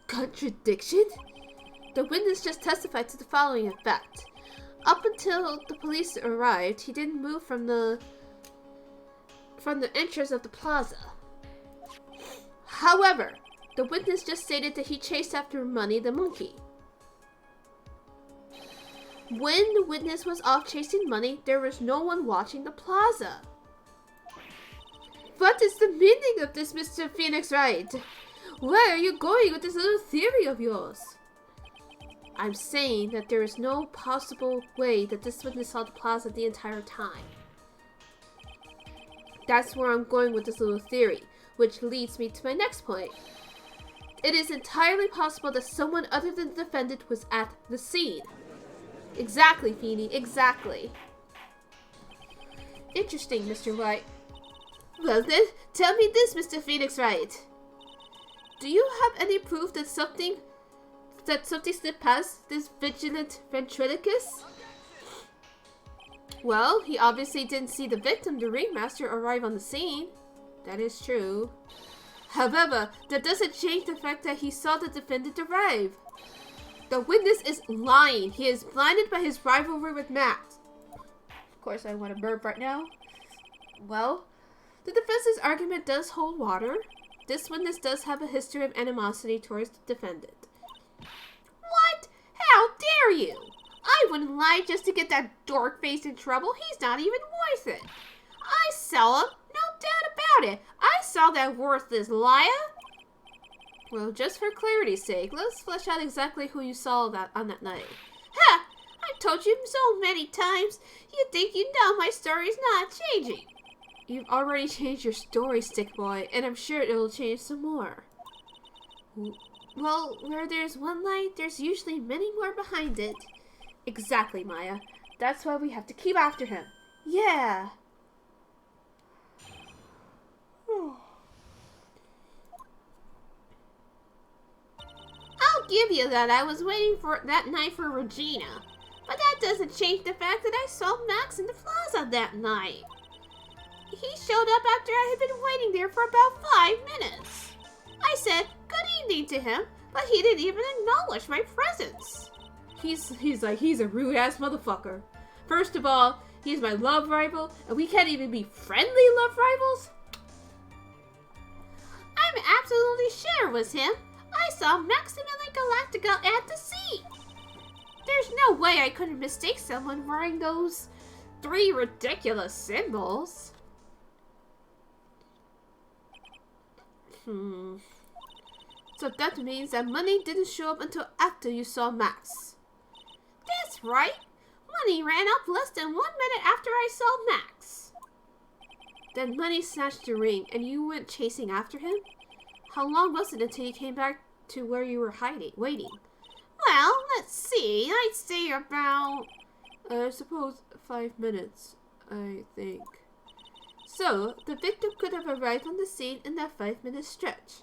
Contradiction? The witness just testified to the following effect. Up until the police arrived, he didn't move from the entrance of the plaza. However, the witness just stated that he chased after Money the monkey. When the witness was off chasing Money, there was no one watching the plaza. What is the meaning of this, Mr. Phoenix Wright? Where are you going with this little theory of yours? I'm saying that there is no possible way that this witness saw the plaza the entire time. That's where I'm going with this little theory, which leads me to my next point. It is entirely possible that someone other than the defendant was at the scene. Exactly, Feeny, exactly. Interesting, Mr. White. Well then, tell me this, Mr. Phoenix Wright. Do you have any proof that something slipped past this vigilant ventriloquist? Well, he obviously didn't see the victim, the ringmaster, arrive on the scene. That is true. However, that doesn't change the fact that he saw the defendant arrive. The witness is lying. He is blinded by his rivalry with Max. Of course, I want to burp right now. Well, the defense's argument does hold water. This witness does have a history of animosity towards the defendant. What? How dare you? I wouldn't lie just to get that dork face in trouble. He's not even worth it. I saw him. No doubt about it. I saw that worthless liar. Well, just for clarity's sake, let's flesh out exactly who you saw on that night. Ha! I've told you so many times. You think you know my story's not changing. You've already changed your story, Stick Boy, and I'm sure it'll change some more. Well, where there's one light, there's usually many more behind it. Exactly, Maya. That's why we have to keep after him. Yeah. I'll give you that. I was waiting for that night for Regina. But that doesn't change the fact that I saw Max in the plaza that night. He showed up after I had been waiting there for about 5 minutes. I said good evening to him, but he didn't even acknowledge my presence. He's a rude ass motherfucker. First of all, he's my love rival, and we can't even be friendly love rivals? I'm absolutely sure it was him. I saw Maximilian Galactica at the scene. There's no way I couldn't mistake someone wearing those 3 ridiculous symbols. So that means that Money didn't show up until after you saw Max. That's right. Money ran up less than 1 minute after I saw Max. Then Money snatched the ring and you went chasing after him? How long was it until you came back to where you were waiting? Well, let's see. I'd say about, I suppose 5 minutes, I think. So, the victim could have arrived on the scene in that 5-minute stretch.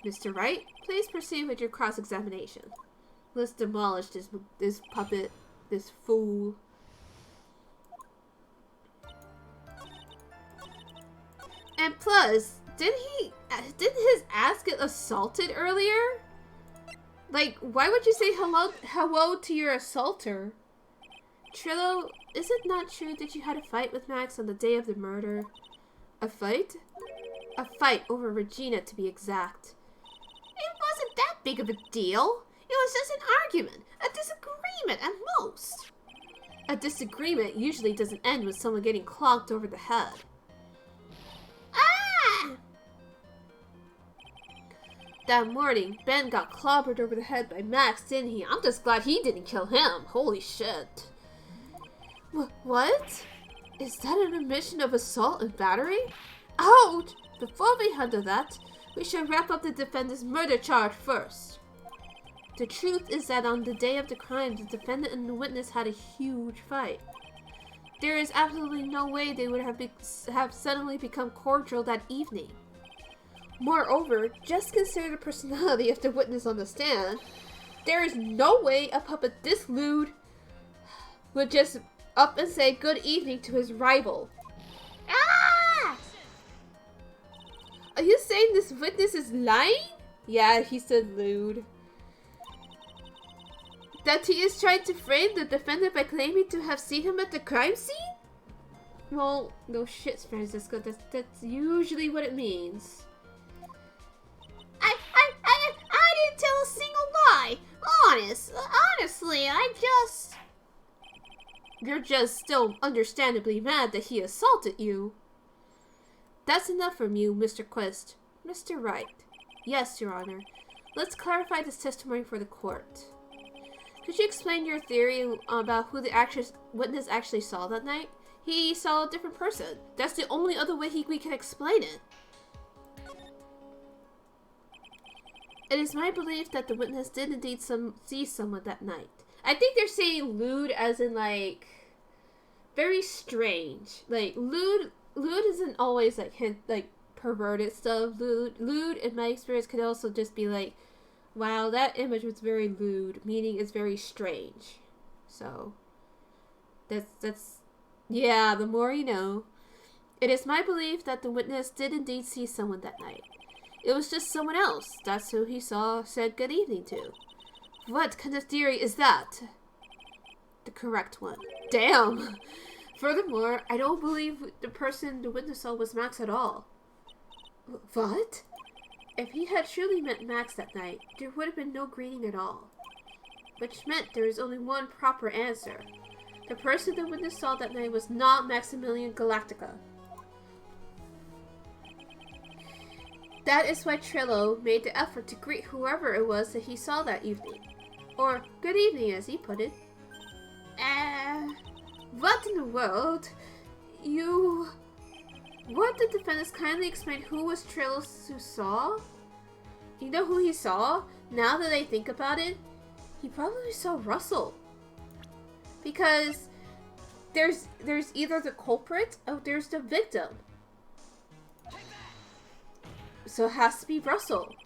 Mr. Wright, please proceed with your cross-examination. Let's demolish this puppet, this fool. And plus, didn't his ass get assaulted earlier? Like, why would you say hello to your assaulter? Trillo, is it not true that you had a fight with Max on the day of the murder? A fight? A fight over Regina, to be exact. It wasn't that big of a deal. It was just an argument, a disagreement at most. A disagreement usually doesn't end with someone getting clonked over the head. Ah! That morning, Ben got clobbered over the head by Max, didn't he? I'm just glad he didn't kill him. Holy shit. What? Is that an admission of assault and battery? Ouch! Before we handle that, we should wrap up the defendant's murder charge first. The truth is that on the day of the crime, the defendant and the witness had a huge fight. There is absolutely no way they would have suddenly become cordial that evening. Moreover, just consider the personality of the witness on the stand. There is no way a puppet this lewd would just up and say good evening to his rival. Ah! Are you saying this witness is lying? Yeah, he said lewd. That he is trying to frame the defendant by claiming to have seen him at the crime scene? Well, no shit, Francisco. That's usually what it means. I didn't tell a single lie. Honestly, You're just still understandably mad that he assaulted you. That's enough from you, Mr. Quest. Mr. Wright. Yes, Your Honor. Let's clarify this testimony for the court. Could you explain your theory about who the witness actually saw that night? He saw a different person. That's the only other way we can explain it. It is my belief that the witness did indeed see someone that night. I think they're saying lewd as in, like, very strange. Like, lewd isn't always, like, perverted stuff. Lewd, in my experience, could also just be like, wow, that image was very lewd, meaning it's very strange. So, yeah, the more you know. It is my belief that the witness did indeed see someone that night. It was just someone else. That's who he said good evening to. What kind of theory is that? The correct one. Damn! Furthermore, I don't believe the person the witness saw was Max at all. What? If he had truly met Max that night, there would have been no greeting at all. Which meant there is only one proper answer. The person the witness saw that night was not Maximilian Galactica. That is why Trillo made the effort to greet whoever it was that he saw that evening. Or, good evening, as he put it. What in the world? What the defendants kindly explain who was Trillo who saw? You know who he saw? Now that I think about it, he probably saw Russell. Because there's either the culprit or there's the victim. So it has to be Russell.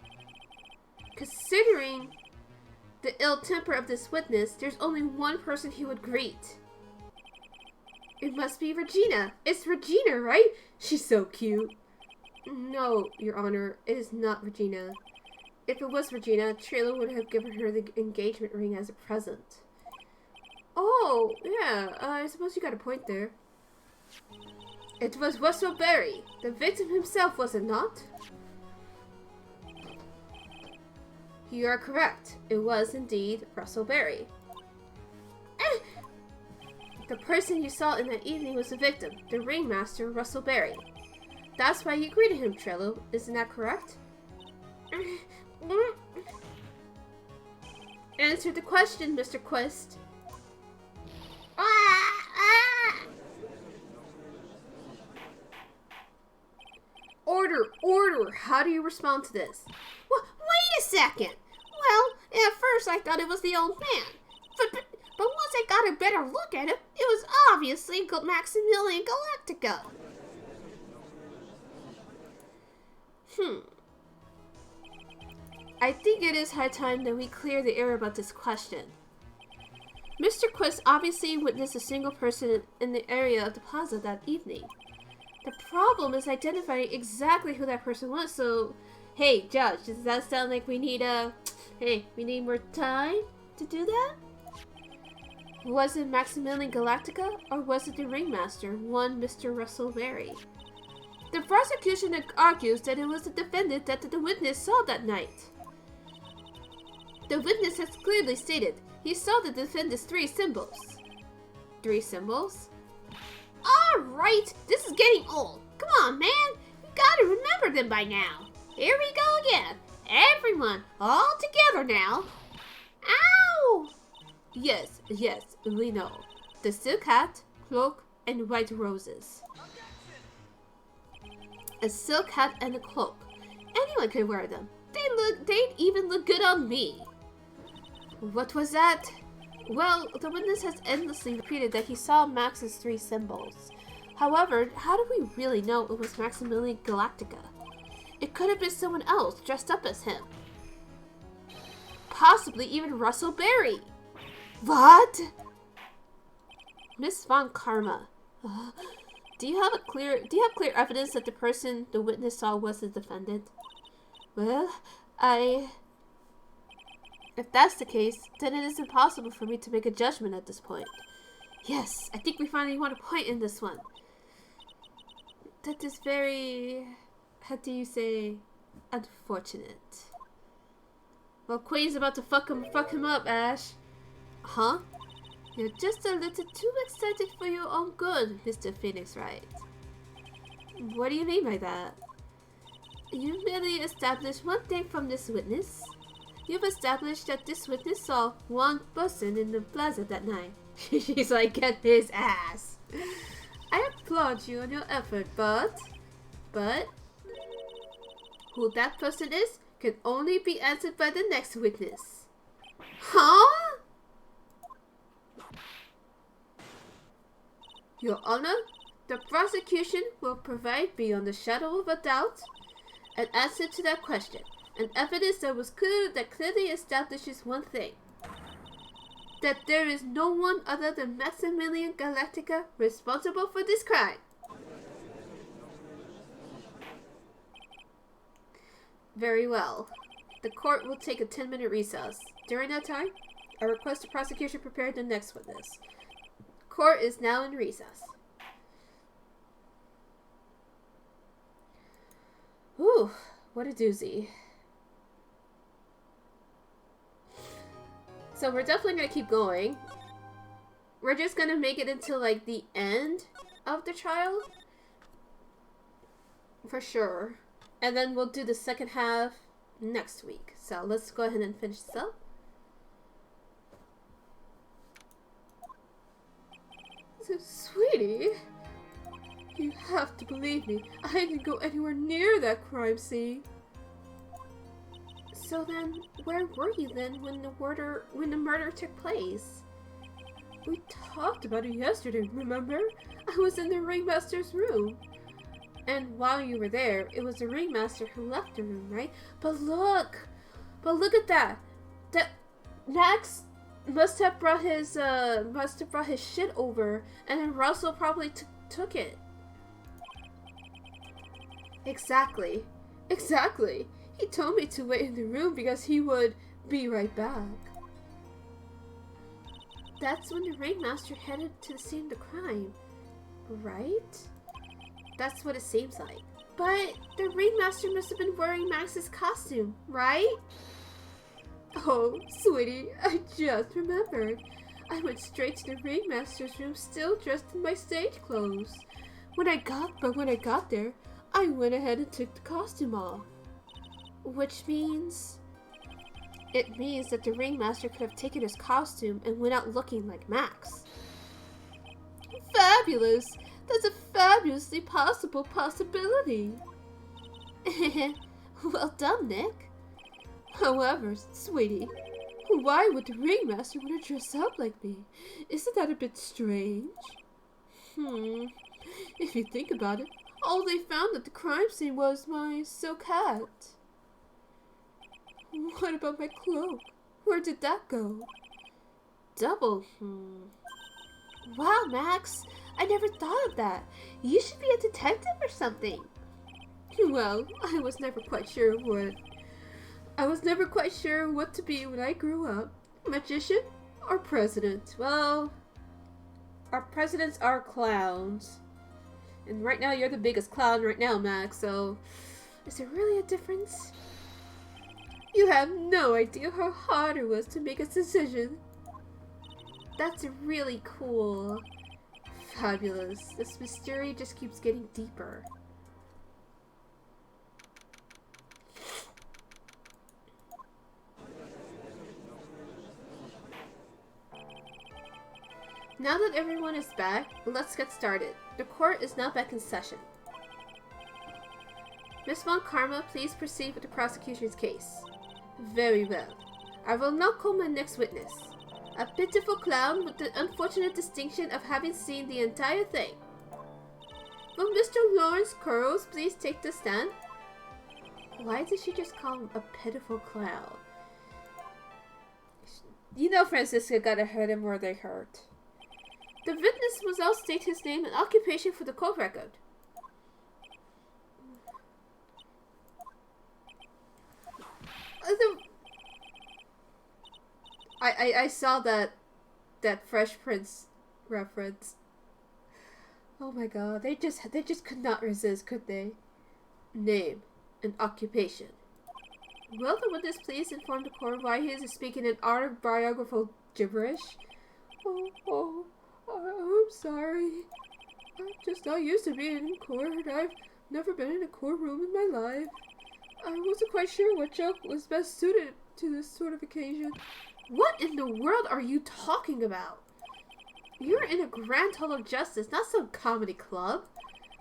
Considering the ill temper of this witness, there's only one person he would greet. It must be Regina. It's Regina, right? She's so cute. No, Your Honor, it is not Regina. If it was Regina, Trillo would have given her the engagement ring as a present. Oh, yeah, I suppose you got a point there. It was Russell Berry, the victim himself, was it not? You are correct. It was indeed Russell Berry. The person you saw in that evening was the victim, the ringmaster, Russell Berry. That's why you greeted him, Trillo. Isn't that correct? Answer the question, Mr. Quest. Order! How do you respond to this? wait a second. Well, at first I thought it was the old man. But once I got a better look at him, it was obviously Maximilian Galactica. I think it is high time that we clear the air about this question. Mr. Quest obviously witnessed a single person in the area of the plaza that evening. The problem is identifying exactly who that person was, so... Hey, Judge, does that sound like we need more time to do that? Was it Maximilian Galactica, or was it the ringmaster, one Mr. Russell Berry? The prosecution argues that it was the defendant that the witness saw that night. The witness has clearly stated he saw the defendant's 3 symbols. 3 symbols? Alright, this is getting old. Come on, man. You gotta remember them by now. Here we go again. Everyone, all together now. Ow! Yes, we know. The silk hat, cloak, and white roses. A silk hat and a cloak. Anyone could wear them. They'd even look good on me. What was that? Well, the witness has endlessly repeated that he saw Max's 3 symbols. However, how do we really know it was Maximilian Galactica? It could have been someone else dressed up as him. Possibly even Russell Berry. What? Miss Von Karma, do you have clear evidence that the person the witness saw was the defendant? Well, If that's the case, then it is impossible for me to make a judgment at this point. Yes, I think we finally want a point in this one. That is very... how do you say... unfortunate. Well, Queen's about to fuck him up, Ash. Huh? You're just a little too excited for your own good, Mr. Phoenix Wright. What do you mean by that? You merely established one thing from this witness. You've established that this witness saw one person in the plaza that night. She's like, get his ass. I applaud you on your effort, but who that person is can only be answered by the next witness. Huh? Your Honor, the prosecution will provide beyond the shadow of a doubt an answer to that question, and evidence that clearly establishes one thing. That there is no one other than Maximilian Galactica responsible for this crime. Very well. The court will take a 10-minute recess. During that time, I request the prosecution prepare the next witness. Court is now in recess. Whew, what a doozy. So we're definitely going to keep going. We're just going to make it until like the end of the trial. For sure. And then we'll do the second half next week. So let's go ahead and finish this up. So, sweetie, you have to believe me. I didn't go anywhere near that crime scene. So then, where were you then when the murder took place? We talked about it yesterday, remember? I was in the ringmaster's room. And while you were there, it was the ringmaster who left the room, right? But look at that. That Max must have brought his shit over, and then Russell probably took it. Exactly. He told me to wait in the room because he would be right back. That's when the ringmaster headed to the scene of the crime, right? That's what it seems like. But the ringmaster must have been wearing Max's costume, right? Oh, sweetie, I just remembered. I went straight to the ringmaster's room still dressed in my stage clothes. When I got there, I went ahead and took the costume off. Which means... It means that the ringmaster could have taken his costume and went out looking like Max. Fabulous! That's a fabulously possible possibility. Well done, Nick. However, sweetie, why would the ringmaster want to dress up like me? Isn't that a bit strange? If you think about it, all they found at the crime scene was my silk hat. What about my cloak? Where did that go? Double, Wow, Max, I never thought of that. You should be a detective or something. Well, I was never quite sure what to be when I grew up. Magician or president? Well, our presidents are clowns. And right now you're the biggest clown right now, Max, so is there really a difference? You have no idea how hard it was to make a decision. That's really cool. Fabulous. This mystery just keeps getting deeper. Now that everyone is back, let's get started. The court is now back in session. Miss Von Karma, please proceed with the prosecution's case. Very well. I will now call my next witness. A pitiful clown with the unfortunate distinction of having seen the entire thing. Will Mr. Lawrence Curls please take the stand? Why did she just call him a pitiful clown? You know Francisca gotta hurt him where they hurt. The witness must all state his name and occupation for the court record. I saw that Fresh Prince reference. Oh my god, they just could not resist, could they? Name and occupation. Will the witness please inform the court why he is speaking in autobiographical gibberish? I'm sorry. I'm just not used to being in court. I've never been in a courtroom in my life. I wasn't quite sure what joke was best suited to this sort of occasion. What in the world are you talking about? You're in a grand hall of justice, not some comedy club.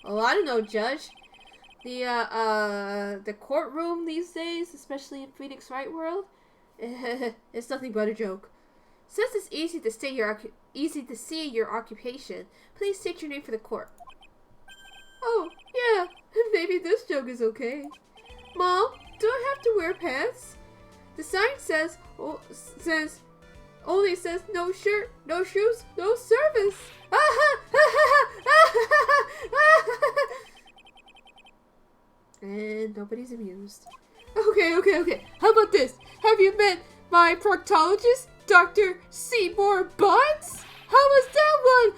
Oh, I don't know, Judge. The courtroom these days, especially in Phoenix Wright World, it's nothing but a joke. Since it's easy to see your occupation, please state your name for the court. Oh, yeah, maybe this joke is okay. Mom, do I have to wear pants? The sign only says no shirt, no shoes, no service. And nobody's amused. Okay. How about this? Have you met my proctologist, Dr. Seymour Bunce? How was that one?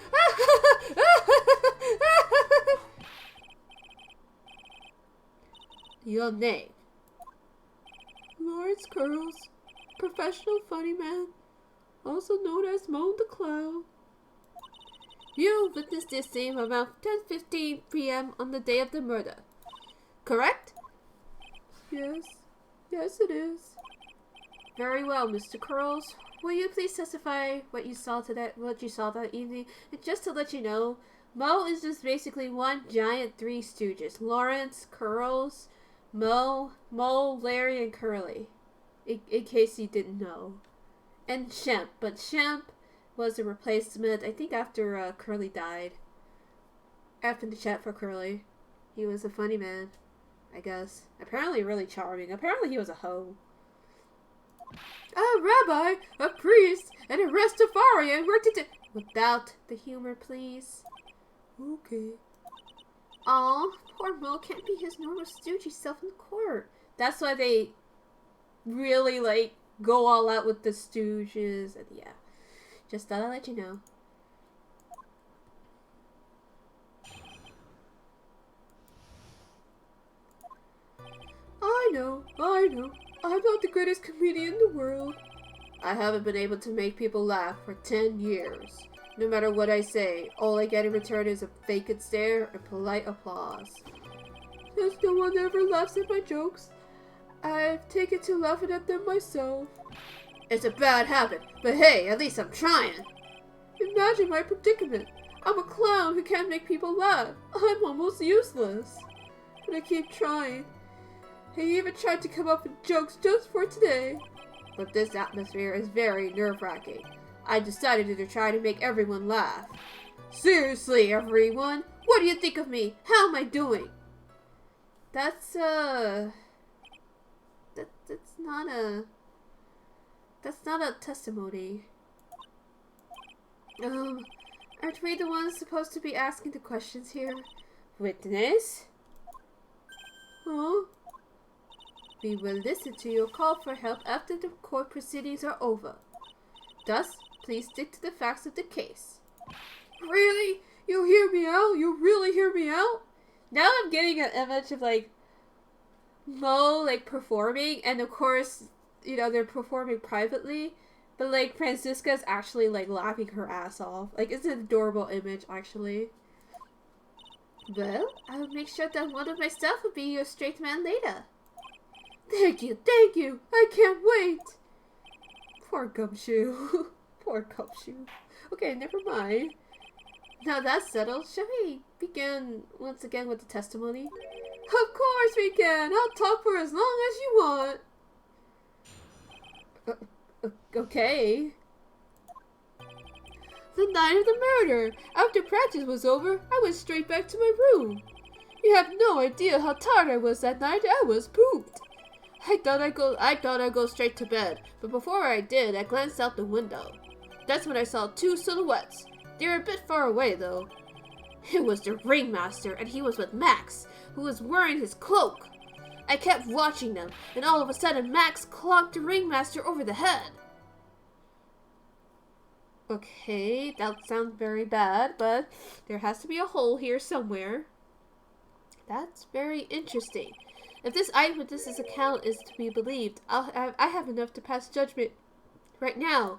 Your name? Lawrence Curls, professional funny man, also known as Mo the Clown. You witnessed this scene around 10:15 p.m. on the day of the murder, correct? Yes it is. Very well, Mr. Curls. Will you please testify what you saw that evening? And just to let you know, Mo is just basically one giant Three Stooges. Lawrence, Curls, Mo, Larry, and Curly. In case you didn't know. And Shemp. But Shemp was a replacement, I think after Curly died. After the chat for Curly. He was a funny man, I guess. Apparently really charming. Apparently he was a hoe. A rabbi, a priest, and a Rastafarian worked it without the humor, please. Okay. Aw, poor Mo can't be his normal stoogey self in court. That's why they really, go all out with the stooges. And yeah, just thought I'd let you know. I know. I'm not the greatest comedian in the world. I haven't been able to make people laugh for 10 years. No matter what I say, all I get in return is a vacant stare and polite applause. Since no one ever laughs at my jokes, I've taken to laughing at them myself. It's a bad habit, but hey, at least I'm trying. Imagine my predicament. I'm a clown who can't make people laugh. I'm almost useless. But I keep trying. I even tried to come up with jokes just for today. But this atmosphere is very nerve-wracking. I decided to try to make everyone laugh. Seriously, everyone, what do you think of me? How am I doing? That's not a testimony. Aren't we the ones supposed to be asking the questions here? Witness? Huh? We will listen to your call for help after the court proceedings are over. Thus, please stick to the facts of the case. Really? You hear me out? You really hear me out? Now I'm getting an image of Mo performing, and of course, they're performing privately, but Franziska's actually laughing her ass off. It's an adorable image actually. Well, I'll make sure that one of my staff will be your straight man later. Thank you. I can't wait. Poor Gumshoe. Poor Gumshoe. Okay, never mind. Now that's settled, shall we begin once again with the testimony? Of course we can. I'll talk for as long as you want. Okay. The night of the murder. After practice was over, I went straight back to my room. You have no idea how tired I was that night. I was pooped. I thought I'd go straight to bed, but before I did, I glanced out the window. That's when I saw two silhouettes. They were a bit far away, though. It was the ringmaster, and he was with Max, who was wearing his cloak. I kept watching them, and all of a sudden Max clonked the ringmaster over the head. Okay, that sounds very bad, but there has to be a hole here somewhere. That's very interesting. If this eyewitness's account is to be believed, I have enough to pass judgment right now.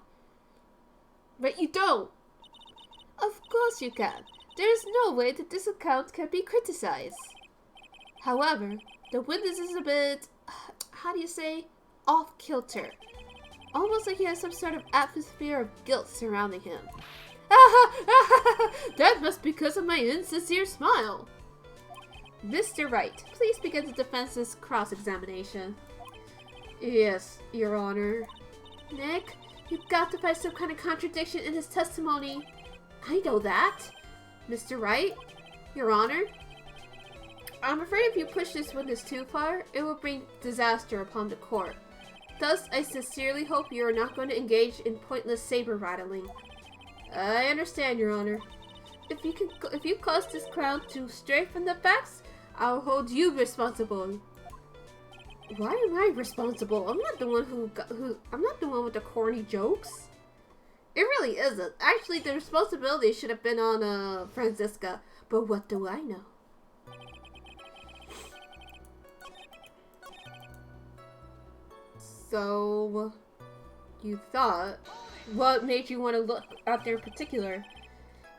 But you don't. Of course you can. There is no way that this account can be criticized. However, the witness is a bit, how do you say, off-kilter. Almost like he has some sort of atmosphere of guilt surrounding him. That must be because of my insincere smile. Mr. Wright, please begin the defense's cross-examination. Yes, Your Honor. Nick, you've got to find some kind of contradiction in his testimony. I know that. Mr. Wright, Your Honor. I'm afraid if you push this witness too far, it will bring disaster upon the court. Thus, I sincerely hope you are not going to engage in pointless saber-rattling. I understand, Your Honor. If you cause this crown to stray from the facts, I'll hold you responsible. Why am I responsible? I'm not the one I'm not the one with the corny jokes. It really isn't. Actually, the responsibility should have been on Franziska. But what do I know? So, you thought, what made you want to look out there in particular?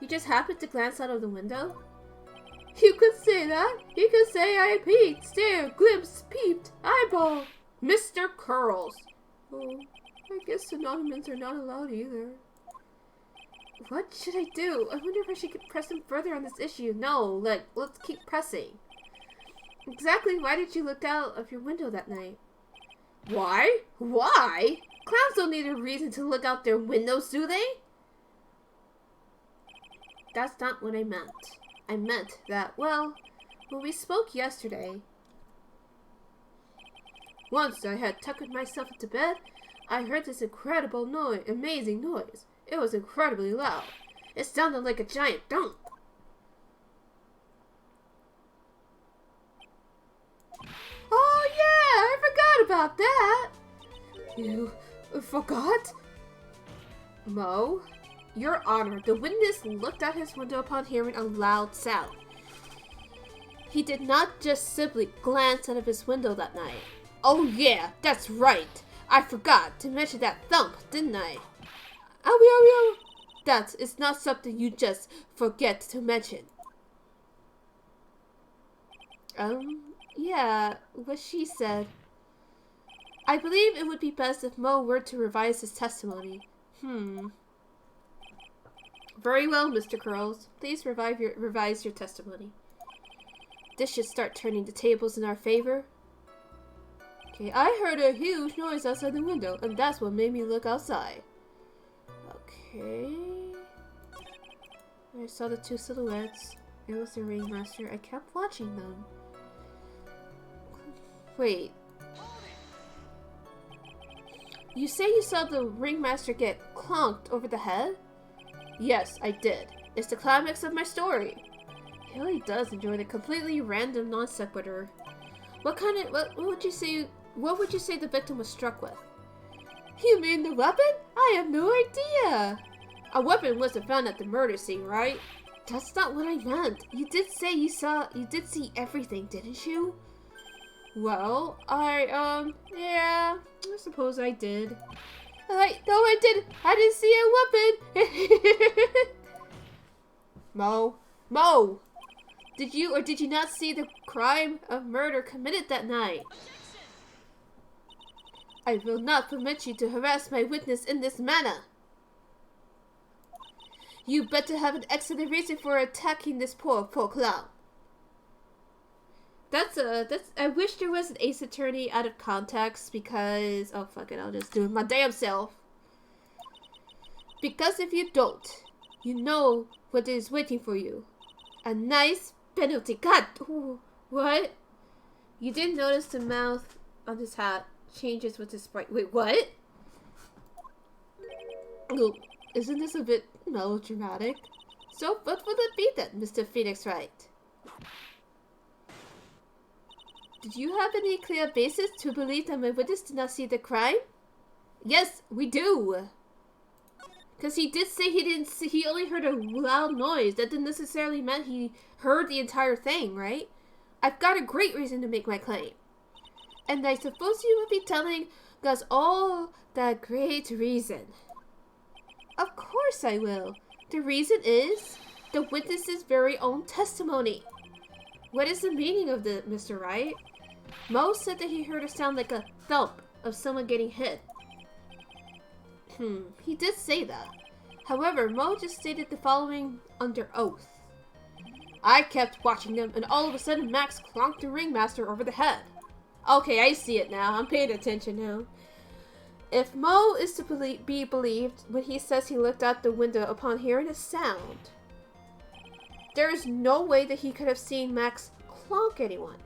You just happened to glance out of the window? You could say that. You could say I peeked, stared, glimpsed, peeped, eyeball. Mr. Curls. Oh, I guess synonyms are not allowed either. What should I do? I wonder if I should press him further on this issue. No, let's keep pressing. Exactly why did you look out of your window that night? Why? Why? Clowns don't need a reason to look out their windows, do they? That's not what I meant. I meant that, well, when we spoke yesterday, once I had tucked myself into bed, I heard this incredible noise, amazing noise. It was incredibly loud. It sounded like a giant thump. Oh yeah, I forgot about that. You forgot? Mo? Your Honor, the witness looked out his window upon hearing a loud sound. He did not just simply glance out of his window that night. Oh yeah, that's right. I forgot to mention that thump, didn't I? Owie. That is not something you just forget to mention. Yeah, what she said. I believe it would be best if Mo were to revise his testimony. Very well, Mr. Curls. Please revise your testimony. This should start turning the tables in our favor. Okay, I heard a huge noise outside the window, and that's what made me look outside. Okay. I saw the two silhouettes. It was the ringmaster. I kept watching them. Wait. You say you saw the ringmaster get clonked over the head? Yes, I did. It's the climax of my story. He really does enjoy the completely random non sequitur. What would you say the victim was struck with? You mean the weapon? I have no idea. A weapon wasn't found at the murder scene, right? That's not what I meant. You did say you did see everything, didn't you? Well, yeah, I suppose I did. No, I didn't. I didn't see a weapon. Mo, did you not see the crime of murder committed that night? I will not permit you to harass my witness in this manner. You better have an excellent reason for attacking this poor clown. I wish there was an Ace Attorney out of context because, oh fuck it, I'll just do it my damn self. Because if you don't, you know what is waiting for you. A nice penalty. God, ooh, what? You didn't notice the mouth on his hat changes with his sprite. Wait, what? Oh, isn't this a bit melodramatic? So, what would it be then, Mr. Phoenix Wright? Did you have any clear basis to believe that my witness did not see the crime? Yes, we do. Because he did say he didn't see, he only heard a loud noise. That didn't necessarily mean he heard the entire thing, right? I've got a great reason to make my claim. And I suppose you would be telling us all that great reason. Of course I will. The reason is the witness's very own testimony. What is the meaning of this, Mr. Wright? Mo said that he heard a sound like a thump of someone getting hit. He did say that. However, Mo just stated the following under oath. I kept watching them, and all of a sudden Max clonked the ringmaster over the head. Okay, I see it now. I'm paying attention now. If Mo is to be believed when he says he looked out the window upon hearing a sound, there is no way that he could have seen Max clonk anyone.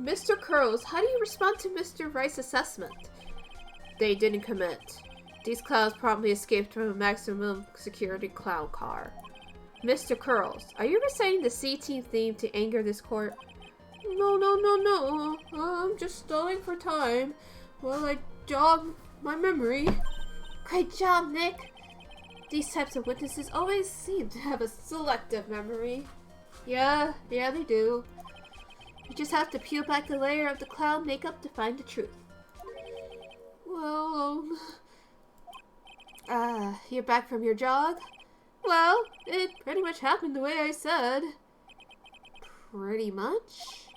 Mr. Curls, how do you respond to Mr. Wright's assessment? They didn't commit. These clowns promptly escaped from a maximum security clown car. Mr. Curls, are you reciting the C-Team theme to anger this court? No. I'm just stalling for time while I jog my memory. Great job, Nick. These types of witnesses always seem to have a selective memory. Yeah, they do. You just have to peel back the layer of the clown makeup to find the truth. Well, you're back from your jog? Well, it pretty much happened the way I said. Pretty much?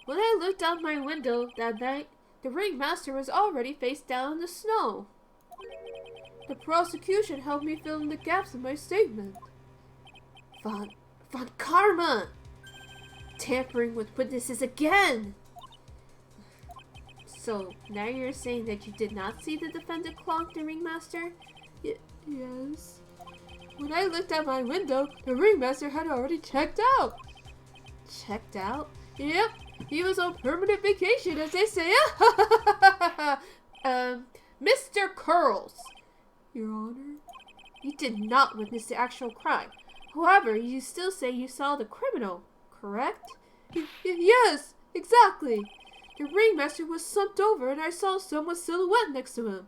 When I looked out my window that night, the ringmaster was already face down in the snow. The prosecution helped me fill in the gaps in my statement. Von Karma! Tampering with witnesses again! So, now you're saying that you did not see the defendant clonk the ringmaster? Yes. When I looked out my window, the ringmaster had already checked out. Checked out? Yep, he was on permanent vacation, as they say. Mr. Curls, Your Honor, you did not witness the actual crime. However, you still say you saw the criminal, correct? Yes, exactly. The ringmaster was slumped over and I saw someone's silhouette next to him.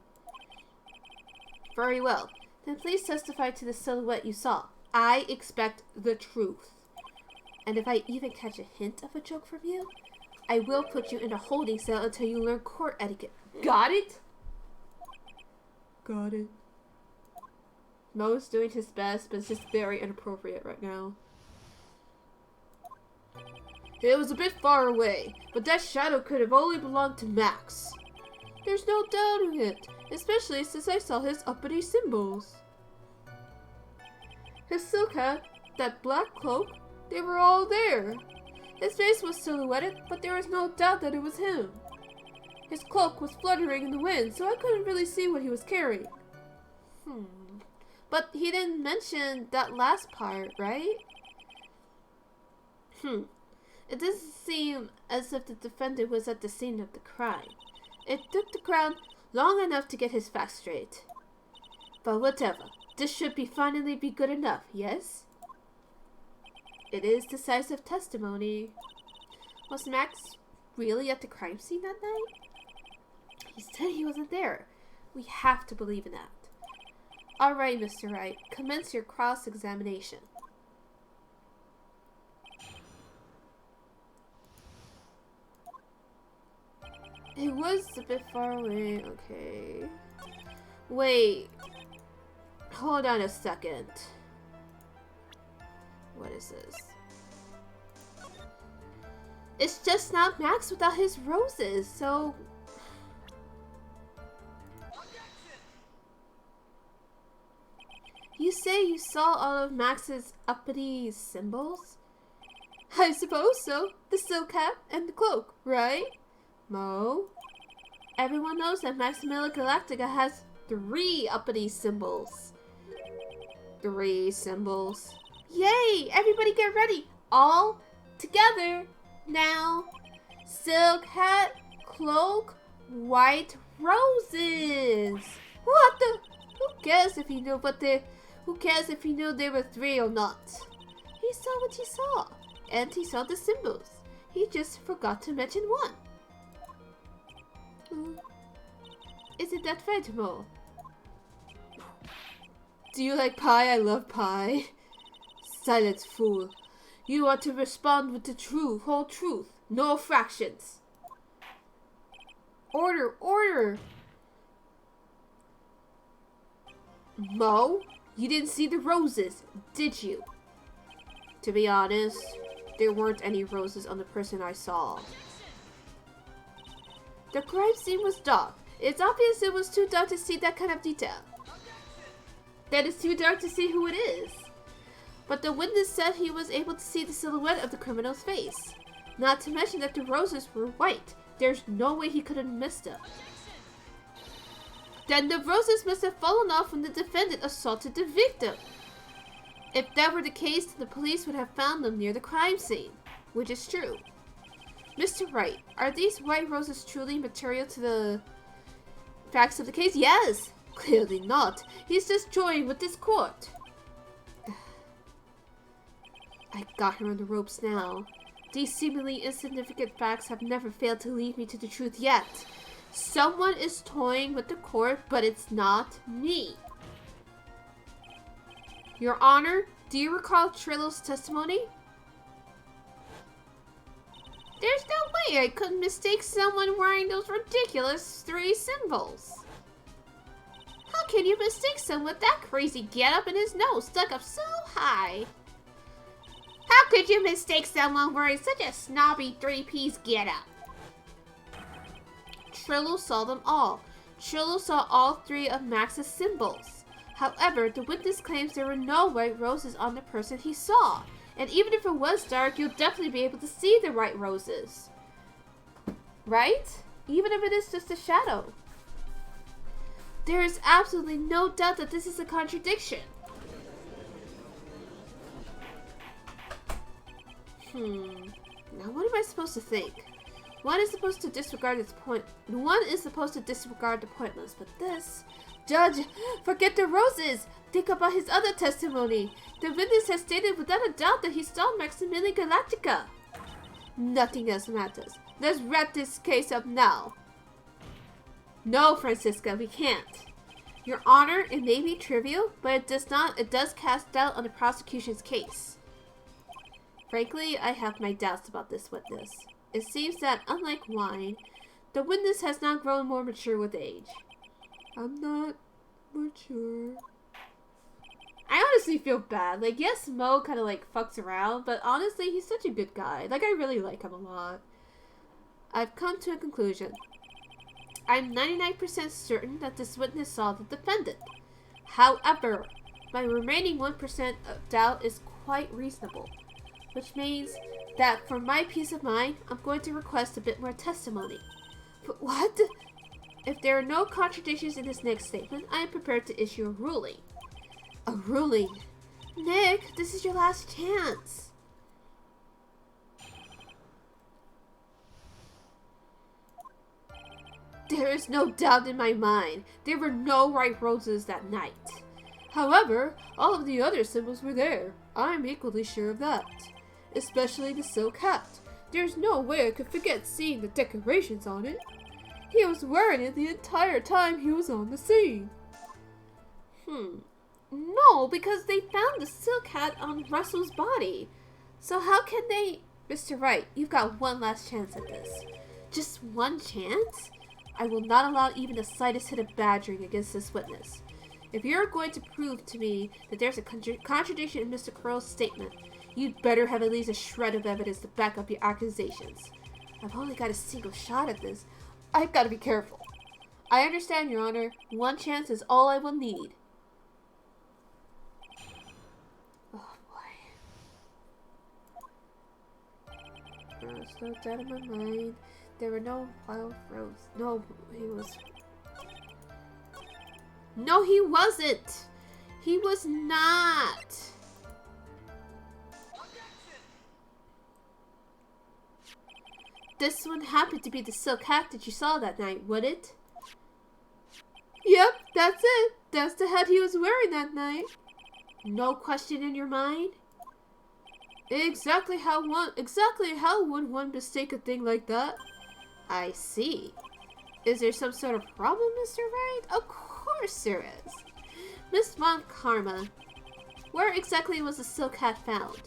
Very well. Then please testify to the silhouette you saw. I expect the truth. And if I even catch a hint of a joke from you, I will put you in a holding cell until you learn court etiquette. Got it? Got it. Mo's doing his best, but it's just very inappropriate right now. It was a bit far away, but that shadow could have only belonged to Max. There's no doubting it, especially since I saw his uppity symbols. His silk hat, that black cloak, they were all there. His face was silhouetted, but there was no doubt that it was him. His cloak was fluttering in the wind, so I couldn't really see what he was carrying. But he didn't mention that last part, right? It doesn't seem as if the defendant was at the scene of the crime. It took the Crown long enough to get his facts straight. But whatever, this should finally be good enough, yes? It is decisive testimony. Was Max really at the crime scene that night? He said he wasn't there. We have to believe in that. Alright, Mr. Wright, commence your cross-examination. It was a bit far away, okay. Wait. Hold on a second. What is this? It's just not Max without his roses, so... You say you saw all of Max's uppity symbols? I suppose so. The silk hat and the cloak, right? Mo? Everyone knows that Maximilla Galactica has 3 uppity symbols. 3 symbols. Yay! Everybody get ready! All together! Now, silk hat, cloak, white roses! What the? Who cares if you know what Who cares if he knew there were 3 or not? He saw what he saw, and he saw the symbols. He just forgot to mention one. Isn't that right, Mo? Do you like pie? I love pie. Silence, fool. You are to respond with the truth, whole truth, no fractions. Order, order! Mo, you didn't see the roses, did you? To be honest, there weren't any roses on the person I saw. The crime scene was dark. It's obvious it was too dark to see that kind of detail. That it's too dark to see who it is. But the witness said he was able to see the silhouette of the criminal's face. Not to mention that the roses were white. There's no way he could have missed them. Then the roses must have fallen off when the defendant assaulted the victim. If that were the case, then the police would have found them near the crime scene, which is true. Mr. Wright, are these white roses truly material to the facts of the case? Yes! Clearly not. He's just joined with this court. I got her on the ropes now. These seemingly insignificant facts have never failed to lead me to the truth yet. Someone is toying with the court, but it's not me. Your Honor, do you recall Trillo's testimony? There's no way I could mistake someone wearing those ridiculous 3 symbols. How can you mistake someone with that crazy getup and his nose stuck up so high? How could you mistake someone wearing such a snobby 3-piece getup? Trillo saw them all. Trillo saw all 3 of Max's symbols. However, the witness claims there were no white roses on the person he saw. And even if it was dark, you'll definitely be able to see the white roses. Right? Even if it is just a shadow. There is absolutely no doubt that this is a contradiction. Now what am I supposed to think? One is supposed to disregard the pointless, but this... Judge, forget the roses! Think about his other testimony. The witness has stated without a doubt that he saw Maximilian Galactica. Nothing else matters. Let's wrap this case up now. No, Francisca, we can't. Your Honor, it may be trivial, but it does cast doubt on the prosecution's case. Frankly, I have my doubts about this witness. It seems that, unlike wine, the witness has not grown more mature with age. I'm not mature. I honestly feel bad. Like, yes, Mo kind of, like, fucks around, but honestly, he's such a good guy. Like, I really like him a lot. I've come to a conclusion. I'm 99% certain that this witness saw the defendant. However, my remaining 1% of doubt is quite reasonable, which means that for my peace of mind, I'm going to request a bit more testimony. But what? If there are no contradictions in this next statement, I am prepared to issue a ruling. A ruling? Nick, this is your last chance. There is no doubt in my mind. There were no white roses that night. However, all of the other symbols were there. I am equally sure of that. Especially the silk hat. There's no way I could forget seeing the decorations on it. He was wearing it the entire time he was on the scene. No, because they found the silk hat on Russell's body. So how can they... Mr. Wright, you've got one last chance at this. Just one chance? I will not allow even the slightest hint of badgering against this witness. If you're going to prove to me that there's a contradiction in Mr. Curl's statement, you'd better have at least a shred of evidence to back up your accusations. I've only got a single shot at this. I've got to be careful. I understand, Your Honor. One chance is all I will need. Oh, boy. There's no doubt in my mind. There were no wild roses. No, he was... No, he wasn't! He was not! This one happened to be the silk hat that you saw that night, would it? Yep, that's it. That's the hat he was wearing that night. No question in your mind? Exactly how would one mistake a thing like that? I see. Is there some sort of problem, Mr. Wright? Of course there is. Miss Von Karma, where exactly was the silk hat found?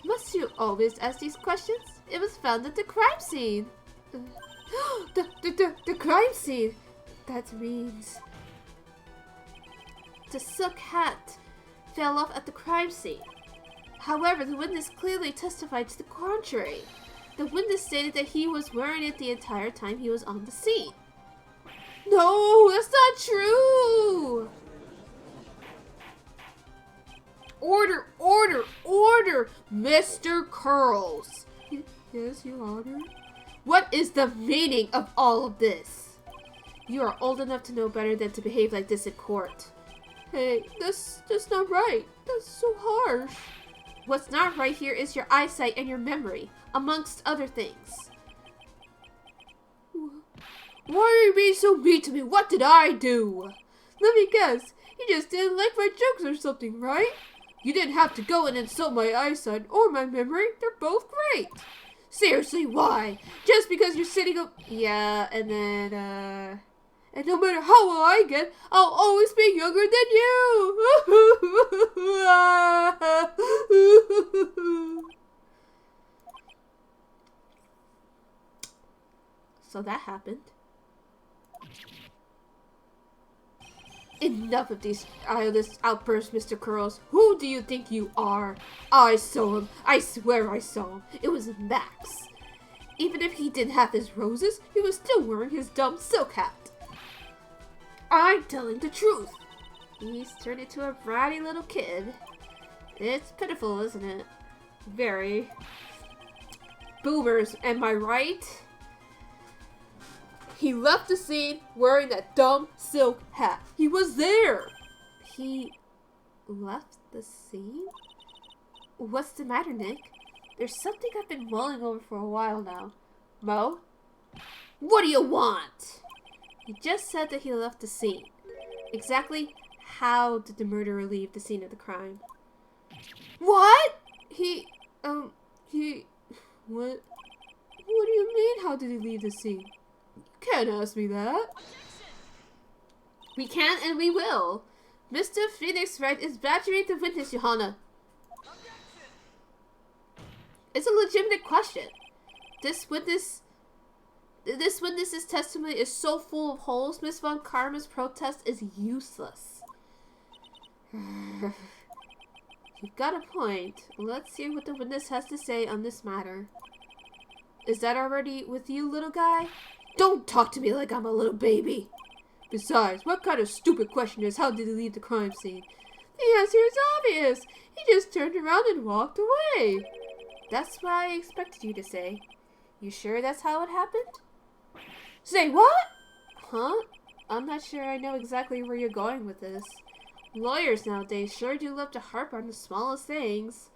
Must you always ask these questions? It was found at the crime scene. The crime scene? That means... The silk hat fell off at the crime scene. However, the witness clearly testified to the contrary. The witness stated that he was wearing it the entire time he was on the scene. No, that's not true! Order, order, order! Mr. Curls! Yes, Your Honor? What is the meaning of all of this? You are old enough to know better than to behave like this in court. Hey, that's not right. That's so harsh. What's not right here is your eyesight and your memory, amongst other things. Why are you being so mean to me? What did I do? Let me guess. You just didn't like my jokes or something, right? You didn't have to go and insult my eyesight or my memory. They're both great. Seriously, why? Just because you're sitting up... Yeah, and then, And no matter how old I get, I'll always be younger than you! So that happened. Enough of this outburst, Mr. Curls. Who do you think you are? I saw him. I swear I saw him. It was Max. Even if he didn't have his roses, he was still wearing his dumb silk hat. I'm telling the truth. He's turned into a bratty little kid. It's pitiful, isn't it? Very. Boomers, am I right? He left the scene wearing that dumb silk hat. He was there. He left the scene? What's the matter, Nick? There's something I've been mulling over for a while now. Mo? What do you want? He just said that he left the scene. Exactly how did the murderer leave the scene of the crime? What? What? What do you mean, how did he leave the scene? You can't ask me that. We can and we will. Mr. Phoenix Wright is badgering the witness, Johanna. It's a legitimate question. This witness's testimony is so full of holes, Miss Von Karma's protest is useless. You've got a point. Let's hear what the witness has to say on this matter. Is that already with you, little guy? Don't talk to me like I'm a little baby. Besides, what kind of stupid question is how did he leave the crime scene? The answer is obvious. He just turned around and walked away. That's what I expected you to say. You sure that's how it happened? Say what? Huh? I'm not sure I know exactly where you're going with this. Lawyers nowadays sure do love to harp on the smallest things.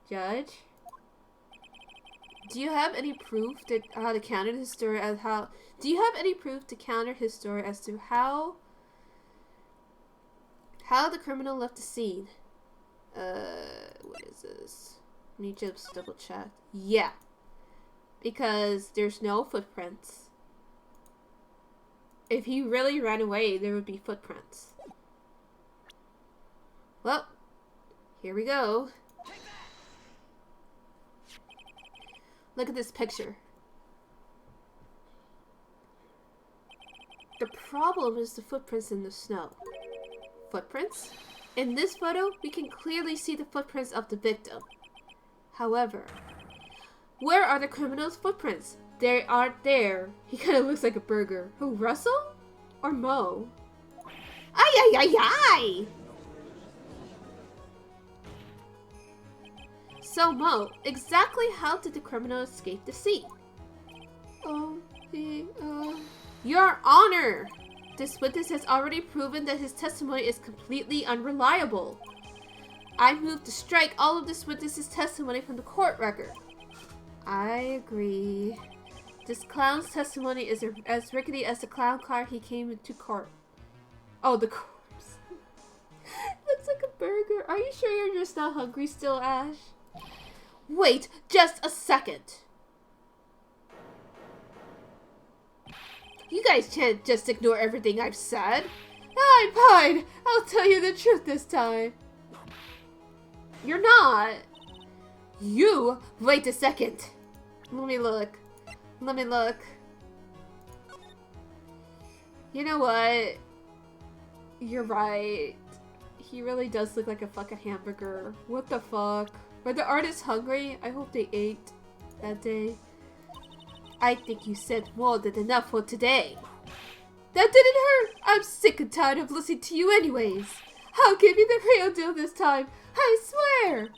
Judge? Do you have any proof to counter his story as how... Do you have any proof to counter his story as to how the criminal left the scene? What is this? Let me just double check. Yeah. Because there's no footprints. If he really ran away, there would be footprints. Well, here we go. Look at this picture. The problem is the footprints in the snow. Footprints? In this photo, we can clearly see the footprints of the victim. However, where are the criminal's footprints? They aren't there. He kind of looks like a burger. Who, Russell? Or Mo? Ay, ay, ay, ay! So, Mo, exactly how did the criminal escape the scene? Your Honor! This witness has already proven that his testimony is completely unreliable. I move to strike all of this witness's testimony from the court record. I agree. This clown's testimony is as rickety as the clown car he came into court. Oh, the corpse. looks like a burger. Are you sure you're just not hungry still, Ash? Wait, just a second. You guys can't just ignore everything I've said. I'm fine. I'll tell you the truth this time. You're not. You, wait a second. Let me look. Let me look. You know what? You're right. He really does look like a fucking hamburger. What the fuck? Were the artists hungry? I hope they ate that day. I think you said more than enough for today. That didn't hurt. I'm sick and tired of listening to you anyways. I'll give you the real deal this time. I swear.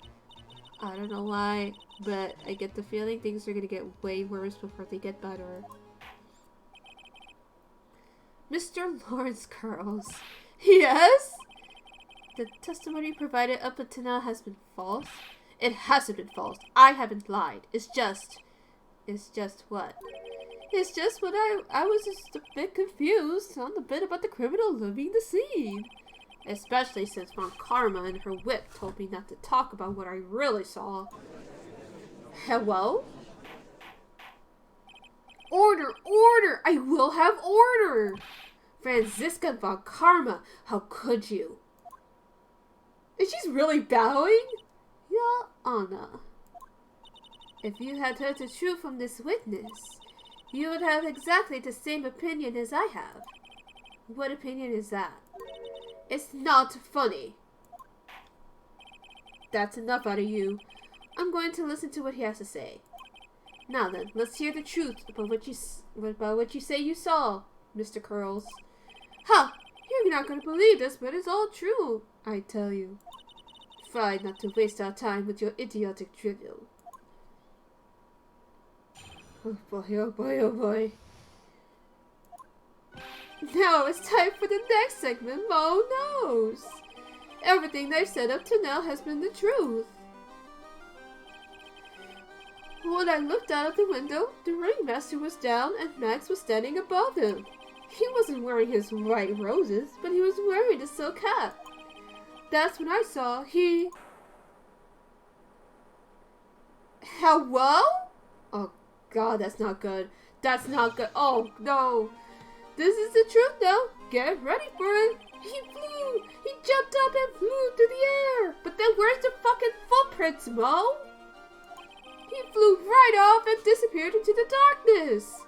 I don't know why, but I get the feeling things are gonna get way worse before they get better. Mr. Lawrence Curls. Yes? The testimony provided up until now has been false? It hasn't been false. I haven't lied. It's just what? It's just what I was just a bit confused on the bit about the criminal leaving the scene. Especially since Von Karma and her whip told me not to talk about what I really saw. Hello? Order! Order! I will have order! Franziska Von Karma, how could you? And she's really bowing? Your Honor. If you had heard the truth from this witness, you would have exactly the same opinion as I have. What opinion is that? It's not funny. That's enough out of you. I'm going to listen to what he has to say. Now then, let's hear the truth about what you say you saw, Mr. Curls. Ha! You're not going to believe this, but it's all true, I tell you. Try not to waste our time with your idiotic trivial. Oh boy, oh boy, oh boy. Now it's time for the next segment, Mo Knows. Everything they've said up to now has been the truth. When I looked out of the window, the ringmaster was down and Max was standing above him. He wasn't wearing his white roses, but he was wearing a silk hat. That's when I saw he... Hello? Oh god, that's not good. That's not good. Oh no. This is the truth now. Get ready for it. He flew. He jumped up and flew through the air. But then where's the fucking footprints, Mo? He flew right off and disappeared into the darkness.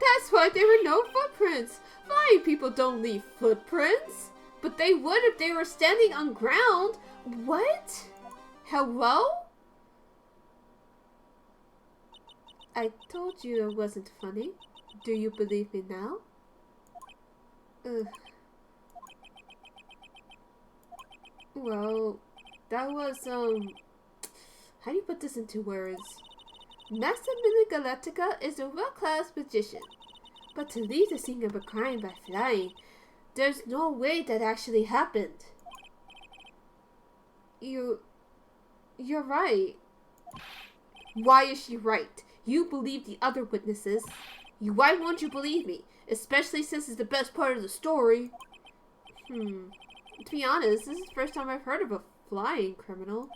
That's why there were no footprints. Flying people don't leave footprints. But they would if they were standing on ground. What? Hello? I told you it wasn't funny. Do you believe me now? Ugh. Well, that was, how do you put this into words? Maximilian Galactica is a world-class magician. But to leave the scene of a crime by flying, there's no way that actually happened. You're right. Why is she right? You believe the other witnesses. Why won't you believe me? Especially since it's the best part of the story. To be honest, this is the first time I've heard of a flying criminal.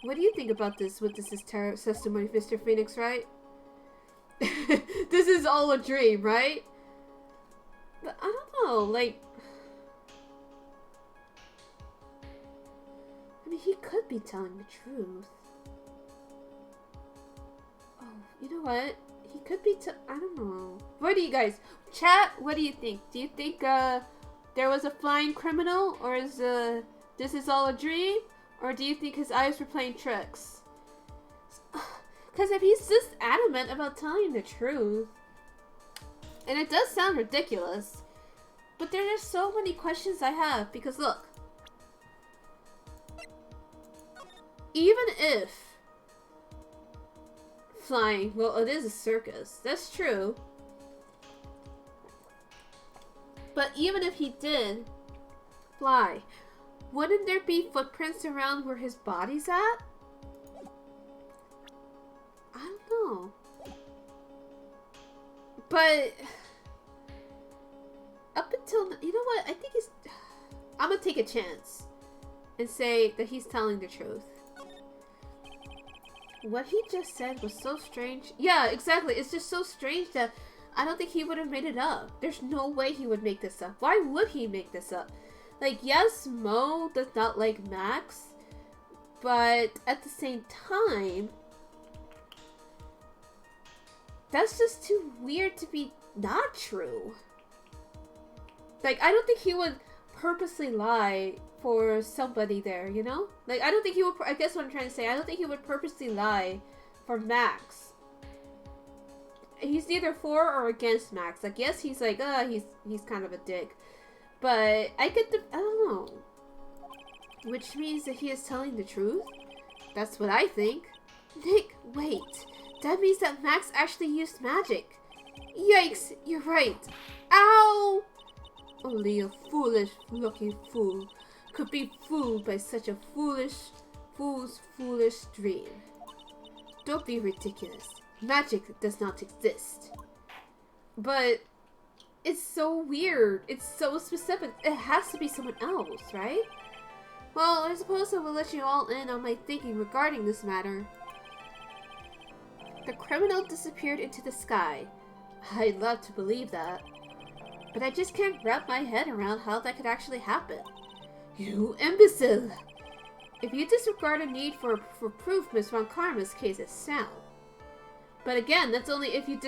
What do you think about this witness's testimony, Mr. Phoenix, right? This is all a dream, right? But I don't know, like... I mean, he could be telling the truth. Oh, you know what? He could be I don't know. What do you guys... Chat, what do you think? Do you think, there was a flying criminal? Or is, this is all a dream? Or do you think his eyes were playing tricks? Because if he's just adamant about telling the truth... And it does sound ridiculous. But there are so many questions I have. Because look. Even if... Flying, well, it is a circus. That's true. But even if he did fly, wouldn't there be footprints around where his body's at? I don't know. But up until... You know what? I think he's... I'm gonna take a chance and say that he's telling the truth. What he just said was so strange. Yeah, exactly. It's just so strange that I don't think he would have made it up. There's no way he would make this up. Why would he make this up? Like, yes, Mo does not like Max, but at the same time, that's just too weird to be not true. Like, I don't think he would purposely lie for somebody there, you know? Like, I don't think he would, I guess what I'm trying to say, I don't think he would purposely lie for Max. He's neither for or against Max. Like, yes, he's like, he's kind of a dick. But I don't know. Which means that he is telling the truth? That's what I think. Nick, wait. That means that Max actually used magic. Yikes, you're right. Ow! Only a foolish-looking fool could be fooled by such a fool's foolish dream. Don't be ridiculous. Magic does not exist. But it's so weird. It's so specific. It has to be someone else, right? Well, I suppose I will let you all in on my thinking regarding this matter. The criminal disappeared into the sky. I'd love to believe that. But I just can't wrap my head around how that could actually happen. You imbecile! If you disregard a need for proof, Miss Von Karma's case is sound. But again, that's only if you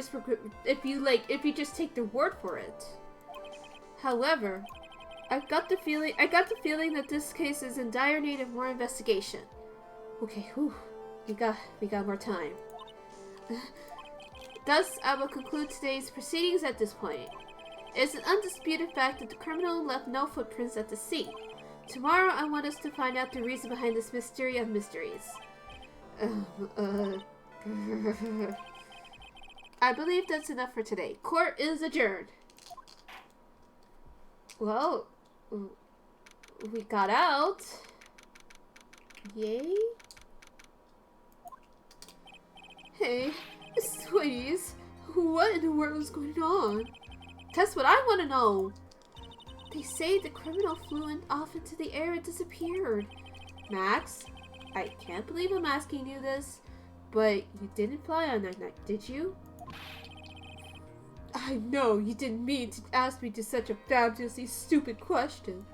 if you just take their word for it. However, I got the feeling that this case is in dire need of more investigation. Okay, whew, we got more time. Thus, I will conclude today's proceedings at this point. It's an undisputed fact that the criminal left no footprints at the scene. Tomorrow, I want us to find out the reason behind this mystery of mysteries. I believe that's enough for today. Court is adjourned. Well, we got out. Yay. Hey, sweeties, what in the world is going on? That's what I want to know. They say the criminal flew off into the air and disappeared. Max, I can't believe I'm asking you this, but you didn't fly on that night, did you? I know you didn't mean to ask me just such a fabulously stupid question.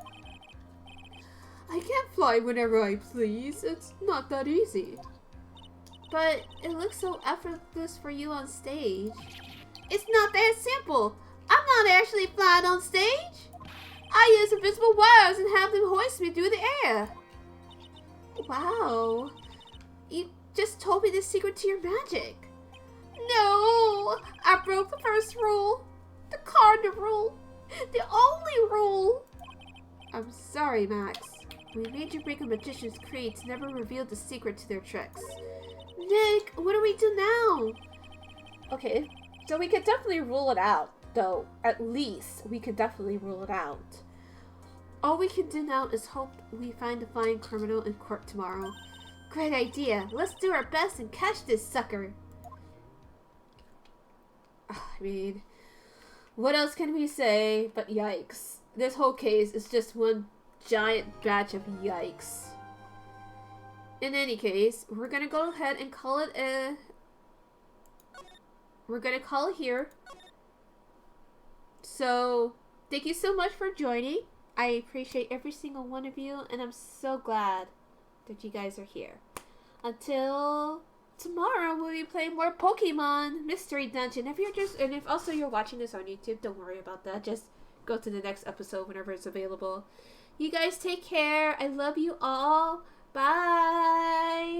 I can't fly whenever I please. It's not that easy. But it looks so effortless for you on stage. It's not that simple. I'm not actually flying on stage. I use invisible wires and have them hoist me through the air. Wow. You just told me the secret to your magic. No, I broke the first rule. The cardinal rule. The only rule. I'm sorry, Max. We made you break a magician's creed to never reveal the secret to their tricks. Nick, what do we do now? Okay, so we can definitely rule it out, though. At least we can definitely rule it out. All we can do now is hope we find the flying criminal in court tomorrow. Great idea. Let's do our best and catch this sucker. I mean, what else can we say but yikes? This whole case is just one giant batch of yikes. In any case, we're gonna go ahead and call it a... We're gonna call it here. So, thank you so much for joining. I appreciate every single one of you, and I'm so glad that you guys are here. Until tomorrow, we'll be playing more Pokemon Mystery Dungeon. If also you're watching this on YouTube, don't worry about that. Just go to the next episode whenever it's available. You guys take care. I love you all. Bye.